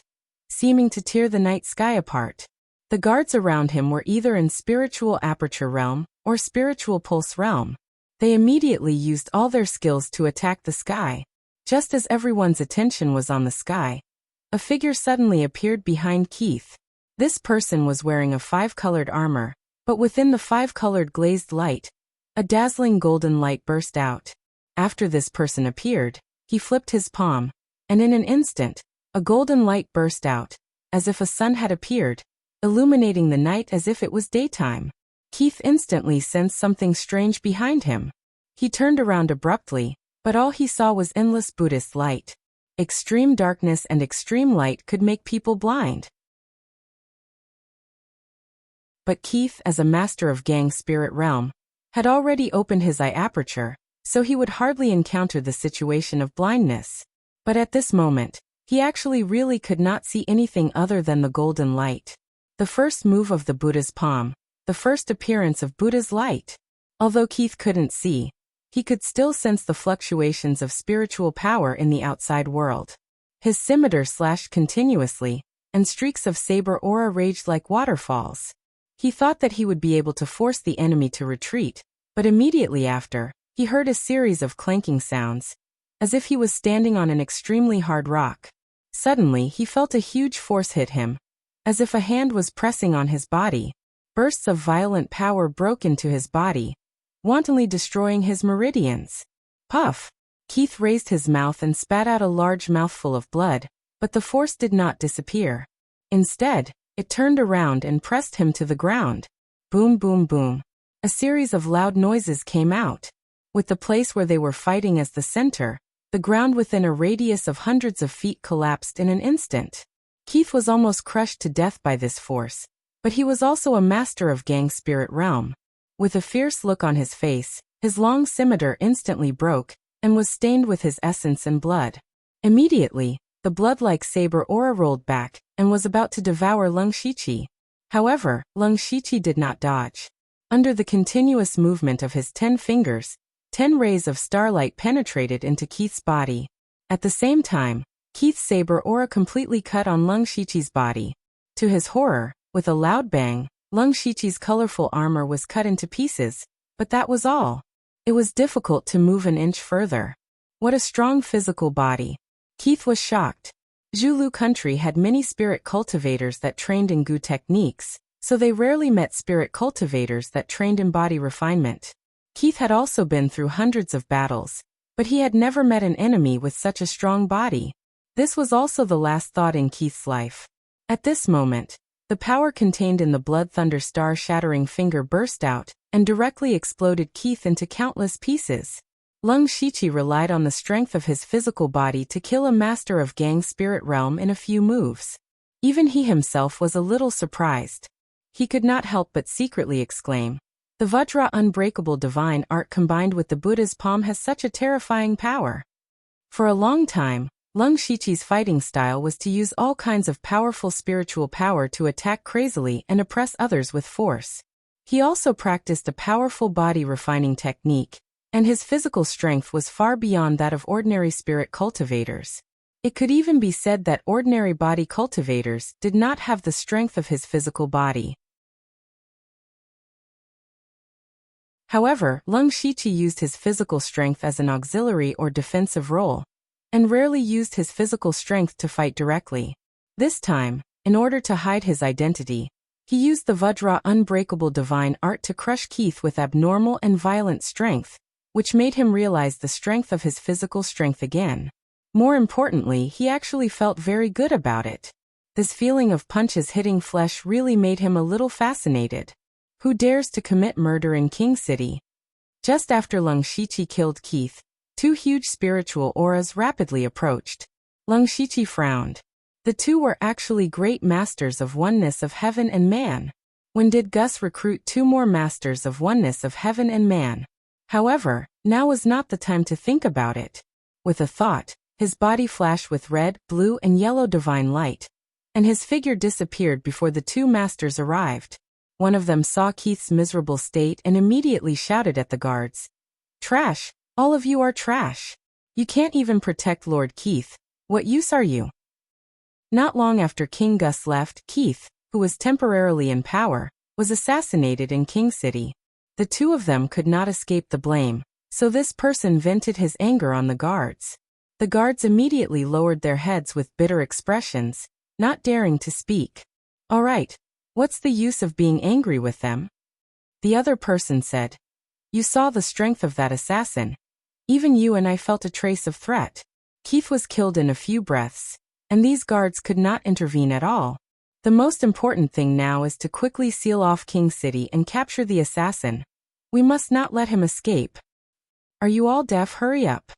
seeming to tear the night sky apart. The guards around him were either in spiritual aperture realm or spiritual pulse realm. They immediately used all their skills to attack the sky. Just as everyone's attention was on the sky, a figure suddenly appeared behind Keith. This person was wearing a 5-colored armor, but within the 5-colored glazed light, a dazzling golden light burst out. After this person appeared, he flipped his palm, and in an instant, a golden light burst out, as if a sun had appeared, illuminating the night as if it was daytime. Keith instantly sensed something strange behind him. He turned around abruptly, but all he saw was endless Buddhist light. Extreme darkness and extreme light could make people blind. But Keith, as a master of Gang Spirit Realm, had already opened his eye aperture, so he would hardly encounter the situation of blindness. But at this moment, he actually really could not see anything other than the golden light. The first move of the Buddha's palm, the first appearance of Buddha's light. Although Keith couldn't see, he could still sense the fluctuations of spiritual power in the outside world. His scimitar slashed continuously, and streaks of saber aura raged like waterfalls. He thought that he would be able to force the enemy to retreat, but immediately after, he heard a series of clanking sounds, as if he was standing on an extremely hard rock. Suddenly, he felt a huge force hit him, as if a hand was pressing on his body. Bursts of violent power broke into his body, wantonly destroying his meridians. Puff! Keith raised his mouth and spat out a large mouthful of blood, but the force did not disappear. Instead, it turned around and pressed him to the ground. Boom, boom, boom. A series of loud noises came out. With the place where they were fighting as the center, the ground within a radius of hundreds of feet collapsed in an instant. Keith was almost crushed to death by this force, but he was also a master of Gang Spirit Realm. With a fierce look on his face, his long scimitar instantly broke, and was stained with his essence and blood. Immediately, the blood-like saber aura rolled back, and was about to devour Lung Shiqi. However, Lung Shiqi did not dodge. Under the continuous movement of his 10 fingers, 10 rays of starlight penetrated into Keith's body. At the same time, Keith's saber aura completely cut on Lung Shiqi's body. To his horror, with a loud bang, Lung Shiqi's colorful armor was cut into pieces, but that was all. It was difficult to move an inch further. What a strong physical body. Keith was shocked. Zulu country had many spirit cultivators that trained in Gu techniques, so they rarely met spirit cultivators that trained in body refinement. Keith had also been through hundreds of battles, but he had never met an enemy with such a strong body. This was also the last thought in Keith's life. At this moment, the power contained in the Blood Thunder star-shattering finger burst out, and directly exploded Keith into countless pieces. Lung Shiqi relied on the strength of his physical body to kill a master of Gang Spirit Realm in a few moves. Even he himself was a little surprised. He could not help but secretly exclaim, "The Vajra unbreakable divine art combined with the Buddha's palm has such a terrifying power." For a long time, Lung Shiqi's fighting style was to use all kinds of powerful spiritual power to attack crazily and oppress others with force. He also practiced a powerful body refining technique, and his physical strength was far beyond that of ordinary spirit cultivators. It could even be said that ordinary body cultivators did not have the strength of his physical body. However, Lung Shiqi used his physical strength as an auxiliary or defensive role, and rarely used his physical strength to fight directly. This time, in order to hide his identity, he used the Vajra unbreakable divine art to crush Keith with abnormal and violent strength, which made him realize the strength of his physical strength again. More importantly, he actually felt very good about it. This feeling of punches hitting flesh really made him a little fascinated. Who dares to commit murder in King City? Just after Lung Shiqi killed Keith, two huge spiritual auras rapidly approached. Lung Shiqi frowned. The two were actually great masters of oneness of heaven and man. When did Gus recruit two more masters of oneness of heaven and man? However, now was not the time to think about it. With a thought, his body flashed with red, blue, and yellow divine light, and his figure disappeared before the two masters arrived. One of them saw Keith's miserable state and immediately shouted at the guards. "Trash! All of you are trash! You can't even protect Lord Keith. What use are you?" Not long after King Gus left, Keith, who was temporarily in power, was assassinated in King City. The two of them could not escape the blame, so this person vented his anger on the guards. The guards immediately lowered their heads with bitter expressions, not daring to speak. "All right, what's the use of being angry with them?" The other person said. "You saw the strength of that assassin. Even you and I felt a trace of threat. Keith was killed in a few breaths, and these guards could not intervene at all. The most important thing now is to quickly seal off King City and capture the assassin. We must not let him escape. Are you all deaf? Hurry up."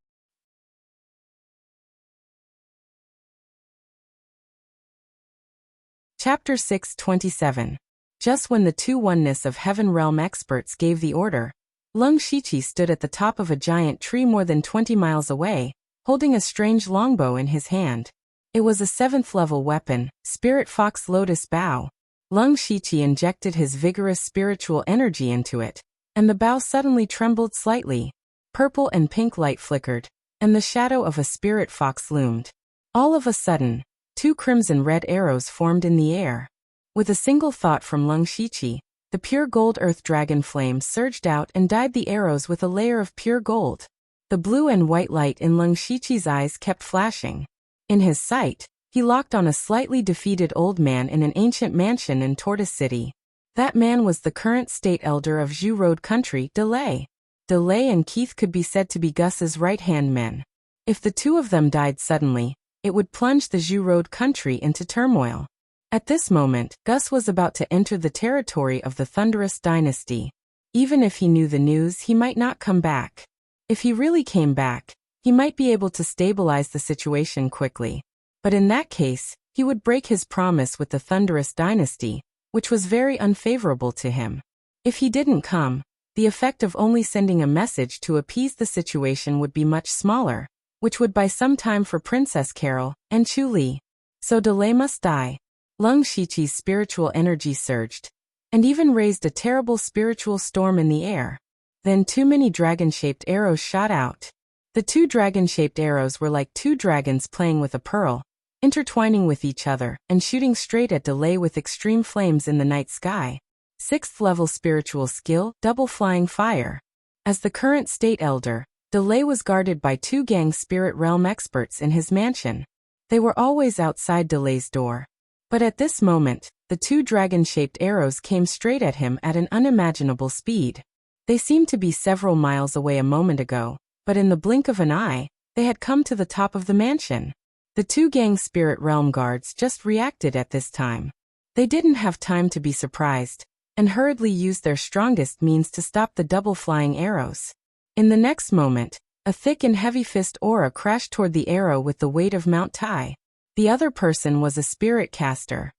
Chapter 627. Just when the two Oneness of Heaven realm experts gave the order, Lung Shiqi stood at the top of a giant tree more than 20 miles away, holding a strange longbow in his hand. It was a 7th-level weapon, Spirit Fox Lotus Bow. Lung Shiqi injected his vigorous spiritual energy into it, and the bow suddenly trembled slightly. Purple and pink light flickered, and the shadow of a spirit fox loomed. All of a sudden, two crimson-red arrows formed in the air. With a single thought from Lung Shiqi, the pure gold earth dragon flame surged out and dyed the arrows with a layer of pure gold. The blue and white light in Lung Shiqi's eyes kept flashing. In his sight, he locked on a slightly defeated old man in an ancient mansion in Tortoise City. That man was the current state elder of Zhu Road Country, Delay. Delay and Keith could be said to be Gus's right-hand men. If the two of them died suddenly, it would plunge the Zhu Road Country into turmoil. At this moment, Gus was about to enter the territory of the Thunderous Dynasty. Even if he knew the news, he might not come back. If he really came back, he might be able to stabilize the situation quickly. But in that case, he would break his promise with the Thunderous Dynasty, which was very unfavorable to him. If he didn't come, the effect of only sending a message to appease the situation would be much smaller, which would buy some time for Princess Carol and Chu Li. So Delay must die. Lung Shiqi's spiritual energy surged, and even raised a terrible spiritual storm in the air. Then too many dragon-shaped arrows shot out. The two dragon-shaped arrows were like two dragons playing with a pearl, intertwining with each other and shooting straight at Delay with extreme flames in the night sky. 6th-level spiritual skill, double flying fire. As the current state elder, Delay was guarded by two gang spirit realm experts in his mansion. They were always outside Delay's door. But at this moment, the two dragon-shaped arrows came straight at him at an unimaginable speed. They seemed to be several miles away a moment ago, but in the blink of an eye, they had come to the top of the mansion. The two gang spirit realm guards just reacted at this time. They didn't have time to be surprised, and hurriedly used their strongest means to stop the double-flying arrows. In the next moment, a thick and heavy fist aura crashed toward the arrow with the weight of Mount Tai. The other person was a spirit caster.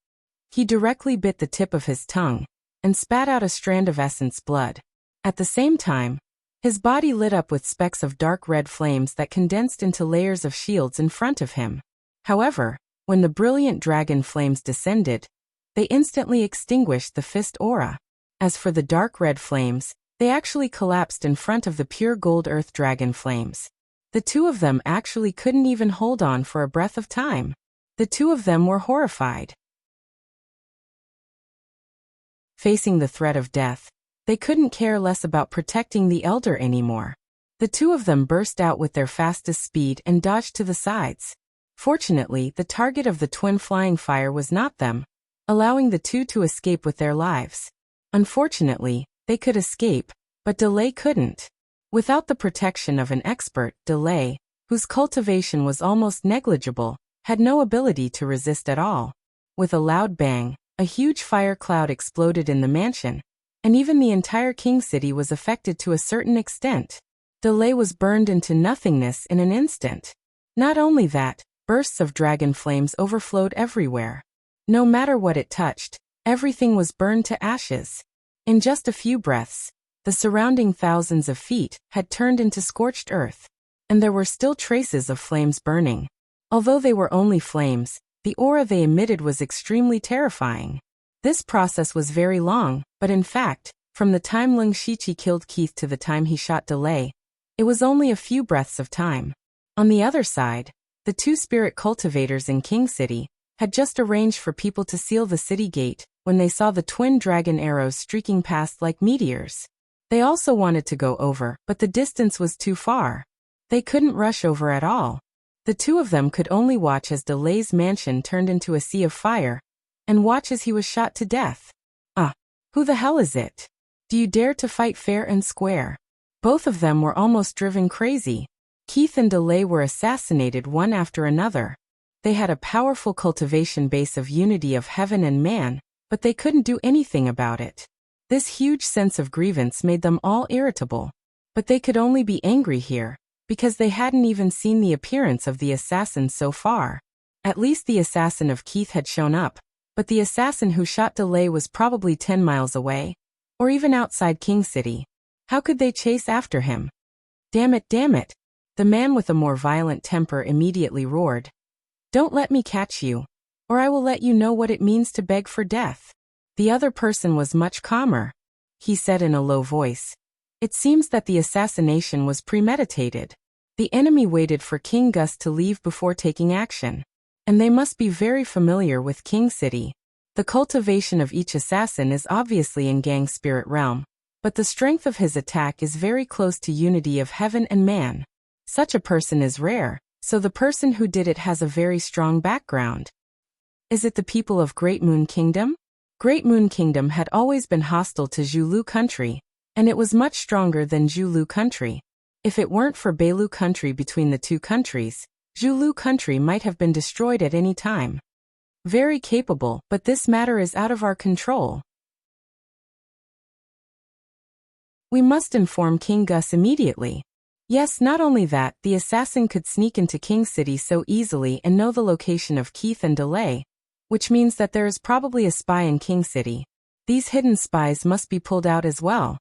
He directly bit the tip of his tongue, and spat out a strand of essence blood. At the same time, his body lit up with specks of dark red flames that condensed into layers of shields in front of him. However, when the brilliant dragon flames descended, they instantly extinguished the fist aura. As for the dark red flames, they actually collapsed in front of the pure gold earth dragon flames. The two of them actually couldn't even hold on for a breath of time. The two of them were horrified. Facing the threat of death, they couldn't care less about protecting the elder anymore. The two of them burst out with their fastest speed and dodged to the sides. Fortunately, the target of the twin flying fire was not them, allowing the two to escape with their lives. Unfortunately, they could escape, but Delay couldn't. Without the protection of an expert, Delay, whose cultivation was almost negligible, had no ability to resist at all. With a loud bang, a huge fire cloud exploded in the mansion, and even the entire king city was affected to a certain extent. Delay was burned into nothingness in an instant. Not only that, bursts of dragon flames overflowed everywhere. No matter what it touched, everything was burned to ashes. In just a few breaths, the surrounding thousands of feet had turned into scorched earth, and there were still traces of flames burning. Although they were only flames, the aura they emitted was extremely terrifying. This process was very long, but in fact, from the time Lung Shiqi killed Keith to the time he shot Delay, it was only a few breaths of time. On the other side, the two spirit cultivators in King City had just arranged for people to seal the city gate when they saw the twin dragon arrows streaking past like meteors. They also wanted to go over, but the distance was too far. They couldn't rush over at all. The two of them could only watch as Delay's mansion turned into a sea of fire, and watch as he was shot to death. Who the hell is it? Do you dare to fight fair and square? Both of them were almost driven crazy. Keith and Delay were assassinated one after another. They had a powerful cultivation base of unity of heaven and man, but they couldn't do anything about it. This huge sense of grievance made them all irritable. But they could only be angry here, because they hadn't even seen the appearance of the assassin so far. At least the assassin of Keith had shown up, but the assassin who shot Delay was probably 10 miles away, or even outside King City. How could they chase after him? Damn it, damn it! The man with a more violent temper immediately roared. Don't let me catch you, or I will let you know what it means to beg for death. The other person was much calmer. He said in a low voice. It seems that the assassination was premeditated. The enemy waited for King Gus to leave before taking action. And they must be very familiar with King City. The cultivation of each assassin is obviously in gang spirit realm, but the strength of his attack is very close to unity of heaven and man. Such a person is rare, so the person who did it has a very strong background. Is it the people of Great Moon Kingdom? Great Moon Kingdom had always been hostile to Zhulu country, and it was much stronger than Zhulu country. If it weren't for Beilu country between the two countries, Zhulu country might have been destroyed at any time. Very capable, but this matter is out of our control. We must inform King Gus immediately. Yes, not only that, the assassin could sneak into King City so easily and know the location of Keith and Delay, which means that there is probably a spy in King City. These hidden spies must be pulled out as well.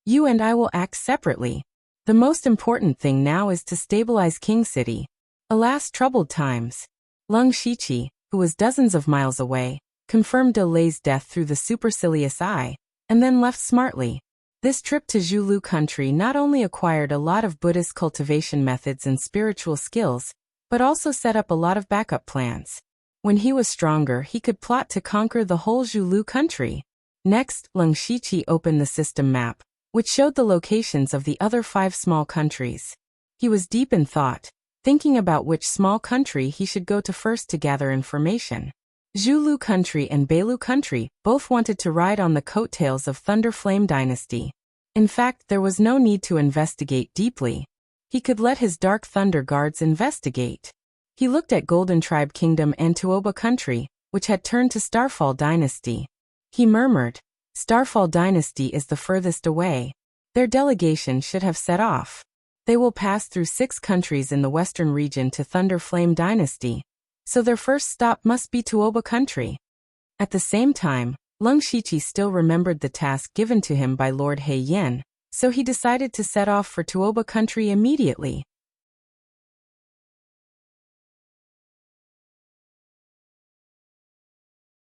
You and I will act separately. The most important thing now is to stabilize King City. Alas, troubled times. Lung Shiqi, who was dozens of miles away, confirmed Delay's death through the supercilious eye, and then left smartly. This trip to Zhulu country not only acquired a lot of Buddhist cultivation methods and spiritual skills, but also set up a lot of backup plans. When he was stronger, he could plot to conquer the whole Zhulu country. Next, Lung Shiqi opened the system map, which showed the locations of the other 5 small countries. He was deep in thought, thinking about which small country he should go to first to gather information. Zhulu country and Beilu country both wanted to ride on the coattails of Thunder Flame Dynasty. In fact, there was no need to investigate deeply. He could let his Dark Thunder guards investigate. He looked at Golden Tribe Kingdom and Tuoba country, which had turned to Starfall Dynasty. He murmured, Starfall Dynasty is the furthest away. Their delegation should have set off. They will pass through 6 countries in the western region to Thunder Flame Dynasty, so their first stop must be Tuoba country. At the same time, Lung Shiqi still remembered the task given to him by Lord He Yen, so he decided to set off for Tuoba country immediately.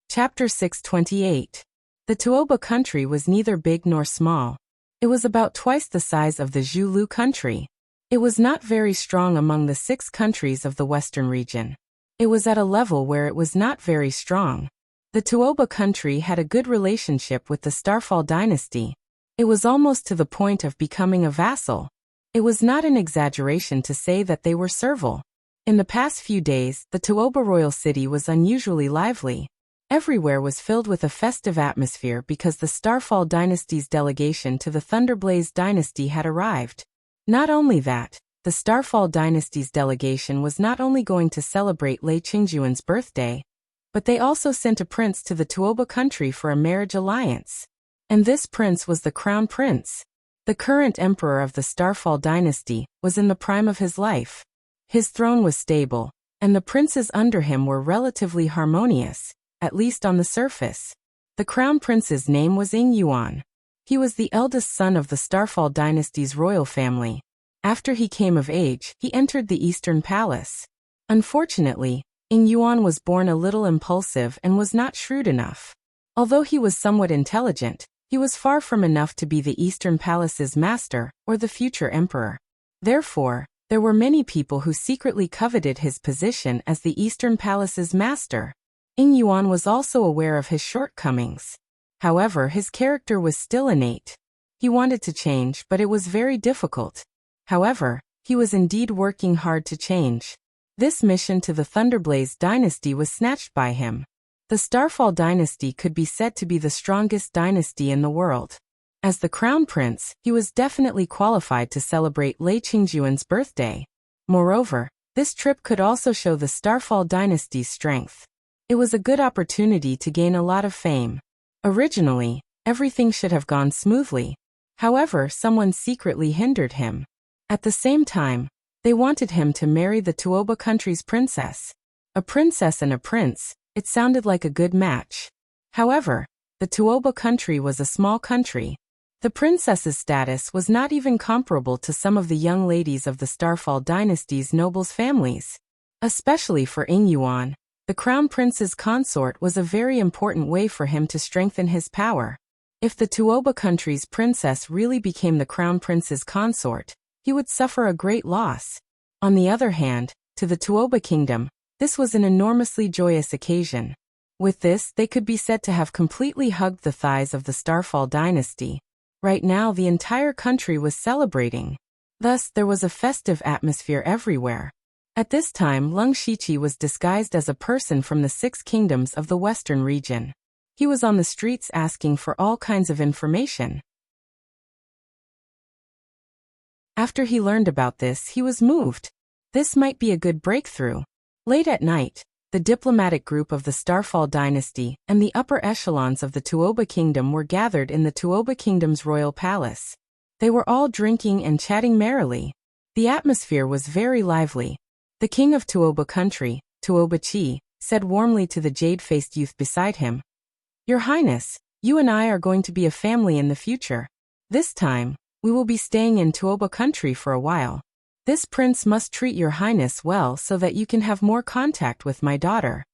Chapter 628. The Tuoba country was neither big nor small. It was about twice the size of the Zhulu country. It was not very strong among the 6 countries of the western region. It was at a level where it was not very strong. The Tuoba country had a good relationship with the Starfall Dynasty. It was almost to the point of becoming a vassal. It was not an exaggeration to say that they were servile. In the past few days, the Tuoba royal city was unusually lively. Everywhere was filled with a festive atmosphere because the Starfall dynasty's delegation to the Thunderblaze dynasty had arrived. Not only that, the Starfall dynasty's delegation was not only going to celebrate Lei Qingjuan's birthday, but they also sent a prince to the Tuoba country for a marriage alliance. And this prince was the crown prince. The current emperor of the Starfall dynasty was in the prime of his life. His throne was stable, and the princes under him were relatively harmonious, at least on the surface. The crown prince's name was Ying Yuan. He was the eldest son of the Starfall dynasty's royal family. After he came of age, he entered the Eastern Palace. Unfortunately, Ying Yuan was born a little impulsive and was not shrewd enough. Although he was somewhat intelligent, he was far from enough to be the Eastern Palace's master or the future emperor. Therefore, there were many people who secretly coveted his position as the Eastern Palace's master. Ying Yuan was also aware of his shortcomings. However, his character was still innate. He wanted to change, but it was very difficult. However, he was indeed working hard to change. This mission to the Thunderblaze dynasty was snatched by him. The Starfall dynasty could be said to be the strongest dynasty in the world. As the crown prince, he was definitely qualified to celebrate Lei Qingjuan's birthday. Moreover, this trip could also show the Starfall dynasty's strength. It was a good opportunity to gain a lot of fame. Originally, everything should have gone smoothly. However, someone secretly hindered him. At the same time, they wanted him to marry the Tuoba country's princess. A princess and a prince, it sounded like a good match. However, the Tuoba country was a small country. The princess's status was not even comparable to some of the young ladies of the Starfall dynasty's nobles' families. Especially for Ying Yuan, the crown prince's consort was a very important way for him to strengthen his power. If the Tuoba country's princess really became the crown prince's consort, he would suffer a great loss. On the other hand, to the Tuoba kingdom, this was an enormously joyous occasion. With this, they could be said to have completely hugged the thighs of the Starfall dynasty. Right now, the entire country was celebrating. Thus, there was a festive atmosphere everywhere. At this time, Lung Shiqi was disguised as a person from the 6 kingdoms of the western region. He was on the streets asking for all kinds of information. After he learned about this, he was moved. This might be a good breakthrough. Late at night, the diplomatic group of the Starfall dynasty and the upper echelons of the Tuoba kingdom were gathered in the Tuoba kingdom's royal palace. They were all drinking and chatting merrily. The atmosphere was very lively. The king of Tuoba country, Tuoba Chi, said warmly to the jade-faced youth beside him, "Your Highness, you and I are going to be a family in the future. This time, we will be staying in Tuoba country for a while. This prince must treat your Highness well so that you can have more contact with my daughter."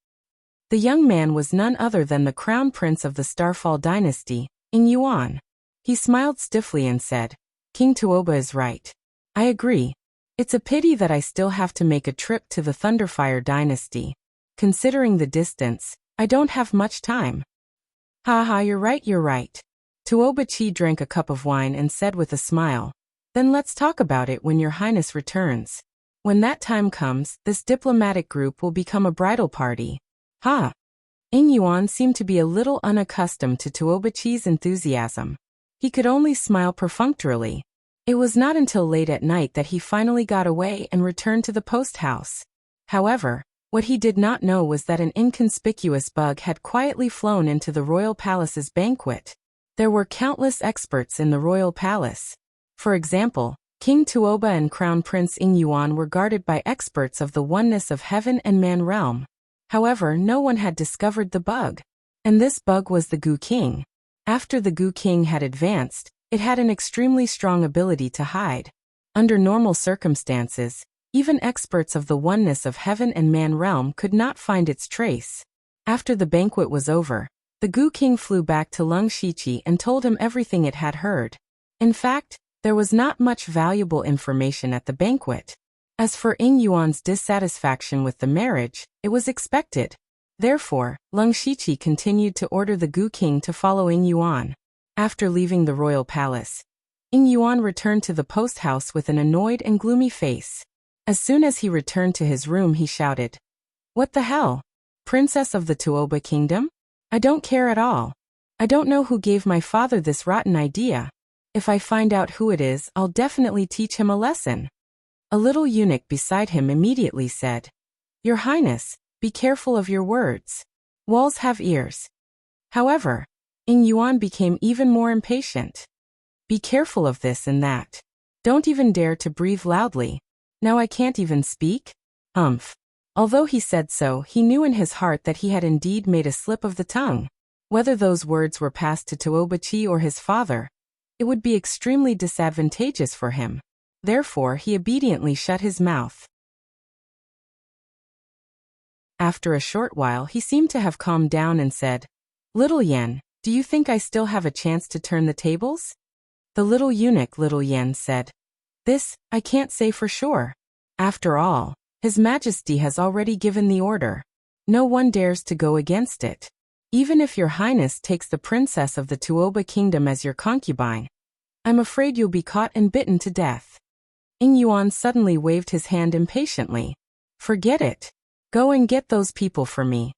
The young man was none other than the crown prince of the Starfall dynasty, Ying Yuan. He smiled stiffly and said, "King Tuoba is right. I agree. It's a pity that I still have to make a trip to the Thunderfire dynasty. Considering the distance, I don't have much time." "Haha, you're right. Tuoba Chi drank a cup of wine and said with a smile, "Then let's talk about it when your Highness returns. When that time comes, this diplomatic group will become a bridal party." Ha! Ying Yuan seemed to be a little unaccustomed to Tuoba Chi's enthusiasm. He could only smile perfunctorily. It was not until late at night that he finally got away and returned to the post house. However, what he did not know was that an inconspicuous bug had quietly flown into the royal palace's banquet. There were countless experts in the royal palace. For example, King Tuoba and Crown Prince Ying Yuan were guarded by experts of the oneness of heaven and man realm. However, no one had discovered the bug. And this bug was the Gu King. After the Gu King had advanced, it had an extremely strong ability to hide. Under normal circumstances, even experts of the oneness of heaven and man realm could not find its trace. After the banquet was over, the Gu King flew back to Lung Shiqi and told him everything it had heard. In fact, there was not much valuable information at the banquet. As for Ying Yuan's dissatisfaction with the marriage, it was expected. Therefore, Lung Shiqi continued to order the Gu King to follow Ying Yuan. After leaving the royal palace, Ying Yuan returned to the post house with an annoyed and gloomy face. As soon as he returned to his room, he shouted, "What the hell? Princess of the Tuoba Kingdom? I don't care at all. I don't know who gave my father this rotten idea. If I find out who it is, I'll definitely teach him a lesson." A little eunuch beside him immediately said, "Your Highness, be careful of your words. Walls have ears." However, Ying Yuan became even more impatient. "Be careful of this and that. Don't even dare to breathe loudly. Now I can't even speak?" Although he said so, he knew in his heart that he had indeed made a slip of the tongue. Whether those words were passed to Tuobachi or his father, it would be extremely disadvantageous for him. Therefore, he obediently shut his mouth. After a short while, he seemed to have calmed down and said, "Little Yen, do you think I still have a chance to turn the tables?" The little eunuch Little Yen said, "This, I can't say for sure. After all, His Majesty has already given the order. No one dares to go against it. Even if your Highness takes the princess of the Tuoba Kingdom as your concubine, I'm afraid you'll be caught and bitten to death." Ying Yuan suddenly waved his hand impatiently. "Forget it. Go and get those people for me."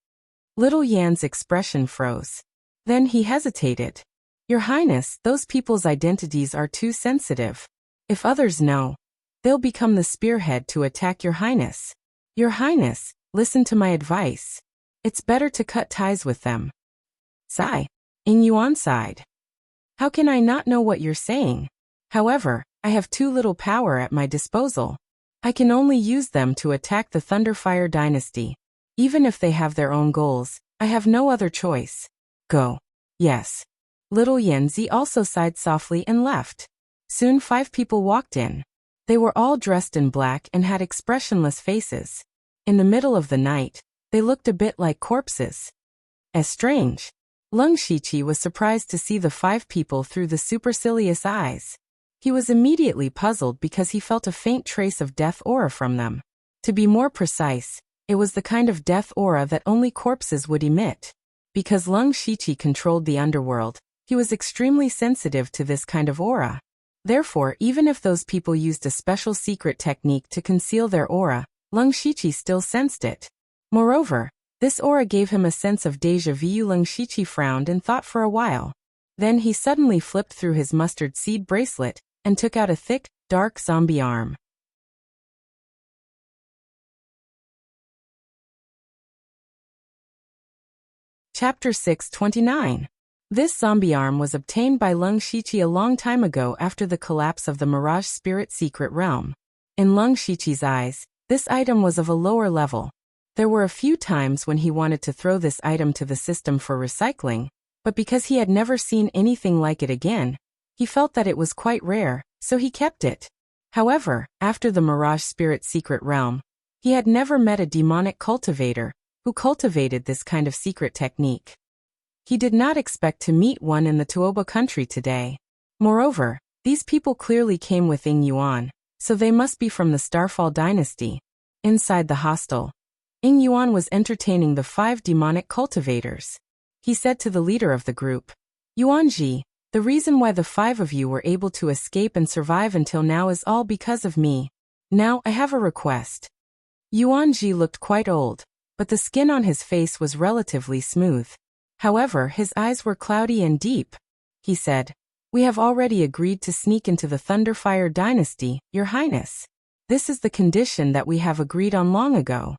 Little Yan's expression froze. Then he hesitated. "Your Highness, those people's identities are too sensitive. If others know, they'll become the spearhead to attack your Highness. Your Highness, listen to my advice. It's better to cut ties with them." Sigh. Ying Yuan sighed. "How can I not know what you're saying? However, I have too little power at my disposal. I can only use them to attack the Thunderfire dynasty. Even if they have their own goals, I have no other choice. Go." "Yes." Little Yanzi also sighed softly and left. Soon 5 people walked in. They were all dressed in black and had expressionless faces. In the middle of the night, they looked a bit like corpses. As strange. Lung Shiqi was surprised to see the 5 people through the supercilious eyes. He was immediately puzzled because he felt a faint trace of death aura from them. To be more precise, it was the kind of death aura that only corpses would emit. Because Lung Shiqi controlled the underworld, he was extremely sensitive to this kind of aura. Therefore, even if those people used a special secret technique to conceal their aura, Lung Shiqi still sensed it. Moreover, this aura gave him a sense of déjà vu. Lung Shiqi frowned and thought for a while. Then he suddenly flipped through his mustard seed bracelet and took out a thick, dark zombie arm. Chapter 629. This zombie arm was obtained by Lung Shiqi a long time ago after the collapse of the Mirage Spirit Secret Realm. In Lung Shiqi's eyes, this item was of a lower level. There were a few times when he wanted to throw this item to the system for recycling, but because he had never seen anything like it again, he felt that it was quite rare, so he kept it. However, after the Mirage Spirit Secret Realm, he had never met a demonic cultivator who cultivated this kind of secret technique. He did not expect to meet one in the Tuoba country today. Moreover, these people clearly came with Ying Yuan, so they must be from the Starfall dynasty. Inside the hostel, Ying Yuan was entertaining the 5 demonic cultivators. He said to the leader of the group, "Yuanji, the reason why the 5 of you were able to escape and survive until now is all because of me. Now, I have a request." Yuanji looked quite old, but the skin on his face was relatively smooth. However, his eyes were cloudy and deep. He said, "We have already agreed to sneak into the Thunderfire dynasty, Your Highness. This is the condition that we have agreed on long ago."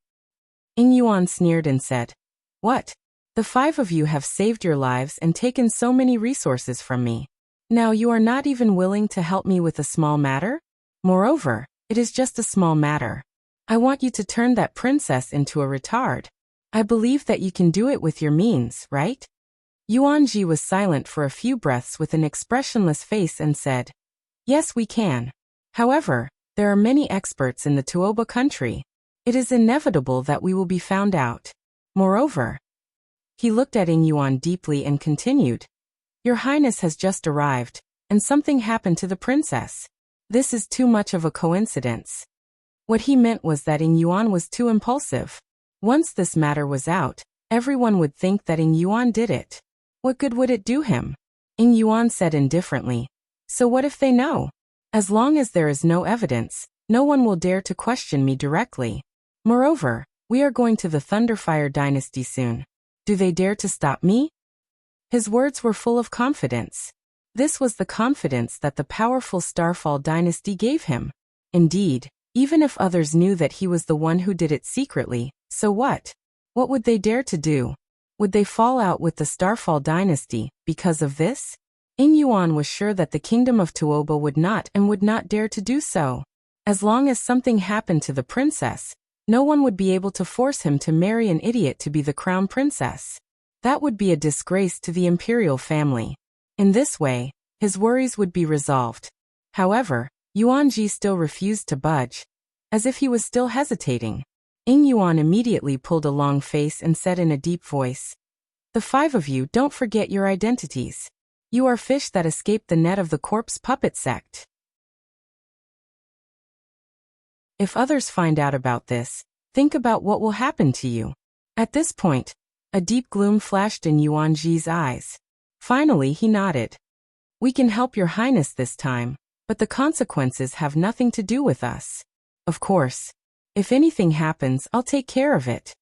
Ying Yuan sneered and said, "What? The 5 of you have saved your lives and taken so many resources from me. Now you are not even willing to help me with a small matter? Moreover, it is just a small matter. I want you to turn that princess into a retard. I believe that you can do it with your means, right?" Yuanji was silent for a few breaths with an expressionless face and said, "Yes, we can. However, there are many experts in the Tuoba country. It is inevitable that we will be found out. Moreover," he looked at Ying Yuan deeply and continued, "Your Highness has just arrived, and something happened to the princess. This is too much of a coincidence." What he meant was that Ying Yuan was too impulsive. Once this matter was out, everyone would think that Ying Yuan did it. What good would it do him? Ying Yuan said indifferently, "So what if they know? As long as there is no evidence, no one will dare to question me directly. Moreover, we are going to the Thunderfire dynasty soon. Do they dare to stop me? His words were full of confidence. This was the confidence that the powerful Starfall dynasty gave him. Indeed, even if others knew that he was the one who did it secretly, so what? What would they dare to do? Would they fall out with the Starfall dynasty because of this? Ying Yuan was sure that the kingdom of Tuoba would not dare to do so. As long as something happened to the princess, no one would be able to force him to marry an idiot to be the crown princess. That would be a disgrace to the imperial family. In this way, his worries would be resolved. However, Yuan Ji still refused to budge, as if he was still hesitating. Ying Yuan immediately pulled a long face and said in a deep voice, "The 5 of you don't forget your identities. You are fish that escaped the net of the corpse puppet sect. If others find out about this, think about what will happen to you." At this point, a deep gloom flashed in Yuan Ji's eyes. Finally he nodded. "We can help your highness this time, but the consequences have nothing to do with us. Of course, if anything happens, I'll take care of it,"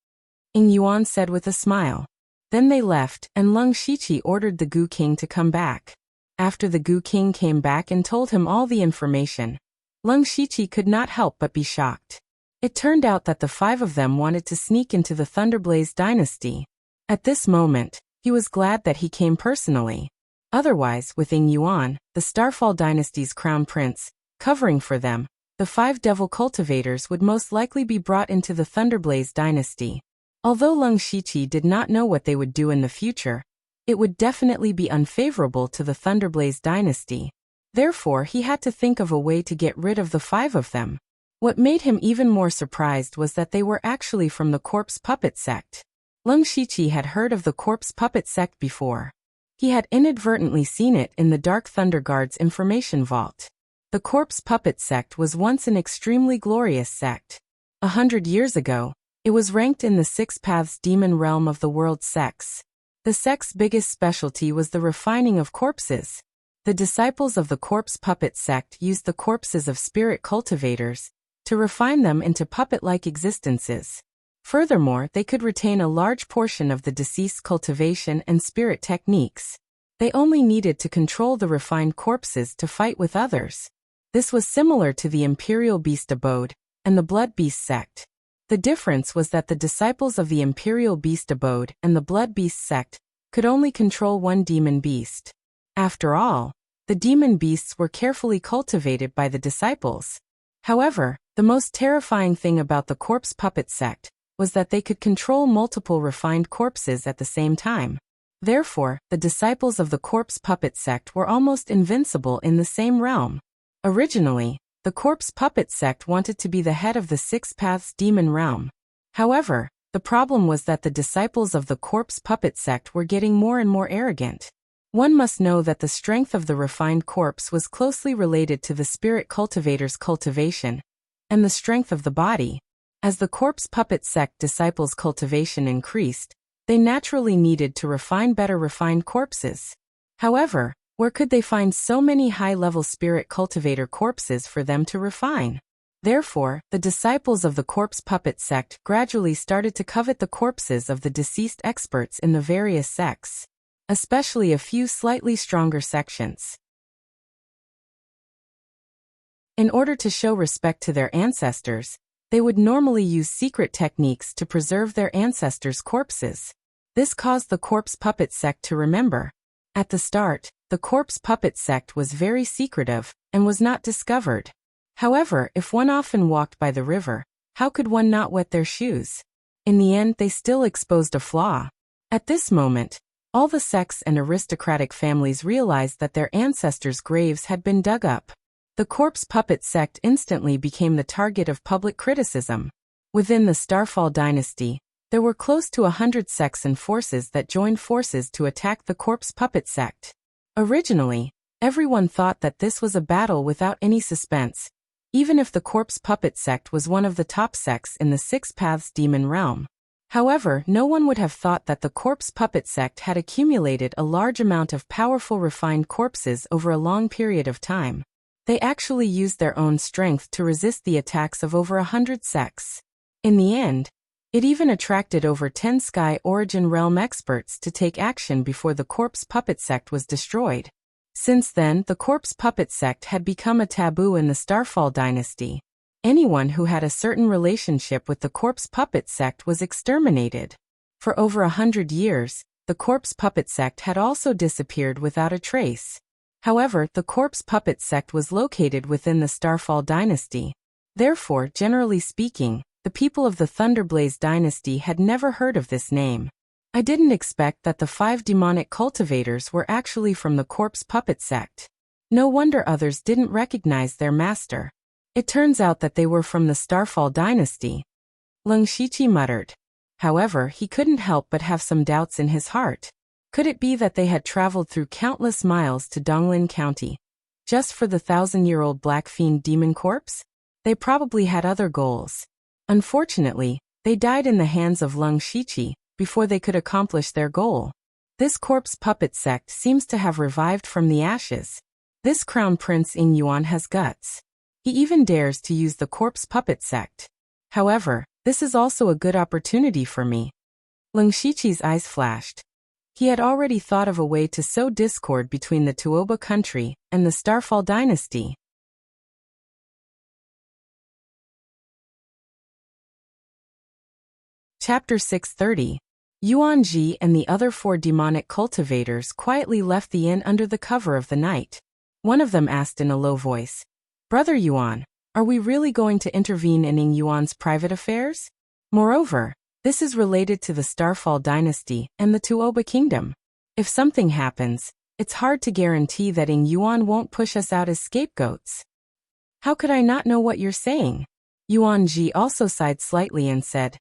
Ying Yuan said with a smile. Then they left, and Lung Shiqi ordered the Gu King to come back. After the Gu King came back and told him all the information, Lung Shiqi could not help but be shocked. It turned out that the 5 of them wanted to sneak into the Thunderblaze dynasty. At this moment, he was glad that he came personally. Otherwise, with Ying Yuan, the Starfall dynasty's crown prince, covering for them, the 5 devil cultivators would most likely be brought into the Thunderblaze dynasty. Although Lung Shiqi did not know what they would do in the future, it would definitely be unfavorable to the Thunderblaze dynasty. Therefore, he had to think of a way to get rid of the 5 of them. What made him even more surprised was that they were actually from the Corpse Puppet sect. Lung Shiqi had heard of the Corpse Puppet sect before. He had inadvertently seen it in the Dark Thunder Guard's information vault. The Corpse Puppet sect was once an extremely glorious sect. 100 years ago, it was ranked in the 6 Paths demon realm of the world sects. The sect's biggest specialty was the refining of corpses. The disciples of the Corpse Puppet sect used the corpses of spirit cultivators to refine them into puppet-like existences. Furthermore, they could retain a large portion of the deceased's cultivation and spirit techniques. They only needed to control the refined corpses to fight with others. This was similar to the Imperial Beast Abode and the Blood Beast sect. The difference was that the disciples of the Imperial Beast Abode and the Blood Beast sect could only control one demon beast. After all, the demon beasts were carefully cultivated by the disciples. However, the most terrifying thing about the Corpse Puppet sect was that they could control multiple refined corpses at the same time. Therefore, the disciples of the Corpse Puppet sect were almost invincible in the same realm. Originally, the Corpse Puppet sect wanted to be the head of the 6 Paths demon realm. However, the problem was that the disciples of the Corpse Puppet sect were getting more and more arrogant. One must know that the strength of the refined corpse was closely related to the spirit cultivator's cultivation and the strength of the body. As the Corpse Puppet sect disciples' cultivation increased, they naturally needed to refine better refined corpses. However, where could they find so many high-level spirit cultivator corpses for them to refine? Therefore, the disciples of the Corpse Puppet sect gradually started to covet the corpses of the deceased experts in the various sects, especially a few slightly stronger sections. In order to show respect to their ancestors, they would normally use secret techniques to preserve their ancestors' corpses. This caused the Corpse Puppet sect to remember. At the start, the Corpse Puppet sect was very secretive and was not discovered. However, if one often walked by the river, how could one not wet their shoes? In the end, they still exposed a flaw. At this moment, all the sects and aristocratic families realized that their ancestors' graves had been dug up. The Corpse Puppet sect instantly became the target of public criticism. Within the Starfall dynasty, there were close to 100 sects and forces that joined forces to attack the Corpse Puppet sect. Originally, everyone thought that this was a battle without any suspense, even if the Corpse Puppet sect was one of the top sects in the 6 Paths demon realm. However, no one would have thought that the Corpse Puppet sect had accumulated a large amount of powerful refined corpses over a long period of time. They actually used their own strength to resist the attacks of over 100 sects. In the end, it even attracted over 10 Sky Origin Realm experts to take action before the Corpse Puppet sect was destroyed. Since then, the Corpse Puppet sect had become a taboo in the Starfall dynasty. Anyone who had a certain relationship with the Corpse Puppet sect was exterminated. For over 100 years, the Corpse Puppet sect had also disappeared without a trace. However, the Corpse Puppet sect was located within the Starfall dynasty. Therefore, generally speaking, the people of the Thunderblaze dynasty had never heard of this name. I didn't expect that the 5 demonic cultivators were actually from the Corpse Puppet sect. No wonder others didn't recognize their master. It turns out that they were from the Starfall dynasty. Lung Shiqi muttered. However, he couldn't help but have some doubts in his heart. Could it be that they had traveled through countless miles to Donglin County, just for the 1,000-year-old Black Fiend demon corpse? They probably had other goals. Unfortunately, they died in the hands of Lung Shiqi before they could accomplish their goal. This Corpse Puppet sect seems to have revived from the ashes. This Crown Prince Ying Yuan has guts. He even dares to use the Corpse Puppet sect. However, this is also a good opportunity for me. Lung Shiqi's eyes flashed. He had already thought of a way to sow discord between the Tuoba country and the Starfall dynasty. Chapter 630. Yuan Ji and the other 4 demonic cultivators quietly left the inn under the cover of the night. One of them asked in a low voice, "Brother Yuan, are we really going to intervene in Ying Yuan's private affairs? Moreover, this is related to the Starfall dynasty and the Tuoba kingdom. If something happens, it's hard to guarantee that Ying Yuan won't push us out as scapegoats." "How could I not know what you're saying?" Yuan Ji also sighed slightly and said,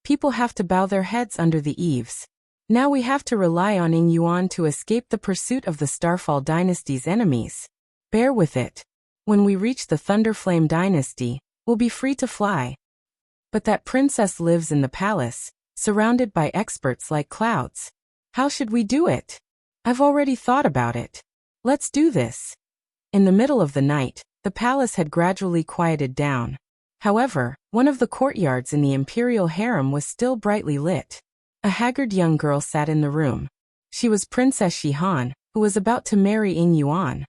"People have to bow their heads under the eaves. Now we have to rely on Ying Yuan to escape the pursuit of the Starfall dynasty's enemies. Bear with it. When we reach the Thunderflame dynasty, we'll be free to fly. But that princess lives in the palace, surrounded by experts like clouds. How should we do it? I've already thought about it. Let's do this." In the middle of the night, the palace had gradually quieted down. However, one of the courtyards in the imperial harem was still brightly lit. A haggard young girl sat in the room. She was Princess Shihan, who was about to marry Ying Yuan.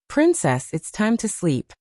"Princess, it's time to sleep."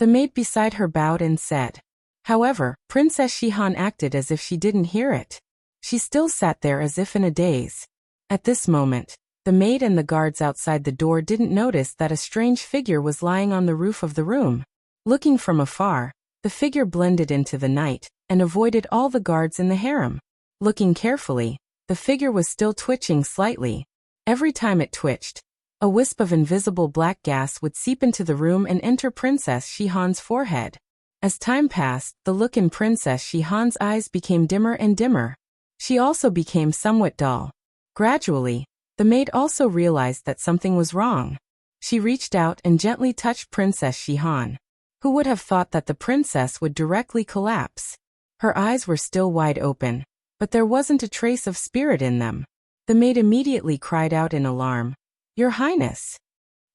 The maid beside her bowed and said. However, Princess Shihan acted as if she didn't hear it. She still sat there as if in a daze. At this moment, the maid and the guards outside the door didn't notice that a strange figure was lying on the roof of the room. Looking from afar, the figure blended into the night and avoided all the guards in the harem. Looking carefully, the figure was still twitching slightly. Every time it twitched, a wisp of invisible black gas would seep into the room and enter Princess Shihan's forehead. As time passed, the look in Princess Shihan's eyes became dimmer and dimmer. She also became somewhat dull. Gradually, the maid also realized that something was wrong. She reached out and gently touched Princess Shihan. Who would have thought that the princess would directly collapse? Her eyes were still wide open, but there wasn't a trace of spirit in them. The maid immediately cried out in alarm, "Your Highness!"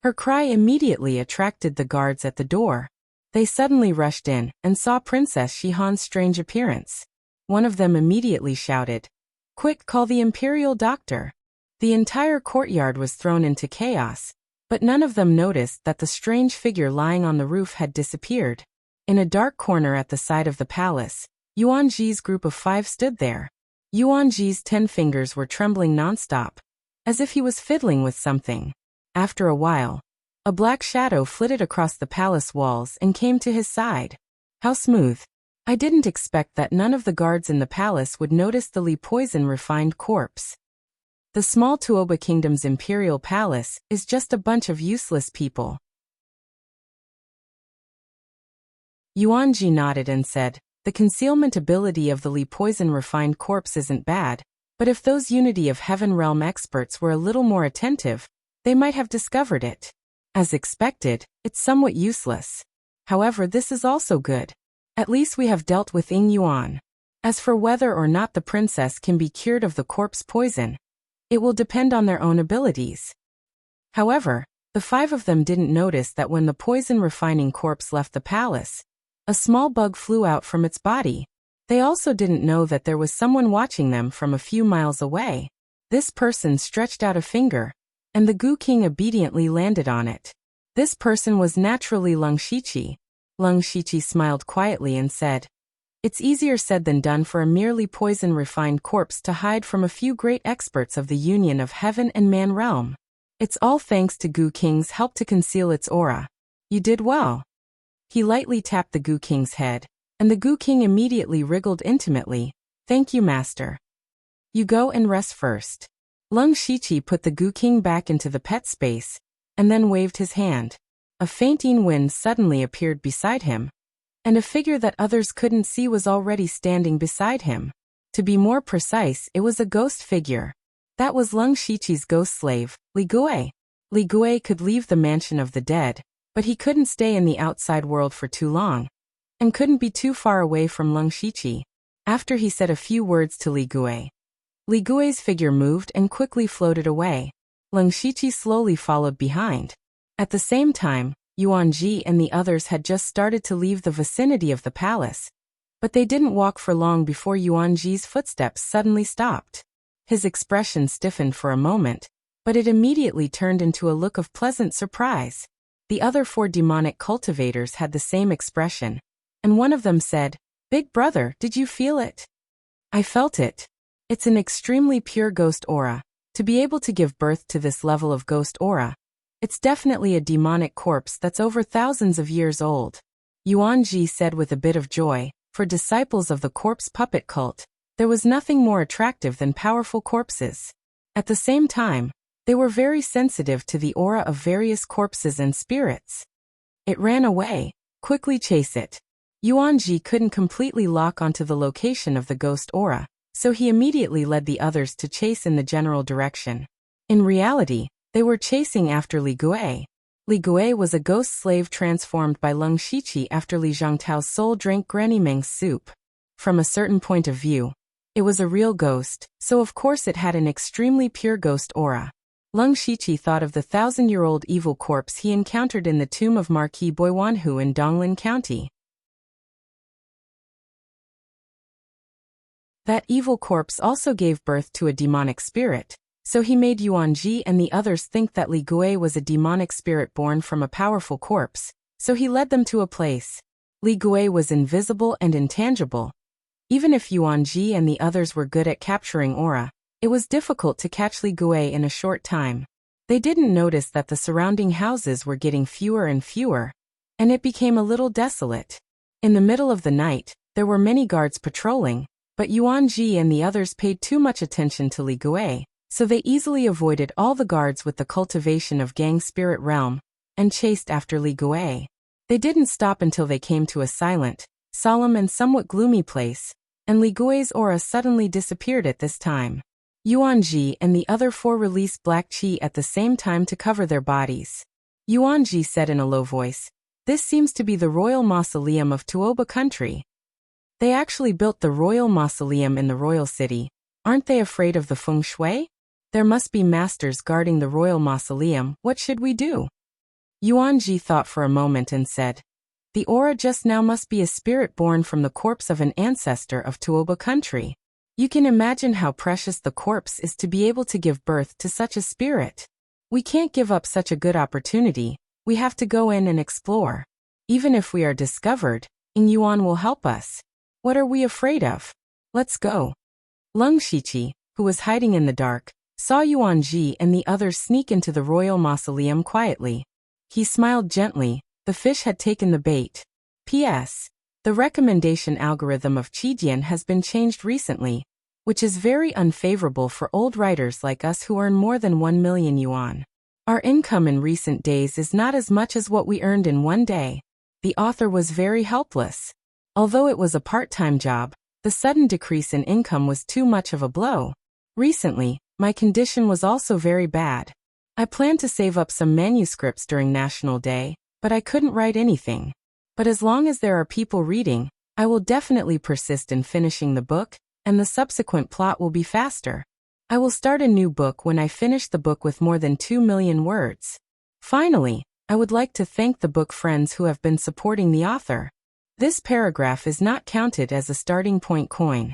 Her cry immediately attracted the guards at the door. They suddenly rushed in and saw Princess Shihan's strange appearance. One of them immediately shouted, "Quick, call the imperial doctor!" The entire courtyard was thrown into chaos, but none of them noticed that the strange figure lying on the roof had disappeared. In a dark corner at the side of the palace, Yuan Ji's group of 5 stood there. Yuan Ji's 10 fingers were trembling nonstop, as if he was fiddling with something. After a while, a black shadow flitted across the palace walls and came to his side. How smooth. I didn't expect that none of the guards in the palace would notice the Li Poison refined corpse. The small Tuoba Kingdom's imperial palace is just a bunch of useless people. Yuan Ji nodded and said, "The concealment ability of the Li Poison refined corpse isn't bad, but if those Unity of Heaven realm experts were a little more attentive, they might have discovered it. As expected, it's somewhat useless. However, this is also good. At least we have dealt with Ying Yuan. As for whether or not the princess can be cured of the corpse poison, it will depend on their own abilities." However, The 5 of them didn't notice that when the poison-refining corpse left the palace, a small bug flew out from its body. They also didn't know that there was someone watching them from a few miles away. This person stretched out a finger, and the Goo King obediently landed on it. This person was naturally Lung Shiqi. Lung Shiqi smiled quietly and said, "It's easier said than done for a merely poison-refined corpse to hide from a few great experts of the union of heaven and man realm. It's all thanks to Goo King's help to conceal its aura. You did well." He lightly tapped the Goo King's head, and the Goo King immediately wriggled intimately. "Thank you, master. You go and rest first." Lung Shiqi put the Goo King back into the pet space, and then waved his hand. A fainting wind suddenly appeared beside him, and a figure that others couldn't see was already standing beside him. To be more precise, it was a ghost figure. That was Lung Shiqi's ghost slave, Li Gui. Li Gui could leave the mansion of the dead, but he couldn't stay in the outside world for too long, and couldn't be too far away from Lung Shiqi. After he said a few words to Li Gui's figure moved and quickly floated away. Lung Shiqi slowly followed behind. At the same time, Yuan Ji and the others had just started to leave the vicinity of the palace, but they didn't walk for long before Yuan Ji's footsteps suddenly stopped. His expression stiffened for a moment, but it immediately turned into a look of pleasant surprise. The other 4 demonic cultivators had the same expression, and one of them said, "Big brother, did you feel it?" "I felt it. It's an extremely pure ghost aura. To be able to give birth to this level of ghost aura, it's definitely a demonic corpse that's over thousands of years old." Yuan Ji said with a bit of joy. For disciples of the corpse puppet cult, there was nothing more attractive than powerful corpses. At the same time, they were very sensitive to the aura of various corpses and spirits. It ran away. "Quickly chase it." Yuan Ji couldn't completely lock onto the location of the ghost aura, so he immediately led the others to chase in the general direction. In reality, they were chasing after Li Gui. Li Gui was a ghost slave transformed by Lung Shiqi after Li Zhangtao's soul drank Granny Meng's soup. From a certain point of view, it was a real ghost, so of course it had an extremely pure ghost aura. Lung Shiqi thought of the 1,000-year-old evil corpse he encountered in the tomb of Marquis Boiwanhu in Donglin County. That evil corpse also gave birth to a demonic spirit, so he made Yuan Ji and the others think that Li Gui was a demonic spirit born from a powerful corpse, so he led them to a place. Li Gui was invisible and intangible. Even if Yuan Ji and the others were good at capturing aura, it was difficult to catch Li Gui in a short time. They didn't notice that the surrounding houses were getting fewer and fewer, and it became a little desolate. In the middle of the night, there were many guards patrolling, but Yuan Ji and the others paid too much attention to Li Gui, so they easily avoided all the guards with the cultivation of Gang Spirit Realm, and chased after Li Gui. They didn't stop until they came to a silent, solemn and somewhat gloomy place, and Li Gui's aura suddenly disappeared at this time. Yuan Ji and the other 4 released black qi at the same time to cover their bodies. Yuan Ji said in a low voice, "This seems to be the royal mausoleum of Tuoba country. They actually built the royal mausoleum in the royal city. Aren't they afraid of the feng shui? There must be masters guarding the royal mausoleum. What should we do?" Yuan Ji thought for a moment and said, "The aura just now must be a spirit born from the corpse of an ancestor of Tuoba country. You can imagine how precious the corpse is to be able to give birth to such a spirit. We can't give up such a good opportunity. We have to go in and explore. Even if we are discovered, Ing Yuan will help us. What are we afraid of? Let's go." Lung Shiqi, who was hiding in the dark, saw Yuan Ji and the others sneak into the royal mausoleum quietly. He smiled gently. The fish had taken the bait. P.S. The recommendation algorithm of Qijian has been changed recently, which is very unfavorable for old writers like us who earn more than 1 million yuan. Our income in recent days is not as much as what we earned in one day. The author was very helpless. Although it was a part-time job, the sudden decrease in income was too much of a blow. Recently, my condition was also very bad. I planned to save up some manuscripts during National Day, but I couldn't write anything. But as long as there are people reading, I will definitely persist in finishing the book, and the subsequent plot will be faster. I will start a new book when I finish the book with more than 2 million words. Finally, I would like to thank the book friends who have been supporting the author. This paragraph is not counted as a starting point coin.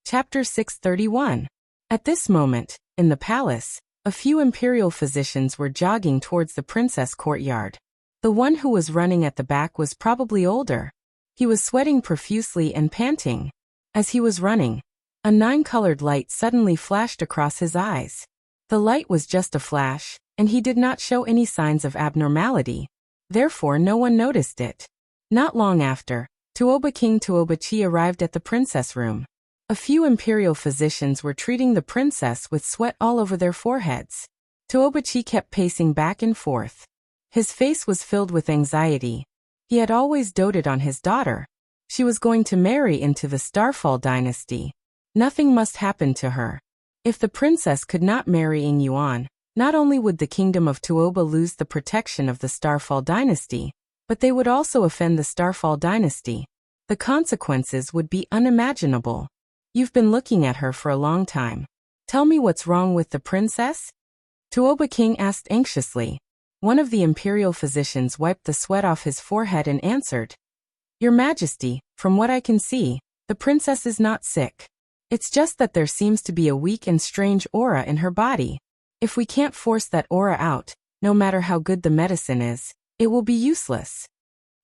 Chapter 631. At this moment, in the palace, a few imperial physicians were jogging towards the princess courtyard. The one who was running at the back was probably older. He was sweating profusely and panting. As he was running, a nine-colored light suddenly flashed across his eyes. The light was just a flash, and he did not show any signs of abnormality. Therefore no one noticed it. Not long after, King Tuoba arrived at the princess room. A few imperial physicians were treating the princess with sweat all over their foreheads. Tuoba kept pacing back and forth. His face was filled with anxiety. He had always doted on his daughter. She was going to marry into the Starfall dynasty. Nothing must happen to her. If the princess could not marry Ing Yuan, not only would the kingdom of Tuoba lose the protection of the Starfall dynasty, but they would also offend the Starfall dynasty. The consequences would be unimaginable. You've been looking at her for a long time. Tell me what's wrong with the princess? Tuoba King asked anxiously. One of the imperial physicians wiped the sweat off his forehead and answered, Your Majesty, from what I can see, the princess is not sick. It's just that there seems to be a weak and strange aura in her body. If we can't force that aura out, no matter how good the medicine is, it will be useless.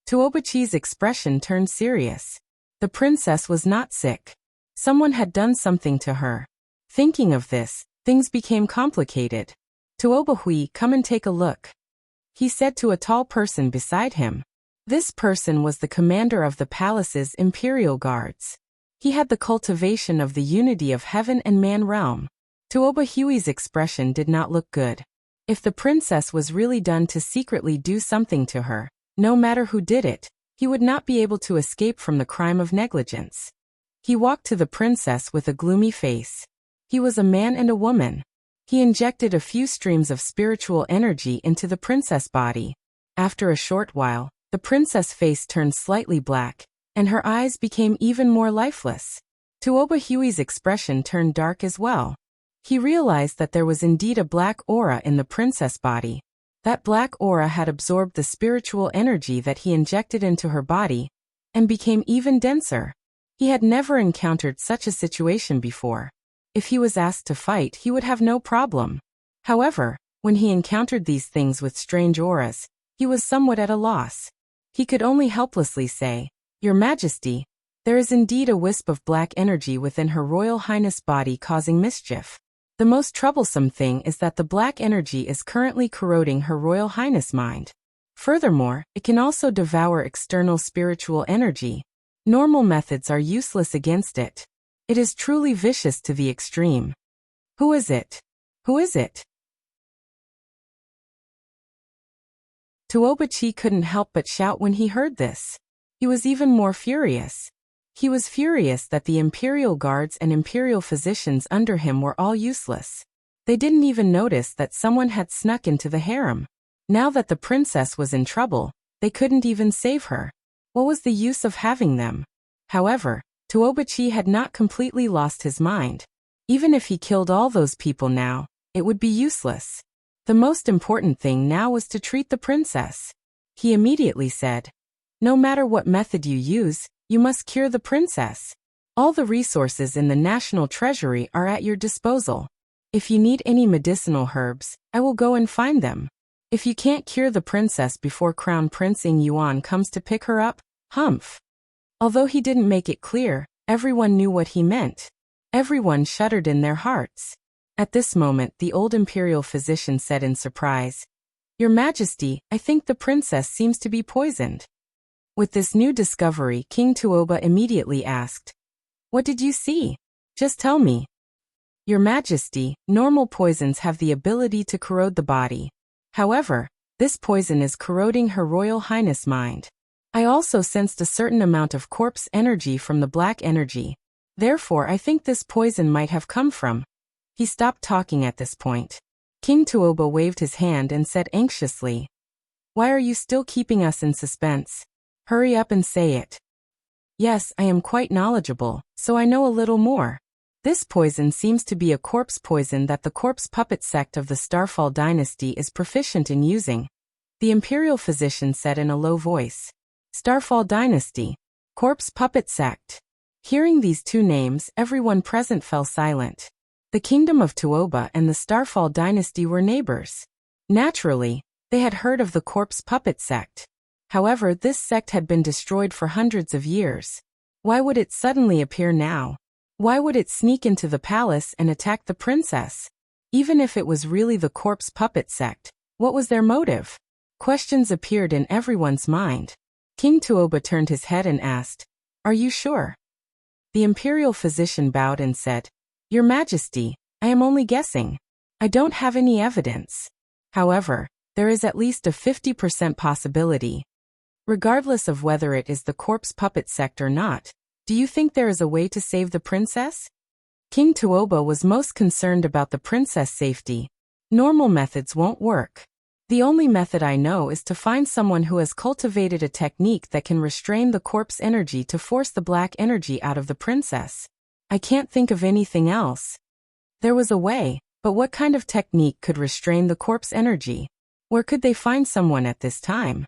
Tuoba expression turned serious. The princess was not sick. Someone had done something to her. Thinking of this, things became complicated. Tuoba, come and take a look, he said to a tall person beside him. This person was the commander of the palace's imperial guards. He had the cultivation of the unity of heaven and man realm. Tuoba expression did not look good. If the princess was really done to secretly do something to her, no matter who did it, he would not be able to escape from the crime of negligence. He walked to the princess with a gloomy face. He was a man and a woman. He injected a few streams of spiritual energy into the princess' body. After a short while, the princess' face turned slightly black, and her eyes became even more lifeless. Tuoba expression turned dark as well. He realized that there was indeed a black aura in the princess' body. That black aura had absorbed the spiritual energy that he injected into her body, and became even denser. He had never encountered such a situation before. If he was asked to fight, he would have no problem. However, when he encountered these things with strange auras, he was somewhat at a loss. He could only helplessly say, Your Majesty, there is indeed a wisp of black energy within Her Royal Highness' body causing mischief. The most troublesome thing is that the black energy is currently corroding Her Royal Highness' mind. Furthermore, it can also devour external spiritual energy. Normal methods are useless against it. It is truly vicious to the extreme. Who is it? Who is it? Tuoba couldn't help but shout when he heard this. He was even more furious. He was furious that the imperial guards and imperial physicians under him were all useless. They didn't even notice that someone had snuck into the harem. Now that the princess was in trouble, they couldn't even save her. What was the use of having them? However, Tuoba had not completely lost his mind. Even if he killed all those people now, it would be useless. The most important thing now was to treat the princess. He immediately said, No matter what method you use, you must cure the princess. All the resources in the national treasury are at your disposal. If you need any medicinal herbs, I will go and find them. If you can't cure the princess before Crown Prince Ing Yuan comes to pick her up, humph. Although he didn't make it clear, everyone knew what he meant. Everyone shuddered in their hearts. At this moment, the old imperial physician said in surprise, Your Majesty, I think the princess seems to be poisoned. With this new discovery, King Tuoba immediately asked, What did you see? Just tell me. Your Majesty, normal poisons have the ability to corrode the body. However, this poison is corroding Her Royal Highness' mind. I also sensed a certain amount of corpse energy from the black energy. Therefore, I think this poison might have come from. He stopped talking at this point. King Tuoba waved his hand and said anxiously, Why are you still keeping us in suspense? Hurry up and say it. Yes, I am quite knowledgeable, so I know a little more. This poison seems to be a corpse poison that the corpse puppet sect of the Starfall dynasty is proficient in using, the imperial physician said in a low voice. Starfall dynasty. Corpse puppet sect. Hearing these two names, everyone present fell silent. The kingdom of Tuoba and the Starfall dynasty were neighbors. Naturally, they had heard of the corpse puppet sect. However, this sect had been destroyed for hundreds of years. Why would it suddenly appear now? Why would it sneak into the palace and attack the princess? Even if it was really the corpse puppet sect, what was their motive? Questions appeared in everyone's mind. King Tuoba turned his head and asked, "Are you sure?" The imperial physician bowed and said, "Your Majesty, I am only guessing. I don't have any evidence. However, there is at least a 50% possibility. Regardless of whether it is the corpse puppet sect or not, do you think there is a way to save the princess?" King Tuoba was most concerned about the princess' safety. Normal methods won't work. The only method I know is to find someone who has cultivated a technique that can restrain the corpse energy to force the black energy out of the princess. I can't think of anything else. There was a way, but what kind of technique could restrain the corpse energy? Where could they find someone at this time?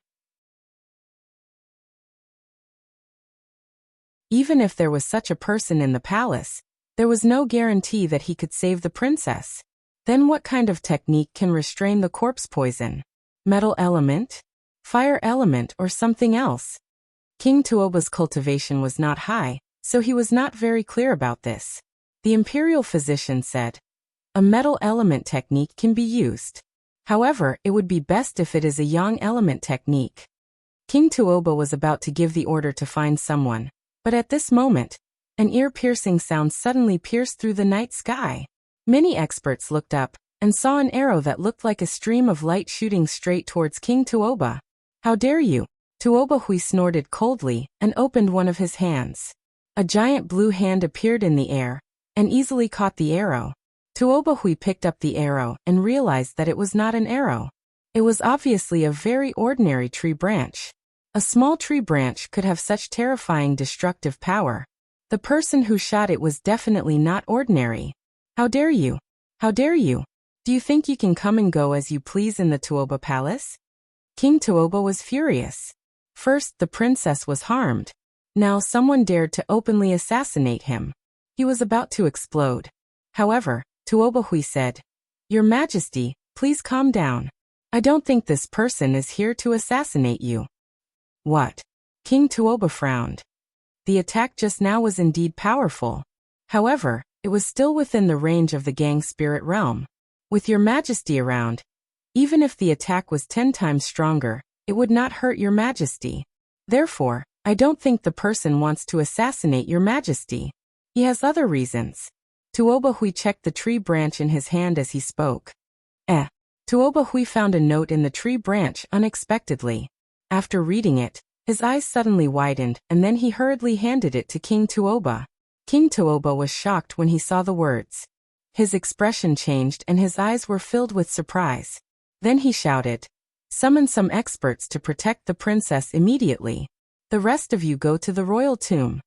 Even if there was such a person in the palace, there was no guarantee that he could save the princess. Then what kind of technique can restrain the corpse poison? Metal element? Fire element or something else? King Tuoba's cultivation was not high, so he was not very clear about this. The imperial physician said, "A metal element technique can be used. However, it would be best if it is a yang element technique." King Tuoba was about to give the order to find someone. But at this moment, an ear-piercing sound suddenly pierced through the night sky. Many experts looked up and saw an arrow that looked like a stream of light shooting straight towards King Tuoba. "How dare you?" Tuoba Hui snorted coldly and opened one of his hands. A giant blue hand appeared in the air and easily caught the arrow. Tuoba Hui picked up the arrow and realized that it was not an arrow. It was obviously a very ordinary tree branch. A small tree branch could have such terrifying destructive power. The person who shot it was definitely not ordinary. "How dare you? How dare you? Do you think you can come and go as you please in the Tuoba palace?" King Tuoba was furious. First, the princess was harmed. Now someone dared to openly assassinate him. He was about to explode. However, Tuoba Hui said, "Your Majesty, please calm down. I don't think this person is here to assassinate you." "What?" King Tuoba frowned. The attack just now was indeed powerful. However, it was still within the range of the gang spirit realm. With your Majesty around, even if the attack was 10 times stronger, it would not hurt your Majesty. Therefore, I don't think the person wants to assassinate your Majesty. He has other reasons. Tuoba Hui checked the tree branch in his hand as he spoke. Tuoba Hui found a note in the tree branch unexpectedly. After reading it, his eyes suddenly widened and then he hurriedly handed it to King Tuoba. King Tuoba was shocked when he saw the words. His expression changed and his eyes were filled with surprise. Then he shouted, "Summon some experts to protect the princess immediately. The rest of you go to the royal tomb."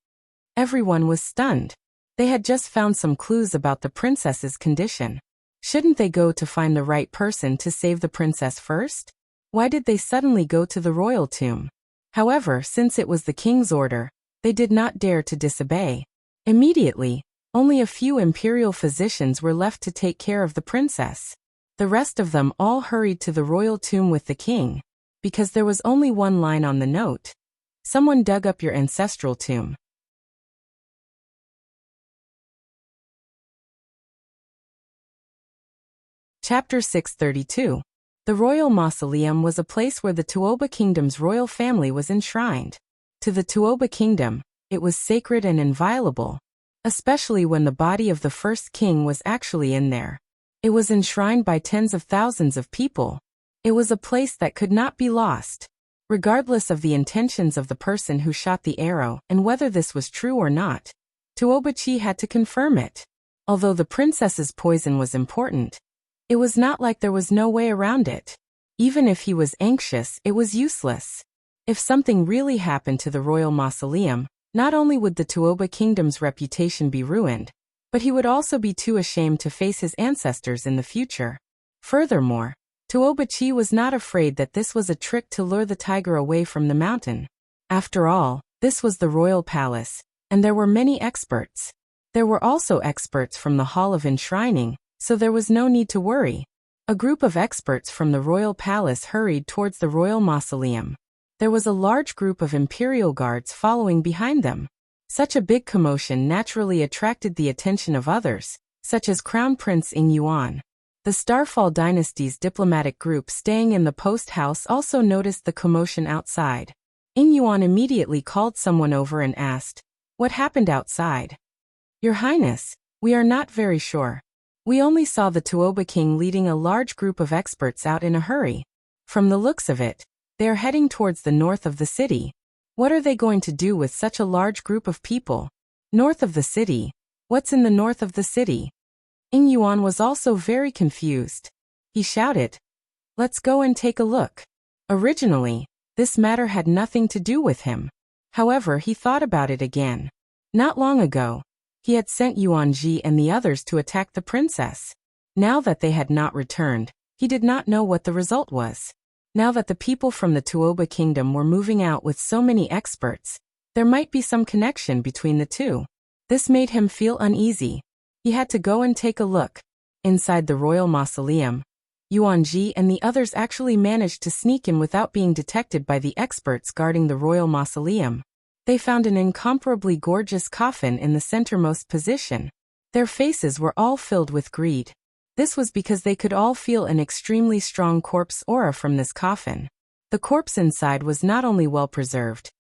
Everyone was stunned. They had just found some clues about the princess's condition. Shouldn't they go to find the right person to save the princess first? Why did they suddenly go to the royal tomb? However, since it was the king's order, they did not dare to disobey. Immediately, only a few imperial physicians were left to take care of the princess. The rest of them all hurried to the royal tomb with the king, because there was only one line on the note. "Someone dug up your ancestral tomb." Chapter 632. The royal mausoleum was a place where the Tuoba kingdom's royal family was enshrined. To the Tuoba kingdom, it was sacred and inviolable, especially when the body of the first king was actually in there. It was enshrined by tens of thousands of people. It was a place that could not be lost. Regardless of the intentions of the person who shot the arrow and whether this was true or not, Tuoba Chi had to confirm it. Although the princess's poison was important, it was not like there was no way around it. Even if he was anxious, it was useless. If something really happened to the royal mausoleum, not only would the Tuoba kingdom's reputation be ruined, But he would also be too ashamed to face his ancestors in the future. Furthermore, Tuobachi was not afraid that this was a trick to lure the tiger away from the mountain. After all, this was the royal palace, and there were many experts. There were also experts from the Hall of Enshrining, so there was no need to worry. A group of experts from the royal palace hurried towards the royal mausoleum. There was a large group of imperial guards following behind them. Such a big commotion naturally attracted the attention of others, such as Crown Prince Ing Yuan. The Starfall dynasty's diplomatic group staying in the post house also noticed the commotion outside. Ing Yuan immediately called someone over and asked, "What happened outside?" "Your Highness, we are not very sure. We only saw the Tuoba king leading a large group of experts out in a hurry. From the looks of it, they are heading towards the north of the city. What are they going to do with such a large group of people?" "North of the city? What's in the north of the city?" Ing Yuan was also very confused. He shouted, "Let's go and take a look." Originally, this matter had nothing to do with him. However, he thought about it again. Not long ago, he had sent Yuanji and the others to attack the princess. Now that they had not returned, he did not know what the result was. Now that the people from the Tuoba kingdom were moving out with so many experts, there might be some connection between the two. This made him feel uneasy. He had to go and take a look. Inside the royal mausoleum, Yuanji and the others actually managed to sneak in without being detected by the experts guarding the royal mausoleum. They found an incomparably gorgeous coffin in the centermost position. Their faces were all filled with greed. This was because they could all feel an extremely strong corpse aura from this coffin. The corpse inside was not only well preserved,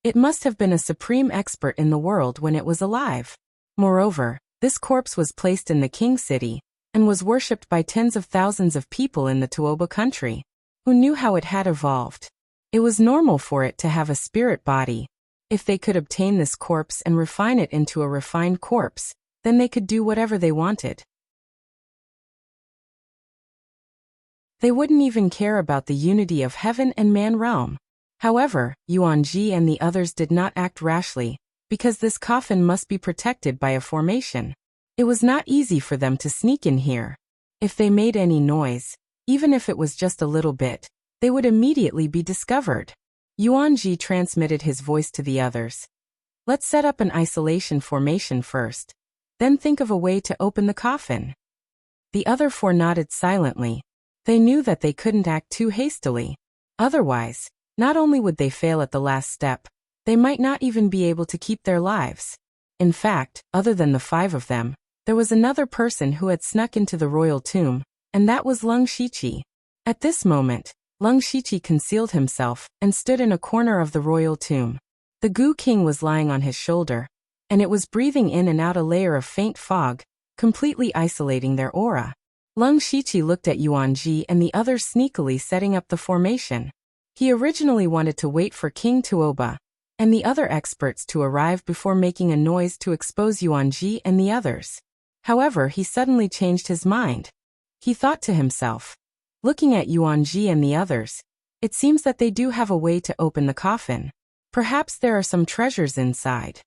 it must have been a supreme expert in the world when it was alive. Moreover, this corpse was placed in the king city, and was worshipped by tens of thousands of people in the Tuoba country, who knew how it had evolved. It was normal for it to have a spirit body. If they could obtain this corpse and refine it into a refined corpse, then they could do whatever they wanted. They wouldn't even care about the unity of heaven and man realm. However, Yuanji and the others did not act rashly, because this coffin must be protected by a formation. It was not easy for them to sneak in here. If they made any noise, even if it was just a little bit, they would immediately be discovered. Yuanji transmitted his voice to the others. "Let's set up an isolation formation first. Then think of a way to open the coffin." The other four nodded silently. They knew that they couldn't act too hastily. Otherwise, not only would they fail at the last step, they might not even be able to keep their lives. In fact, other than the five of them, there was another person who had snuck into the royal tomb, and that was Lung Shiqi. At this moment, Lung Shiqi concealed himself and stood in a corner of the royal tomb. The Gu King was lying on his shoulder, and it was breathing in and out a layer of faint fog, completely isolating their aura. Lung Shiqi looked at Yuanji and the others sneakily setting up the formation. He originally wanted to wait for King Tuoba and the other experts to arrive before making a noise to expose Yuanji and the others. However, he suddenly changed his mind. He thought to himself, looking at Yuanji and the others, it seems that they do have a way to open the coffin. Perhaps there are some treasures inside.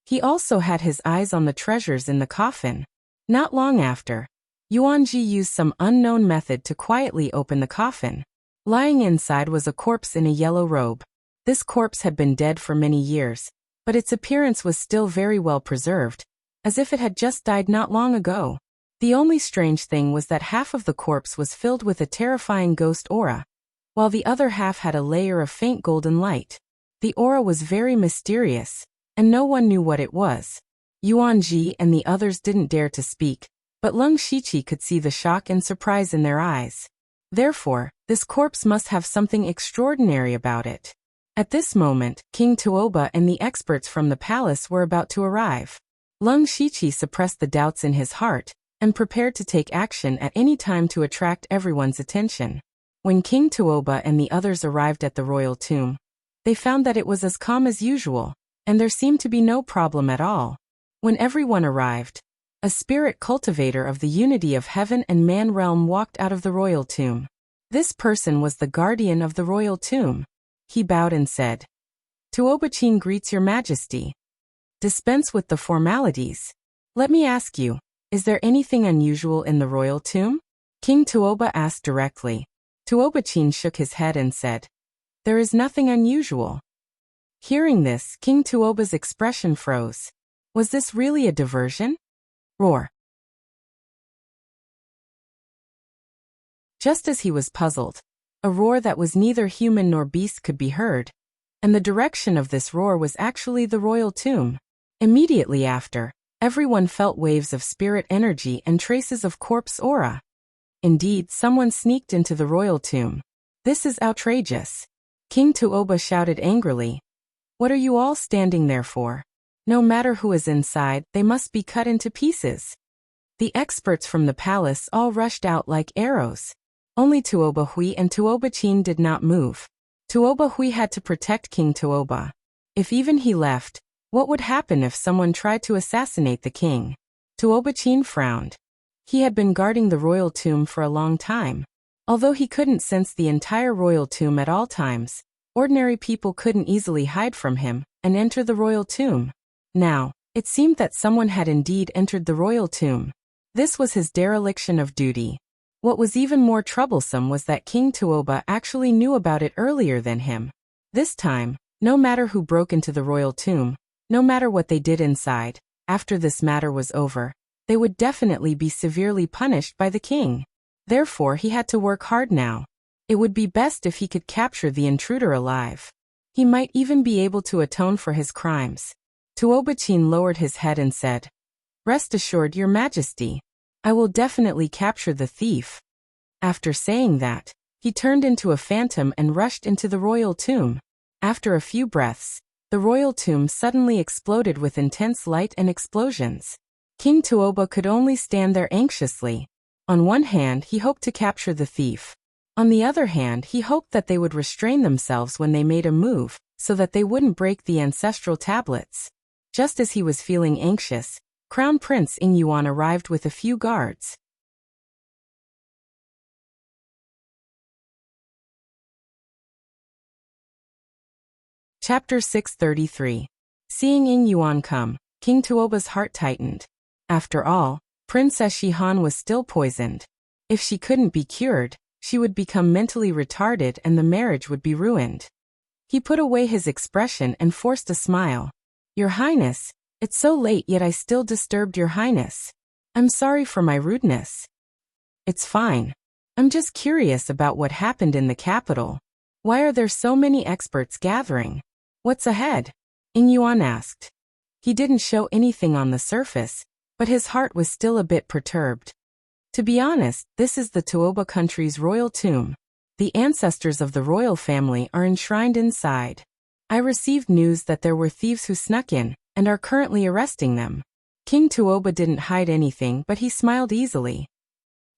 He also had his eyes on the treasures in the coffin. Not long after, Yuanji used some unknown method to quietly open the coffin. Lying inside was a corpse in a yellow robe. This corpse had been dead for many years, but its appearance was still very well preserved, as if it had just died not long ago. The only strange thing was that half of the corpse was filled with a terrifying ghost aura, while the other half had a layer of faint golden light. The aura was very mysterious, and no one knew what it was. Yuanji and the others didn't dare to speak, but Lung Shiqi could see the shock and surprise in their eyes. Therefore, this corpse must have something extraordinary about it. At this moment, King Tuoba and the experts from the palace were about to arrive. Lung Shiqi suppressed the doubts in his heart and prepared to take action at any time to attract everyone's attention. When King Tuoba and the others arrived at the royal tomb, they found that it was as calm as usual, and there seemed to be no problem at all. When everyone arrived, a spirit cultivator of the unity of heaven and man realm walked out of the royal tomb. This person was the guardian of the royal tomb. He bowed and said, "Tuobachin greets your majesty. Dispense with the formalities. Let me ask you, is there anything unusual in the royal tomb? King Tuoba asked directly. Tuoba-chin shook his head and said, there is nothing unusual. Hearing this, King Tuoba's expression froze. Was this really a diversion? Roar. Just as he was puzzled, a roar that was neither human nor beast could be heard, and the direction of this roar was actually the royal tomb. Immediately after, everyone felt waves of spirit energy and traces of corpse aura. Indeed, someone sneaked into the royal tomb. This is outrageous. King Tuoba shouted angrily. What are you all standing there for? No matter who is inside, they must be cut into pieces. The experts from the palace all rushed out like arrows. Only Tuoba Hui and Tuoba-chin did not move. Tuoba Hui had to protect King Tuoba. If even he left, what would happen if someone tried to assassinate the king? Tuoba-chin frowned. He had been guarding the royal tomb for a long time. Although he couldn't sense the entire royal tomb at all times, ordinary people couldn't easily hide from him and enter the royal tomb. Now, it seemed that someone had indeed entered the royal tomb. This was his dereliction of duty. What was even more troublesome was that King Tuoba actually knew about it earlier than him. This time, no matter who broke into the royal tomb, no matter what they did inside, after this matter was over, they would definitely be severely punished by the king. Therefore, he had to work hard now. It would be best if he could capture the intruder alive. He might even be able to atone for his crimes. Tuoba-chin lowered his head and said, rest assured, Your Majesty. I will definitely capture the thief. After saying that, he turned into a phantom and rushed into the royal tomb. After a few breaths, the royal tomb suddenly exploded with intense light and explosions. King Tuoba could only stand there anxiously. On one hand, he hoped to capture the thief. On the other hand, he hoped that they would restrain themselves when they made a move, so that they wouldn't break the ancestral tablets. Just as he was feeling anxious, Crown Prince Ing Yuan arrived with a few guards. Chapter 633. Seeing Ing Yuan come, King Tuoba's heart tightened. After all, Princess Shihan was still poisoned. If she couldn't be cured, she would become mentally retarded and the marriage would be ruined. He put away his expression and forced a smile. Your Highness, it's so late yet I still disturbed Your Highness. I'm sorry for my rudeness. It's fine. I'm just curious about what happened in the capital. Why are there so many experts gathering? What's ahead? Ing Yuan asked. He didn't show anything on the surface, but his heart was still a bit perturbed. To be honest, this is the Tuoba country's royal tomb. The ancestors of the royal family are enshrined inside. I received news that there were thieves who snuck in, and are currently arresting them. King Tuoba didn't hide anything, but he smiled easily.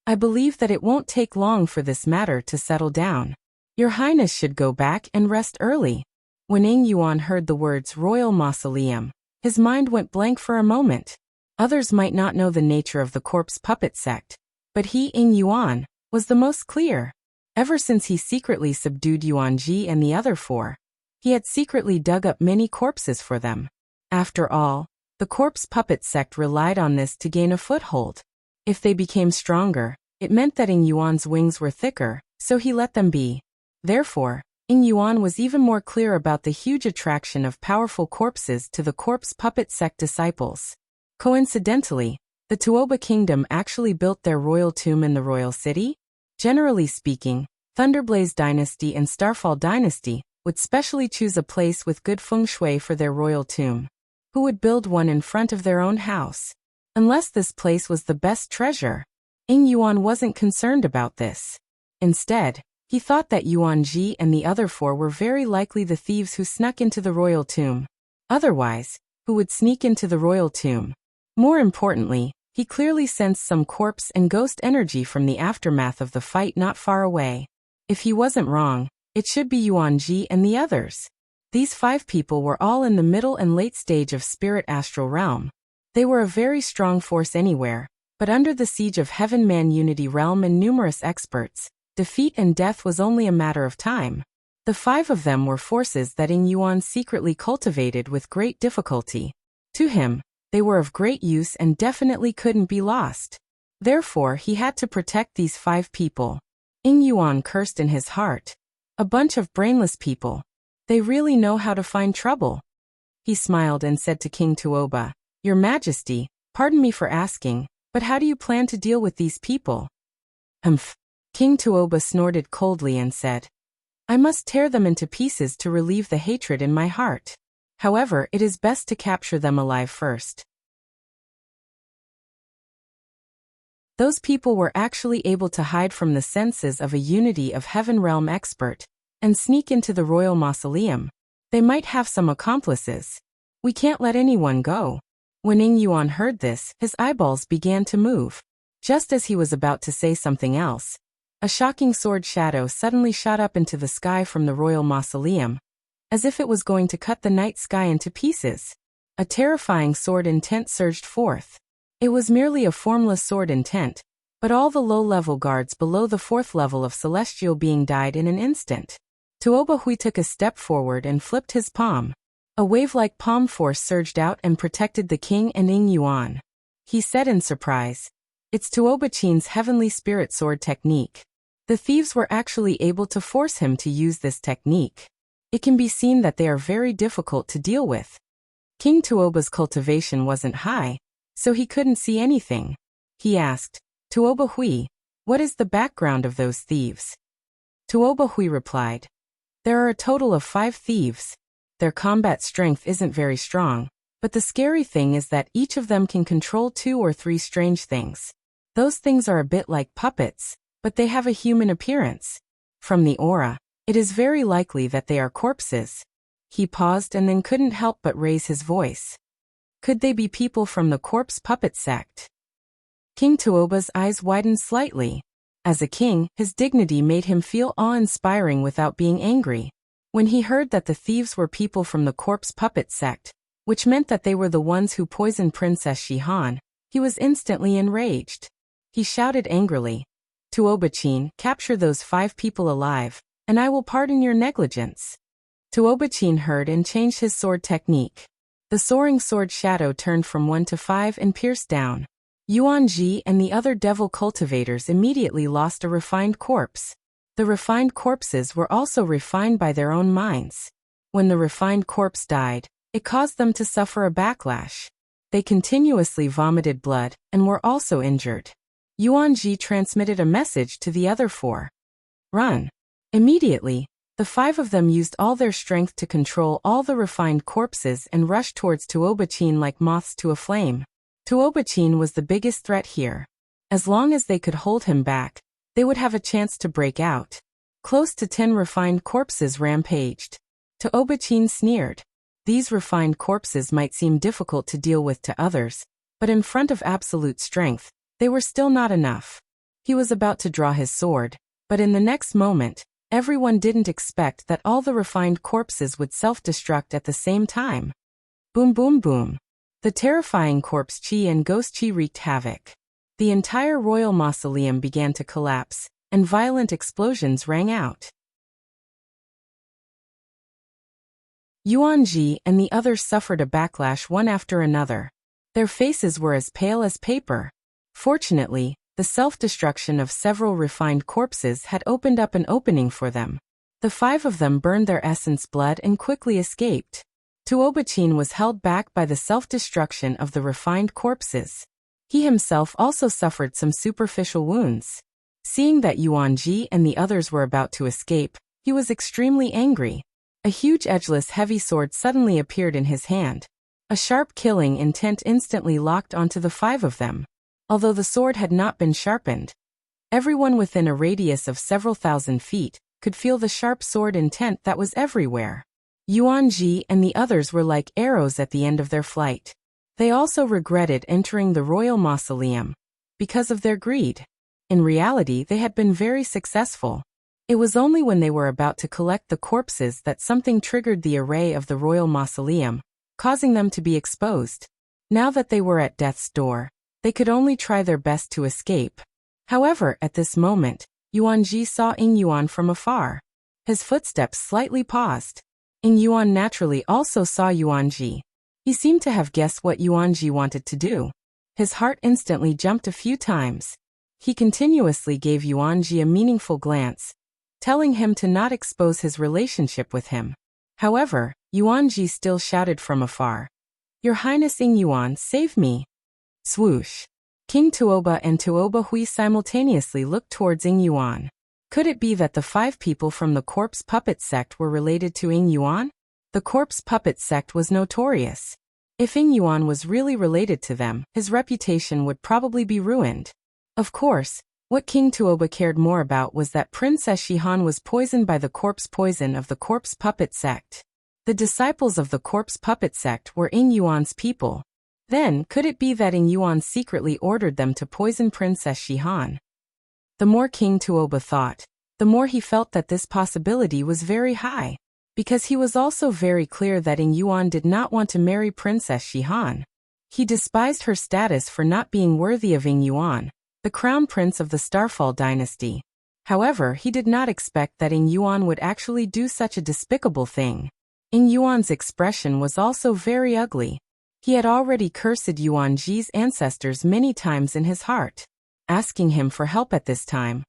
I believe that it won't take long for this matter to settle down. Your Highness should go back and rest early. When Ing Yuan heard the words royal mausoleum, his mind went blank for a moment. Others might not know the nature of the corpse puppet sect, but he, Ing Yuan, was the most clear. Ever since he secretly subdued Yuan Ji and the other four, he had secretly dug up many corpses for them. After all, the corpse puppet sect relied on this to gain a foothold. If they became stronger, it meant that Ing Yuan's wings were thicker, so he let them be. Therefore, Ing Yuan was even more clear about the huge attraction of powerful corpses to the corpse puppet sect disciples. Coincidentally, the Tuoba kingdom actually built their royal tomb in the royal city. Generally speaking, Thunderblaze dynasty and Starfall dynasty would specially choose a place with good feng shui for their royal tomb. Who would build one in front of their own house? Unless this place was the best treasure. Ing Yuan wasn't concerned about this. Instead, he thought that Yuan Ji and the other four were very likely the thieves who snuck into the royal tomb. Otherwise, who would sneak into the royal tomb? More importantly, he clearly sensed some corpse and ghost energy from the aftermath of the fight not far away. If he wasn't wrong, it should be Yuan Ji and the others. These 5 people were all in the middle and late stage of spirit astral realm. They were a very strong force anywhere, but under the siege of Heaven Man Unity Realm and numerous experts, defeat and death was only a matter of time. The 5 of them were forces that Ing Yuan secretly cultivated with great difficulty. To him, They were of great use and definitely couldn't be lost. Therefore, he had to protect these 5 people. Ing Yuan cursed in his heart. A bunch of brainless people. They really know how to find trouble. He smiled and said to King Tuoba, "Your Majesty, pardon me for asking, but how do you plan to deal with these people?" "Humph." King Tuoba snorted coldly and said, "I must tear them into pieces to relieve the hatred in my heart. However, it is best to capture them alive first." Those people were actually able to hide from the senses of a Unity of Heaven realm expert and sneak into the royal mausoleum. They might have some accomplices. We can't let anyone go. When Ing Yuan heard this, his eyeballs began to move. Just as he was about to say something else, a shocking sword shadow suddenly shot up into the sky from the royal mausoleum, as if it was going to cut the night sky into pieces. A terrifying sword intent surged forth. It was merely a formless sword intent, but all the low-level guards below the 4th level of celestial being died in an instant. Tuoba Hui took a step forward and flipped his palm. A wave-like palm force surged out and protected the king and Ing Yuan. He said in surprise, "It's Tuoba Qin's heavenly spirit sword technique." The thieves were actually able to force him to use this technique. It can be seen that they are very difficult to deal with. King Tuoba's cultivation wasn't high, so he couldn't see anything. He asked, "Tuoba Hui, what is the background of those thieves?" Tuoba Hui replied, "There are a total of 5 thieves. Their combat strength isn't very strong, but the scary thing is that each of them can control 2 or 3 strange things. Those things are a bit like puppets, but they have a human appearance. From the aura, it is very likely that they are corpses." He paused and then couldn't help but raise his voice. Could they be people from the corpse puppet sect? King Tuoba's eyes widened slightly. As a king, his dignity made him feel awe-inspiring without being angry. When he heard that the thieves were people from the corpse puppet sect, which meant that they were the ones who poisoned Princess Shihan, he was instantly enraged. He shouted angrily, "Tuoba Qin, capture those 5 people alive, and I will pardon your negligence." Tuoba Qin heard and changed his sword technique. The soaring sword shadow turned from 1 to 5 and pierced down. Yuan Ji and the other devil cultivators immediately lost a refined corpse. The refined corpses were also refined by their own minds. When the refined corpse died, it caused them to suffer a backlash. They continuously vomited blood and were also injured. Yuan Ji transmitted a message to the other 4. "Run." Immediately, the 5 of them used all their strength to control all the refined corpses and rushed towards Tuoba Qin like moths to a flame. Tuoba Qin was the biggest threat here. As long as they could hold him back, they would have a chance to break out. Close to 10 refined corpses rampaged. Tuoba Qin sneered. These refined corpses might seem difficult to deal with to others, but in front of absolute strength, they were still not enough. He was about to draw his sword, but in the next moment, everyone didn't expect that all the refined corpses would self-destruct at the same time. Boom boom boom. The terrifying corpse chi and ghost chi wreaked havoc. The entire royal mausoleum began to collapse, and violent explosions rang out. Yuan Ji and the others suffered a backlash one after another. Their faces were as pale as paper. Fortunately, the self-destruction of several refined corpses had opened up an opening for them. The 5 of them burned their essence blood and quickly escaped. Tuoba Qin was held back by the self-destruction of the refined corpses. He himself also suffered some superficial wounds. Seeing that Yuan Ji and the others were about to escape, he was extremely angry. A huge edgeless heavy sword suddenly appeared in his hand. A sharp killing intent instantly locked onto the 5 of them. Although the sword had not been sharpened, everyone within a radius of several thousand feet could feel the sharp sword intent that was everywhere. Yuan Ji and the others were like arrows at the end of their flight. They also regretted entering the royal mausoleum because of their greed. In reality, they had been very successful. It was only when they were about to collect the corpses that something triggered the array of the royal mausoleum, causing them to be exposed. Now that they were at death's door, they could only try their best to escape. However, at this moment, Yuan Ji saw Ing Yuan from afar. His footsteps slightly paused. Ing Yuan naturally also saw Yuan Ji. He seemed to have guessed what Yuanji wanted to do. His heart instantly jumped a few times. He continuously gave Yuanji a meaningful glance, telling him to not expose his relationship with him. However, Yuanji still shouted from afar, "Your Highness Ying Yuan, save me!" Swoosh! King Tuoba and Tuoba Hui simultaneously looked towards Ying Yuan. Could it be that the 5 people from the corpse puppet sect were related to Ying Yuan? The corpse puppet sect was notorious. If Ying Yuan was really related to them, his reputation would probably be ruined. Of course, what King Tuoba cared more about was that Princess Shihan was poisoned by the corpse poison of the corpse puppet sect. The disciples of the corpse puppet sect were Ying Yuan's people. Then, could it be that Ying Yuan secretly ordered them to poison Princess Shihan? The more King Tuoba thought, the more he felt that this possibility was very high, because he was also very clear that Ying Yuan did not want to marry Princess Shihan. He despised her status for not being worthy of Ying Yuan, the crown prince of the Starfall dynasty. However, he did not expect that Ying Yuan would actually do such a despicable thing. Ying Yuan's expression was also very ugly. He had already cursed Yuanji's ancestors many times in his heart. Asking him for help at this time,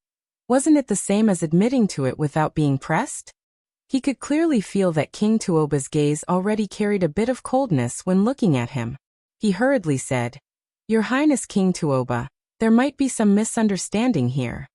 wasn't it the same as admitting to it without being pressed? He could clearly feel that King Tuoba's gaze already carried a bit of coldness when looking at him. He hurriedly said, "Your Highness King Tuoba, there might be some misunderstanding here."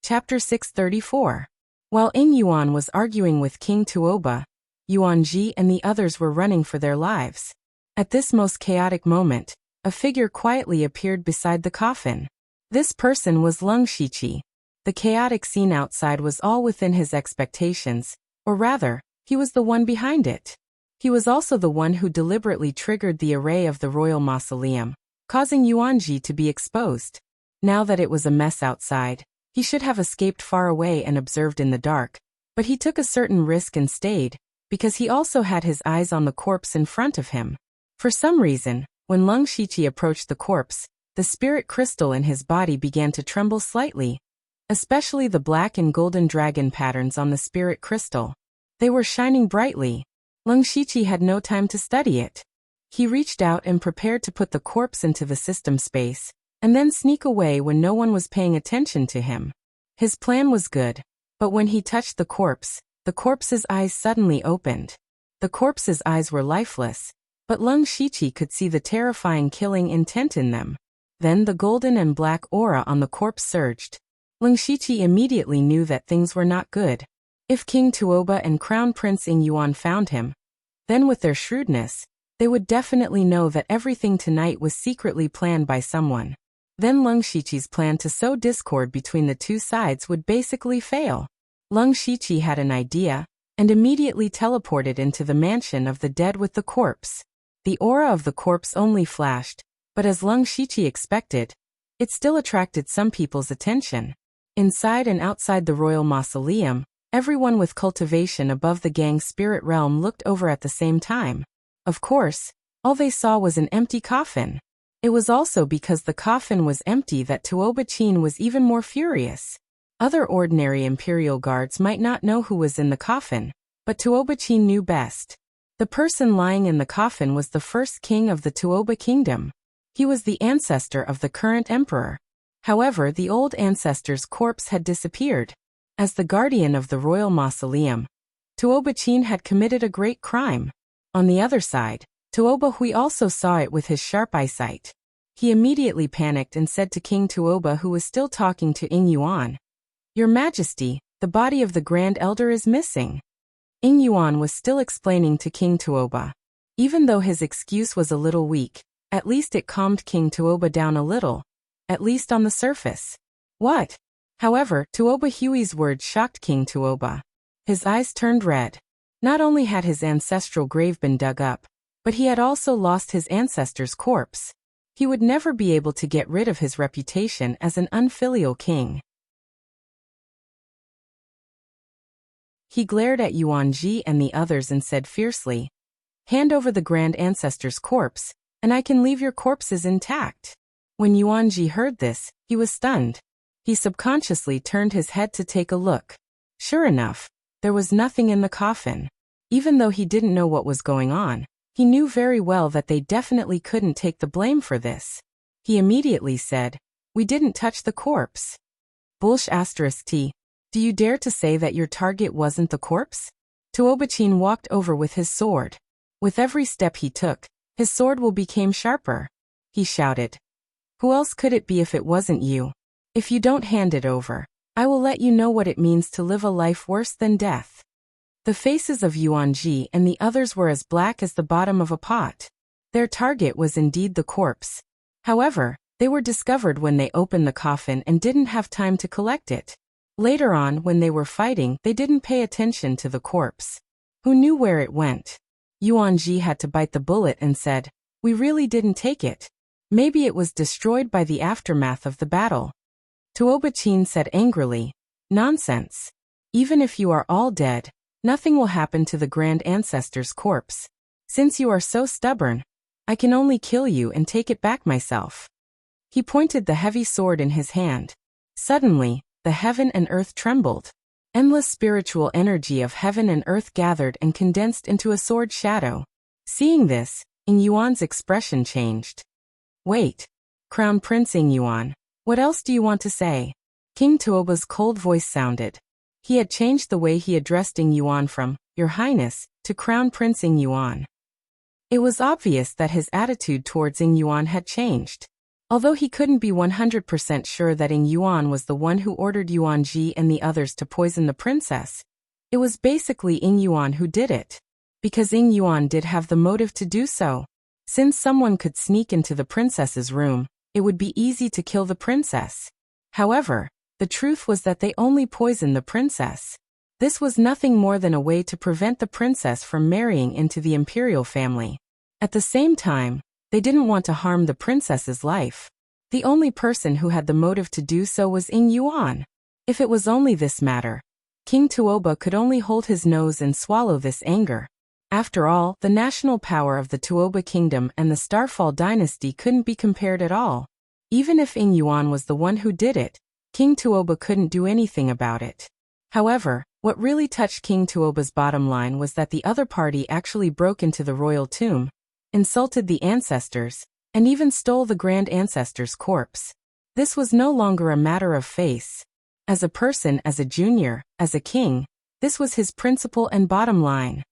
Chapter 634. While Ying Yuan was arguing with King Tuoba, Yuanji and the others were running for their lives. At this most chaotic moment, a figure quietly appeared beside the coffin. This person was Lung Shiqi. The chaotic scene outside was all within his expectations, or rather, he was the one behind it. He was also the one who deliberately triggered the array of the royal mausoleum, causing Yuanji to be exposed. Now that it was a mess outside, he should have escaped far away and observed in the dark, but he took a certain risk and stayed, because he also had his eyes on the corpse in front of him. For some reason, when Lung Shiqi approached the corpse, the spirit crystal in his body began to tremble slightly, especially the black and golden dragon patterns on the spirit crystal. They were shining brightly. Lung Shiqi had no time to study it. He reached out and prepared to put the corpse into the system space, and then sneak away when no one was paying attention to him. His plan was good, but when he touched the corpse's eyes suddenly opened. The corpse's eyes were lifeless, but Lung Shiqi could see the terrifying killing intent in them. Then the golden and black aura on the corpse surged. Lung Shiqi immediately knew that things were not good. If King Tuoba and Crown Prince Ying Yuan found him, then with their shrewdness, they would definitely know that everything tonight was secretly planned by someone. Then Lung Shiqi's plan to sow discord between the two sides would basically fail. Lung Shiqi had an idea, and immediately teleported into the mansion of the dead with the corpse. The aura of the corpse only flashed, but as Lung Shiqi expected, it still attracted some people's attention. Inside and outside the royal mausoleum, everyone with cultivation above the gang spirit realm looked over at the same time. Of course, all they saw was an empty coffin. It was also because the coffin was empty that Tuoba Chin was even more furious. Other ordinary imperial guards might not know who was in the coffin, but Tuoba Chin knew best. The person lying in the coffin was the first king of the Tuoba kingdom. He was the ancestor of the current emperor. However, the old ancestor's corpse had disappeared. As the guardian of the royal mausoleum, Tuoba Chin had committed a great crime. On the other side, Tuoba Hui also saw it with his sharp eyesight. He immediately panicked and said to King Tuoba, who was still talking to Ying Yuan, "Your Majesty, the body of the Grand Elder is missing." Ying Yuan was still explaining to King Tuoba. Even though his excuse was a little weak, at least it calmed King Tuoba down a little, at least on the surface. What? However, Tuoba Hui's words shocked King Tuoba. His eyes turned red. Not only had his ancestral grave been dug up, but he had also lost his ancestor's corpse. He would never be able to get rid of his reputation as an unfilial king. He glared at Yuanji and the others and said fiercely, "Hand over the grand ancestor's corpse, and I can leave your corpses intact." When Yuanji heard this, he was stunned. He subconsciously turned his head to take a look. Sure enough, there was nothing in the coffin. Even though he didn't know what was going on, he knew very well that they definitely couldn't take the blame for this. He immediately said, "We didn't touch the corpse." T. Do you dare to say that your target wasn't the corpse? Tuobachin walked over with his sword. With every step he took, his sword will became sharper. He shouted. Who else could it be if it wasn't you? If you don't hand it over, I will let you know what it means to live a life worse than death. The faces of Yuanji and the others were as black as the bottom of a pot. Their target was indeed the corpse. However, they were discovered when they opened the coffin and didn't have time to collect it. Later on, when they were fighting, they didn't pay attention to the corpse. Who knew where it went? Yuanji had to bite the bullet and said, "We really didn't take it. Maybe it was destroyed by the aftermath of the battle." Tuobachin said angrily, "Nonsense. Even if you are all dead, nothing will happen to the Grand Ancestor's corpse. Since you are so stubborn, I can only kill you and take it back myself." He pointed the heavy sword in his hand. Suddenly, the heaven and earth trembled. Endless spiritual energy of heaven and earth gathered and condensed into a sword shadow. Seeing this, Ing Yuan's expression changed. "Wait. Crown Prince Ing Yuan, what else do you want to say?" King Tuoba's cold voice sounded. He had changed the way he addressed Ing Yuan from "Your Highness" to Crown Prince Ing Yuan. It was obvious that his attitude towards Ing Yuan had changed. Although he couldn't be 100% sure that Ing Yuan was the one who ordered Yuanji and the others to poison the princess, it was basically Ing Yuan who did it. Because Ing Yuan did have the motive to do so. Since someone could sneak into the princess's room, it would be easy to kill the princess. However, the truth was that they only poisoned the princess. This was nothing more than a way to prevent the princess from marrying into the imperial family. At the same time, they didn't want to harm the princess's life. The only person who had the motive to do so was Ing Yuan. If it was only this matter, King Tuoba could only hold his nose and swallow this anger. After all, the national power of the Tuoba kingdom and the Starfall dynasty couldn't be compared at all. Even if Ing Yuan was the one who did it, King Tuoba couldn't do anything about it. However, what really touched King Tuoba's bottom line was that the other party actually broke into the royal tomb, insulted the ancestors, and even stole the Grand Ancestor's corpse. This was no longer a matter of face. As a person, as a junior, as a king, this was his principle and bottom line.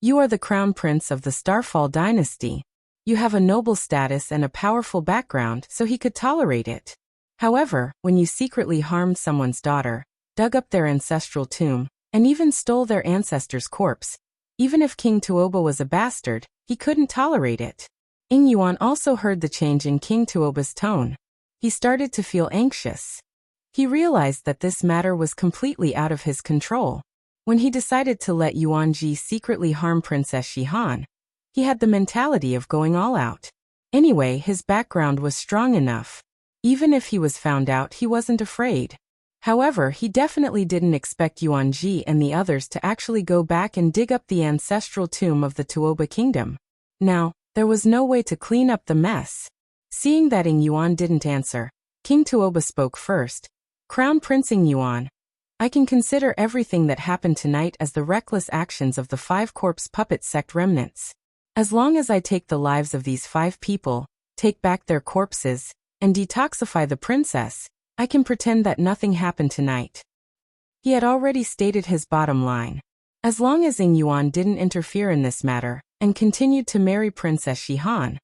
You are the crown prince of the Starfall dynasty. You have a noble status and a powerful background, so he could tolerate it. However, when you secretly harmed someone's daughter, dug up their ancestral tomb, and even stole their ancestor's corpse, even if King Tuoba was a bastard, he couldn't tolerate it. Ing Yuan also heard the change in King Tuoba's tone. He started to feel anxious. He realized that this matter was completely out of his control. When he decided to let Yuanji secretly harm Princess Shihan, he had the mentality of going all out. Anyway, his background was strong enough. Even if he was found out, he wasn't afraid. However, he definitely didn't expect Yuanji and the others to actually go back and dig up the ancestral tomb of the Tuoba kingdom. Now, there was no way to clean up the mess. Seeing that Ing Yuan didn't answer, King Tuoba spoke first. Crown Prince Ing Yuan, I can consider everything that happened tonight as the reckless actions of the 5 corpse puppet sect remnants. As long as I take the lives of these 5 people, take back their corpses, and detoxify the princess, I can pretend that nothing happened tonight. He had already stated his bottom line. As long as Ing Yuan didn't interfere in this matter, and continued to marry Princess Shihan,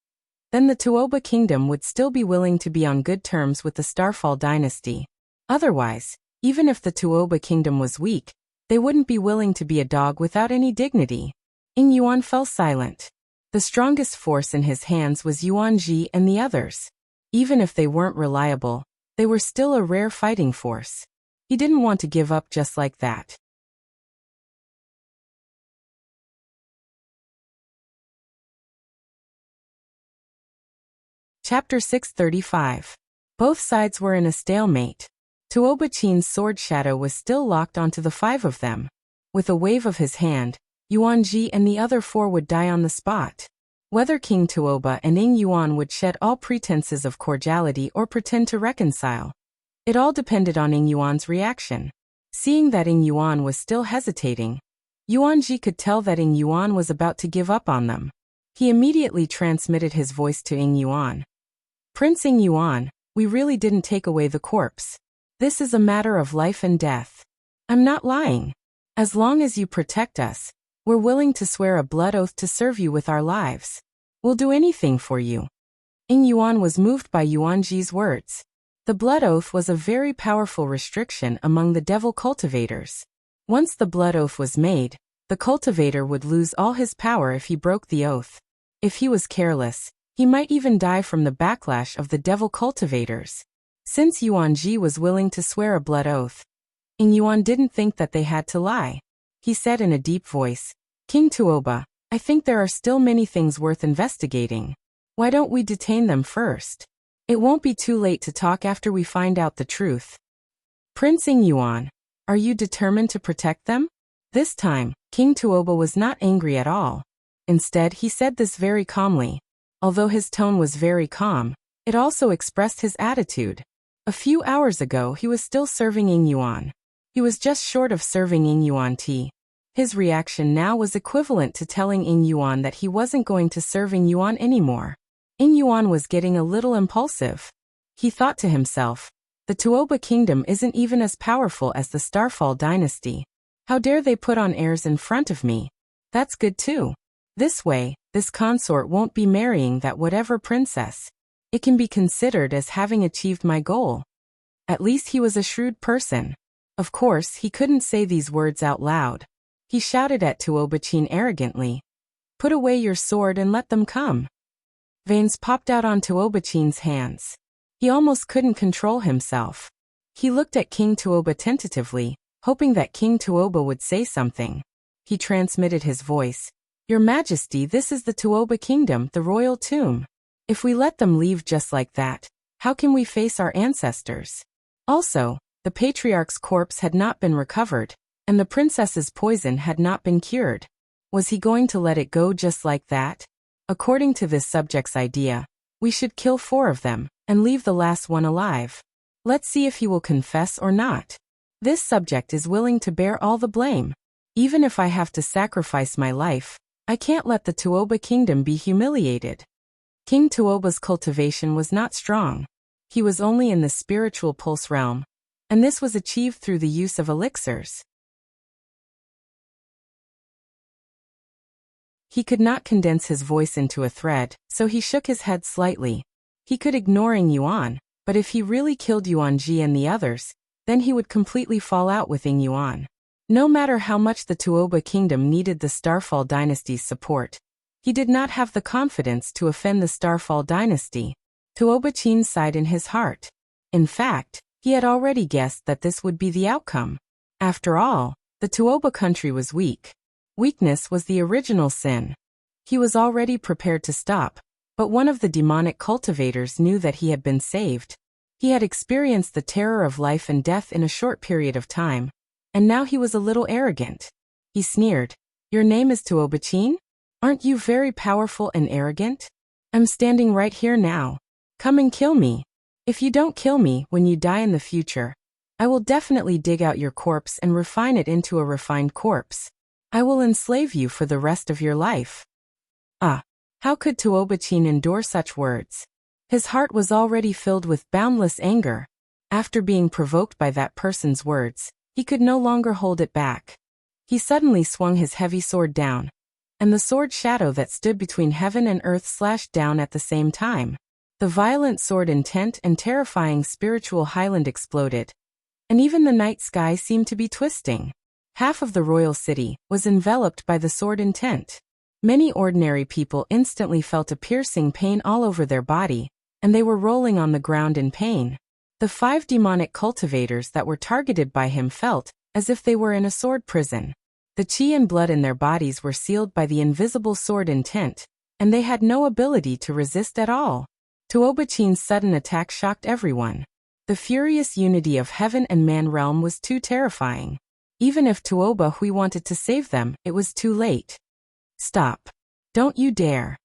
then the Tuoba kingdom would still be willing to be on good terms with the Starfall dynasty. Otherwise, even if the Tuoba kingdom was weak, they wouldn't be willing to be a dog without any dignity. Ing Yuan fell silent. The strongest force in his hands was Yuanji and the others. Even if they weren't reliable, they were still a rare fighting force. He didn't want to give up just like that. Chapter 635. Both sides were in a stalemate. Tuobachin's sword shadow was still locked onto the 5 of them. With a wave of his hand, Yuanji and the other 4 would die on the spot. Whether King Tuoba and Ing Yuan would shed all pretenses of cordiality or pretend to reconcile, It all depended on Ying Yuan's reaction. Seeing that Ying Yuan was still hesitating, Yuanji could tell that Ying Yuan was about to give up on them. He immediately transmitted his voice to Ying Yuan. Prince Ying Yuan, we really didn't take away the corpse. This is a matter of life and death. I'm not lying. As long as you protect us, we're willing to swear a blood oath to serve you with our lives. We'll do anything for you. Ying Yuan was moved by Yuanji's words. The blood oath was a very powerful restriction among the devil cultivators. Once the blood oath was made, the cultivator would lose all his power if he broke the oath. If he was careless, he might even die from the backlash of the devil cultivators. Since Yuanji was willing to swear a blood oath, Ying Yuan didn't think that they had to lie. He said in a deep voice, King Tuoba, I think there are still many things worth investigating. Why don't we detain them first? It won't be too late to talk after we find out the truth. Prince Ying Yuan, are you determined to protect them? This time, King Tuoba was not angry at all. Instead, he said this very calmly. Although his tone was very calm, it also expressed his attitude. A few hours ago, he was still serving Ying Yuan. He was just short of serving Ying Yuan tea. His reaction now was equivalent to telling Ying Yuan that he wasn't going to serve Ying Yuan anymore. Ying Yuan was getting a little impulsive. He thought to himself, the Tuoba kingdom isn't even as powerful as the Starfall dynasty. How dare they put on airs in front of me? That's good too. This way, this consort won't be marrying that whatever princess. It can be considered as having achieved my goal. At least he was a shrewd person. Of course, he couldn't say these words out loud. He shouted at Tuobachin arrogantly, put away your sword and let them come. Veins popped out on Tuobachin's hands. He almost couldn't control himself. He looked at King Tuoba tentatively, hoping that King Tuoba would say something. He transmitted his voice. Your Majesty, this is the Tuoba kingdom, the royal tomb. If we let them leave just like that, how can we face our ancestors? Also, the patriarch's corpse had not been recovered, and the princess's poison had not been cured. Was he going to let it go just like that? According to this subject's idea, we should kill 4 of them, and leave the last one alive. Let's see if he will confess or not. This subject is willing to bear all the blame. Even if I have to sacrifice my life, I can't let the Tuoba kingdom be humiliated. King Tuoba's cultivation was not strong. He was only in the spiritual pulse realm, and this was achieved through the use of elixirs. He could not condense his voice into a thread, so he shook his head slightly. He could ignore Ying Yuan, but if he really killed Yuanji and the others, then he would completely fall out with Ying Yuan. No matter how much the Tuoba kingdom needed the Starfall dynasty's support, he did not have the confidence to offend the Starfall dynasty. Tuobachin sighed in his heart. In fact, he had already guessed that this would be the outcome. After all, the Tuoba country was weak. Weakness was the original sin. He was already prepared to stop, but one of the demonic cultivators knew that he had been saved. He had experienced the terror of life and death in a short period of time, and now he was a little arrogant. He sneered, Your name is Tuobachin? Aren't you very powerful and arrogant? I'm standing right here now. Come and kill me. If you don't kill me when you die in the future, I will definitely dig out your corpse and refine it into a refined corpse. I will enslave you for the rest of your life. How could Tuobachin endure such words? His heart was already filled with boundless anger. After being provoked by that person's words, he could no longer hold it back. He suddenly swung his heavy sword down, and the sword shadow that stood between heaven and earth slashed down at the same time. The violent sword intent and terrifying spiritual highland exploded, and even the night sky seemed to be twisting. Half of the royal city was enveloped by the sword intent. Many ordinary people instantly felt a piercing pain all over their body, and they were rolling on the ground in pain. The 5 demonic cultivators that were targeted by him felt as if they were in a sword prison. The chi and blood in their bodies were sealed by the invisible sword intent, and they had no ability to resist at all. Tuobachin's sudden attack shocked everyone. The furious unity of heaven and man realm was too terrifying. Even if Tuoba Hui wanted to save them, it was too late. Stop. Don't you dare.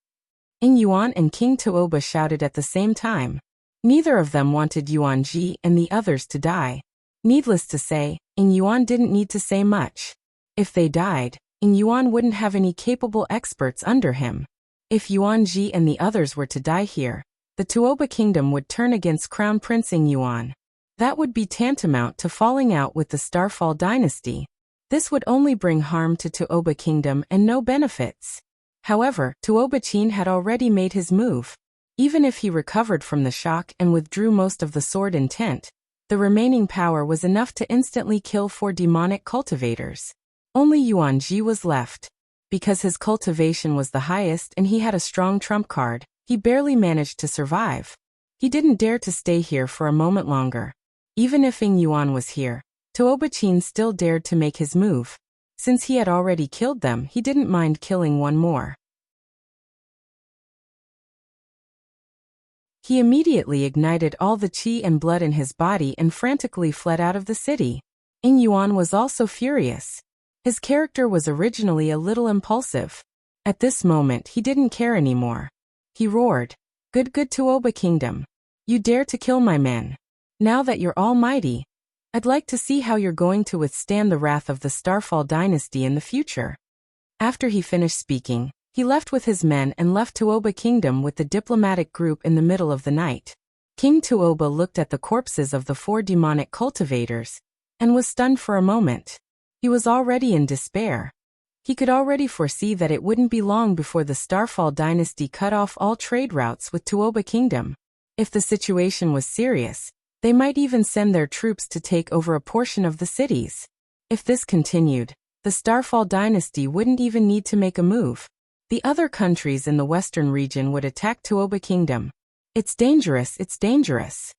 Ying Yuan and King Tuoba shouted at the same time. Neither of them wanted Yuan Ji and the others to die. Needless to say, Ing Yuan didn't need to say much. If they died, Ing Yuan wouldn't have any capable experts under him. If Yuan Ji and the others were to die here, the Tuoba kingdom would turn against Crown Prince Ing Yuan. That would be tantamount to falling out with the Starfall dynasty. This would only bring harm to Tuoba kingdom and no benefits. However, Tuoba Chin had already made his move. Even if he recovered from the shock and withdrew most of the sword intent, the remaining power was enough to instantly kill 4 demonic cultivators. Only Yuan Ji was left. Because his cultivation was the highest and he had a strong trump card, he barely managed to survive. He didn't dare to stay here for a moment longer. Even if Ing Yuan was here, Tuoba Chin still dared to make his move. Since he had already killed them, he didn't mind killing one more. He immediately ignited all the qi and blood in his body and frantically fled out of the city. Ing Yuan was also furious. His character was originally a little impulsive. At this moment he didn't care anymore. He roared, Good Tuoba kingdom. You dare to kill my men. Now that you're almighty, I'd like to see how you're going to withstand the wrath of the Starfall dynasty in the future. After he finished speaking, he left with his men and left Tuoba kingdom with the diplomatic group in the middle of the night. King Tuoba looked at the corpses of the 4 demonic cultivators and was stunned for a moment. He was already in despair. He could already foresee that it wouldn't be long before the Starfall dynasty cut off all trade routes with Tuoba kingdom. If the situation was serious, they might even send their troops to take over a portion of the cities. If this continued, the Starfall dynasty wouldn't even need to make a move. The other countries in the western region would attack Tuoba kingdom. It's dangerous, it's dangerous.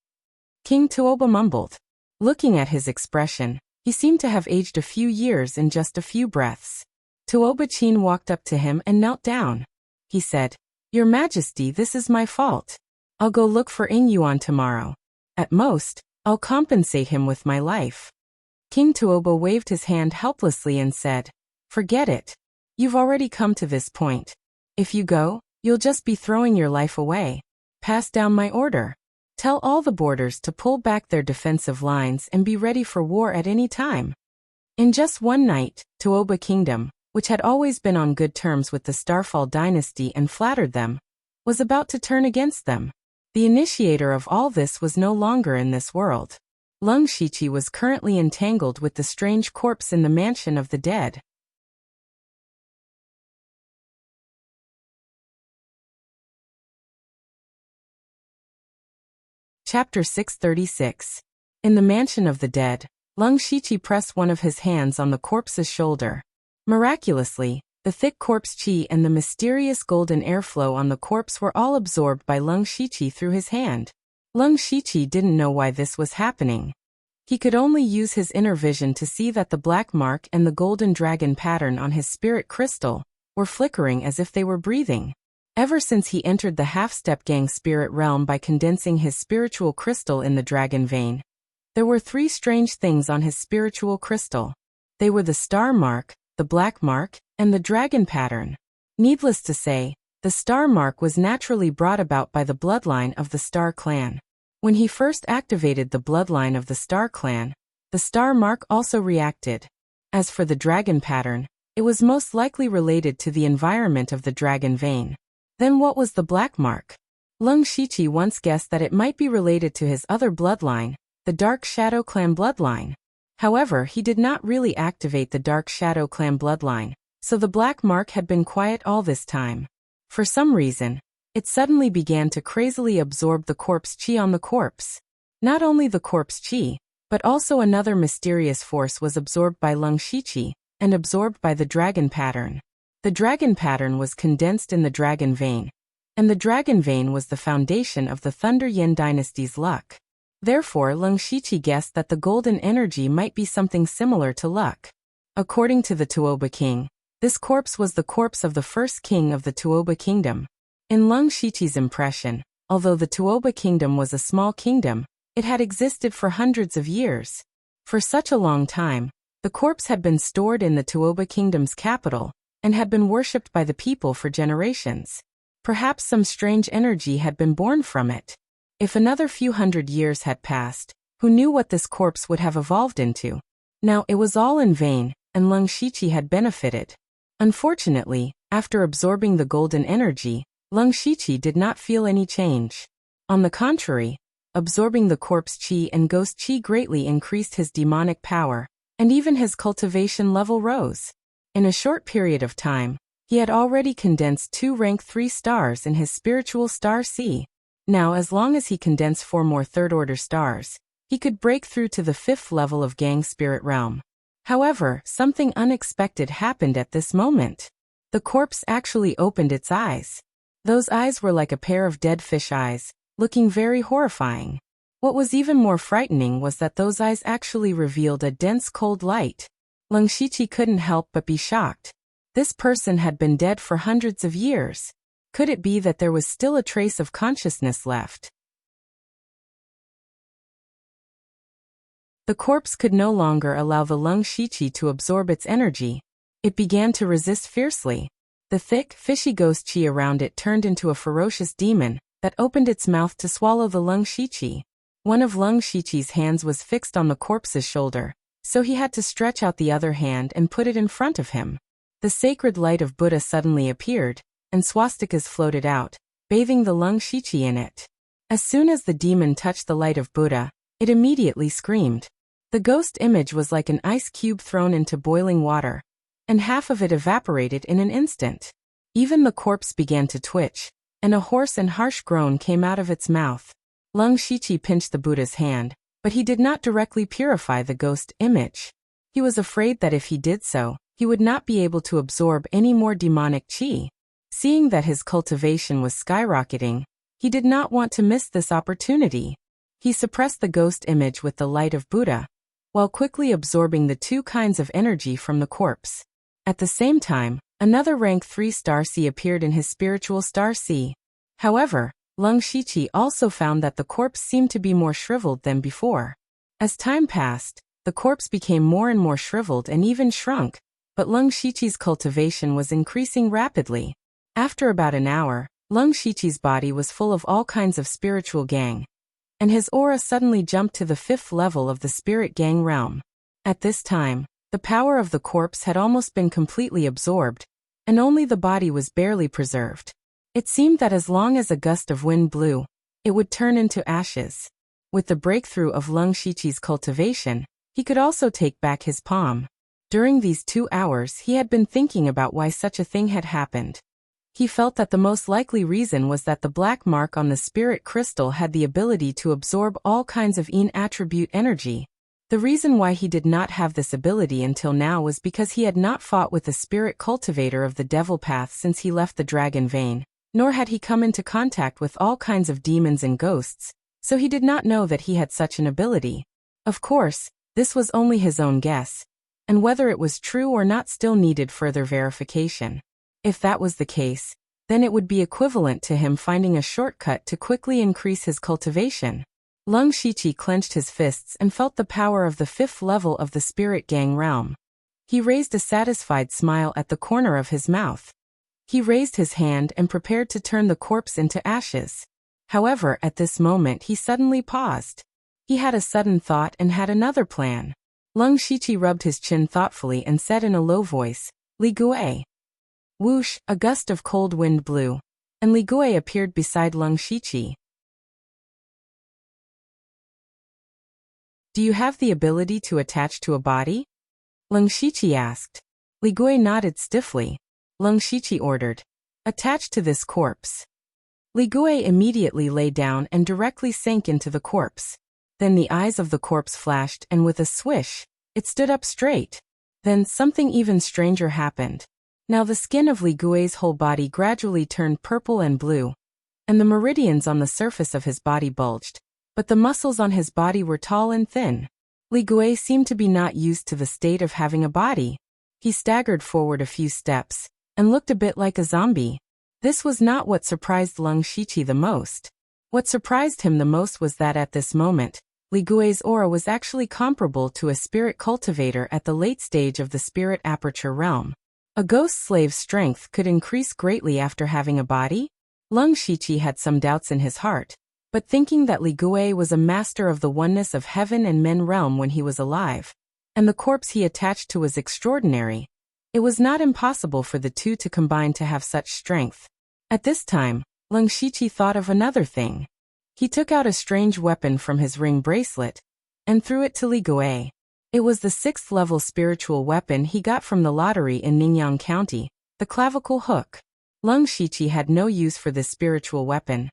King Tuoba mumbled. Looking at his expression, he seemed to have aged a few years in just a few breaths. Tuoba Chin walked up to him and knelt down. He said, Your Majesty, this is my fault. I'll go look for Ing Yuan tomorrow. At most, I'll compensate him with my life. King Tuoba waved his hand helplessly and said, Forget it. You've already come to this point. If you go, you'll just be throwing your life away. Pass down my order. Tell all the borders to pull back their defensive lines and be ready for war at any time. In just one night, Tuoba kingdom, which had always been on good terms with the Starfall dynasty and flattered them, was about to turn against them. The initiator of all this was no longer in this world. Lung Shiqi was currently entangled with the strange corpse in the mansion of the dead. Chapter 636. In the mansion of the dead, Lung Shiqi pressed one of his hands on the corpse's shoulder. Miraculously, the thick corpse qi and the mysterious golden airflow on the corpse were all absorbed by Lung Shiqi through his hand. Lung Shiqi didn't know why this was happening. He could only use his inner vision to see that the black mark and the golden dragon pattern on his spirit crystal were flickering as if they were breathing. Ever since he entered the half-step gang spirit realm by condensing his spiritual crystal in the dragon vein, there were 3 strange things on his spiritual crystal. They were the star mark, the black mark, and the dragon pattern. Needless to say, the star mark was naturally brought about by the bloodline of the Star Clan. When he first activated the bloodline of the Star Clan, the star mark also reacted. As for the dragon pattern, it was most likely related to the environment of the dragon vein. Then what was the black mark? Lung Shiqi once guessed that it might be related to his other bloodline, the Dark Shadow Clan bloodline. However, he did not really activate the Dark Shadow Clan bloodline, so the black mark had been quiet all this time. For some reason, it suddenly began to crazily absorb the corpse qi on the corpse. Not only the corpse qi, but also another mysterious force was absorbed by Lung Shiqi, and absorbed by the dragon pattern. The dragon pattern was condensed in the dragon vein, and the dragon vein was the foundation of the Thunder Yin dynasty's luck. Therefore, Lung Shiqi guessed that the golden energy might be something similar to luck. According to the Tuoba king, this corpse was the corpse of the first king of the Tuoba kingdom. In Lung Shiqi's impression, although the Tuoba kingdom was a small kingdom, it had existed for hundreds of years. For such a long time, the corpse had been stored in the Tuoba kingdom's capital, and had been worshipped by the people for generations. Perhaps some strange energy had been born from it. If another few hundred years had passed, who knew what this corpse would have evolved into? Now it was all in vain, and Leng Shiqi had benefited. Unfortunately, after absorbing the golden energy, Leng Shiqi did not feel any change. On the contrary, absorbing the corpse qi and ghost qi greatly increased his demonic power, and even his cultivation level rose. In a short period of time, he had already condensed 2 rank 3 stars in his spiritual star C. Now as long as he condensed 4 more third-order stars, he could break through to the 5th level of Gang Spirit Realm. However, something unexpected happened at this moment. The corpse actually opened its eyes. Those eyes were like a pair of dead fish eyes, looking very horrifying. What was even more frightening was that those eyes actually revealed a dense cold light. Leng Shiqi couldn't help but be shocked. This person had been dead for hundreds of years. Could it be that there was still a trace of consciousness left? The corpse could no longer allow the Leng Shiqi to absorb its energy. It began to resist fiercely. The thick, fishy ghost qi around it turned into a ferocious demon that opened its mouth to swallow the Leng Shiqi. One of Leng Shiqi's hands was fixed on the corpse's shoulder, so he had to stretch out the other hand and put it in front of him. The sacred light of Buddha suddenly appeared, and swastikas floated out, bathing the Leng Shiqi in it. As soon as the demon touched the light of Buddha, it immediately screamed. The ghost image was like an ice cube thrown into boiling water, and half of it evaporated in an instant. Even the corpse began to twitch, and a hoarse and harsh groan came out of its mouth. Leng Shiqi pinched the Buddha's hand, but he did not directly purify the ghost image. He was afraid that if he did so, he would not be able to absorb any more demonic qi. Seeing that his cultivation was skyrocketing, he did not want to miss this opportunity. He suppressed the ghost image with the light of Buddha, while quickly absorbing the 2 kinds of energy from the corpse. At the same time, another rank 3 star C appeared in his spiritual star C. However, Leng Shiqi also found that the corpse seemed to be more shriveled than before. As time passed, the corpse became more and more shriveled and even shrunk, but Leng Shiqi's cultivation was increasing rapidly. After about an hour, Leng Shiqi's body was full of all kinds of spiritual gang, and his aura suddenly jumped to the 5th level of the spirit gang realm. At this time, the power of the corpse had almost been completely absorbed, and only the body was barely preserved. It seemed that as long as a gust of wind blew, it would turn into ashes. With the breakthrough of Leng Shiqi's cultivation, he could also take back his palm. During these 2 hours he had been thinking about why such a thing had happened. He felt that the most likely reason was that the black mark on the spirit crystal had the ability to absorb all kinds of Yin attribute energy. The reason why he did not have this ability until now was because he had not fought with the spirit cultivator of the devil path since he left the dragon vein, nor had he come into contact with all kinds of demons and ghosts, so he did not know that he had such an ability. Of course, this was only his own guess, and whether it was true or not still needed further verification. If that was the case, then it would be equivalent to him finding a shortcut to quickly increase his cultivation. Leng Shiqi clenched his fists and felt the power of the 5th level of the spirit gang realm. He raised a satisfied smile at the corner of his mouth. He raised his hand and prepared to turn the corpse into ashes. However, at this moment he suddenly paused. He had a sudden thought and had another plan. Leng Shiqi rubbed his chin thoughtfully and said in a low voice, "Li Gui." Whoosh, a gust of cold wind blew, and Li Gui appeared beside Leng Shiqi. "Do you have the ability to attach to a body?" Leng Shiqi asked. Li Gui nodded stiffly. Leng Shiqi ordered, "Attach to this corpse." Li Gui immediately lay down and directly sank into the corpse. Then the eyes of the corpse flashed and with a swish, it stood up straight. Then something even stranger happened. Now the skin of Li Gui's whole body gradually turned purple and blue, and the meridians on the surface of his body bulged, but the muscles on his body were tall and thin. Li Gui seemed to be not used to the state of having a body. He staggered forward a few steps, and looked a bit like a zombie. This was not what surprised Leng Shiqi the most. What surprised him the most was that at this moment, Li Gui's aura was actually comparable to a spirit cultivator at the late stage of the spirit aperture realm. A ghost slave's strength could increase greatly after having a body? Leng Shiqi had some doubts in his heart, but thinking that Li Gui was a master of the oneness of heaven and men realm when he was alive, and the corpse he attached to was extraordinary, it was not impossible for the two to combine to have such strength. At this time, Leng Shiqi thought of another thing. He took out a strange weapon from his ring bracelet and threw it to Li Gui. It was the 6th level spiritual weapon he got from the lottery in Ningyang County, the clavicle hook. Leng Shiqi had no use for this spiritual weapon,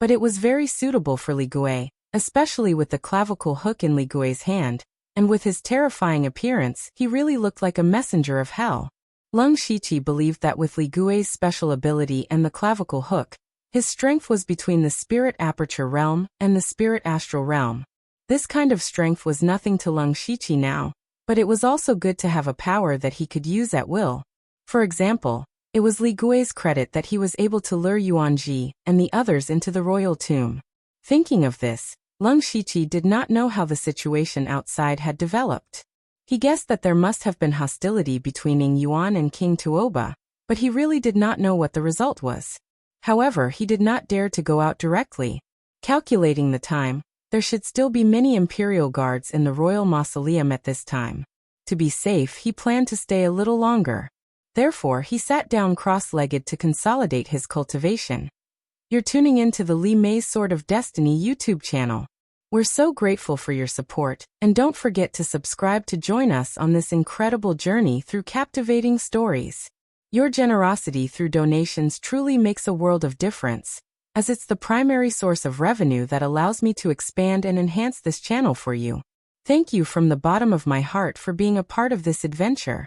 but it was very suitable for Li Gui, especially with the clavicle hook in Li Gui's hand, and with his terrifying appearance, he really looked like a messenger of hell. Leng Shiqi believed that with Li Gui's special ability and the clavicle hook, his strength was between the spirit aperture realm and the spirit astral realm. This kind of strength was nothing to Leng Shiqi now, but it was also good to have a power that he could use at will. For example, it was Li Gui's credit that he was able to lure Yuanji and the others into the royal tomb. Thinking of this, Leng Shiqi did not know how the situation outside had developed. He guessed that there must have been hostility between Ning Yuan and King Tuoba, but he really did not know what the result was. However, he did not dare to go out directly. Calculating the time, there should still be many imperial guards in the royal mausoleum at this time. To be safe, he planned to stay a little longer. Therefore, he sat down cross-legged to consolidate his cultivation. You're tuning into the Li Mei's Sword of Destiny YouTube channel. We're so grateful for your support, and don't forget to subscribe to join us on this incredible journey through captivating stories. Your generosity through donations truly makes a world of difference, as it's the primary source of revenue that allows me to expand and enhance this channel for you. Thank you from the bottom of my heart for being a part of this adventure.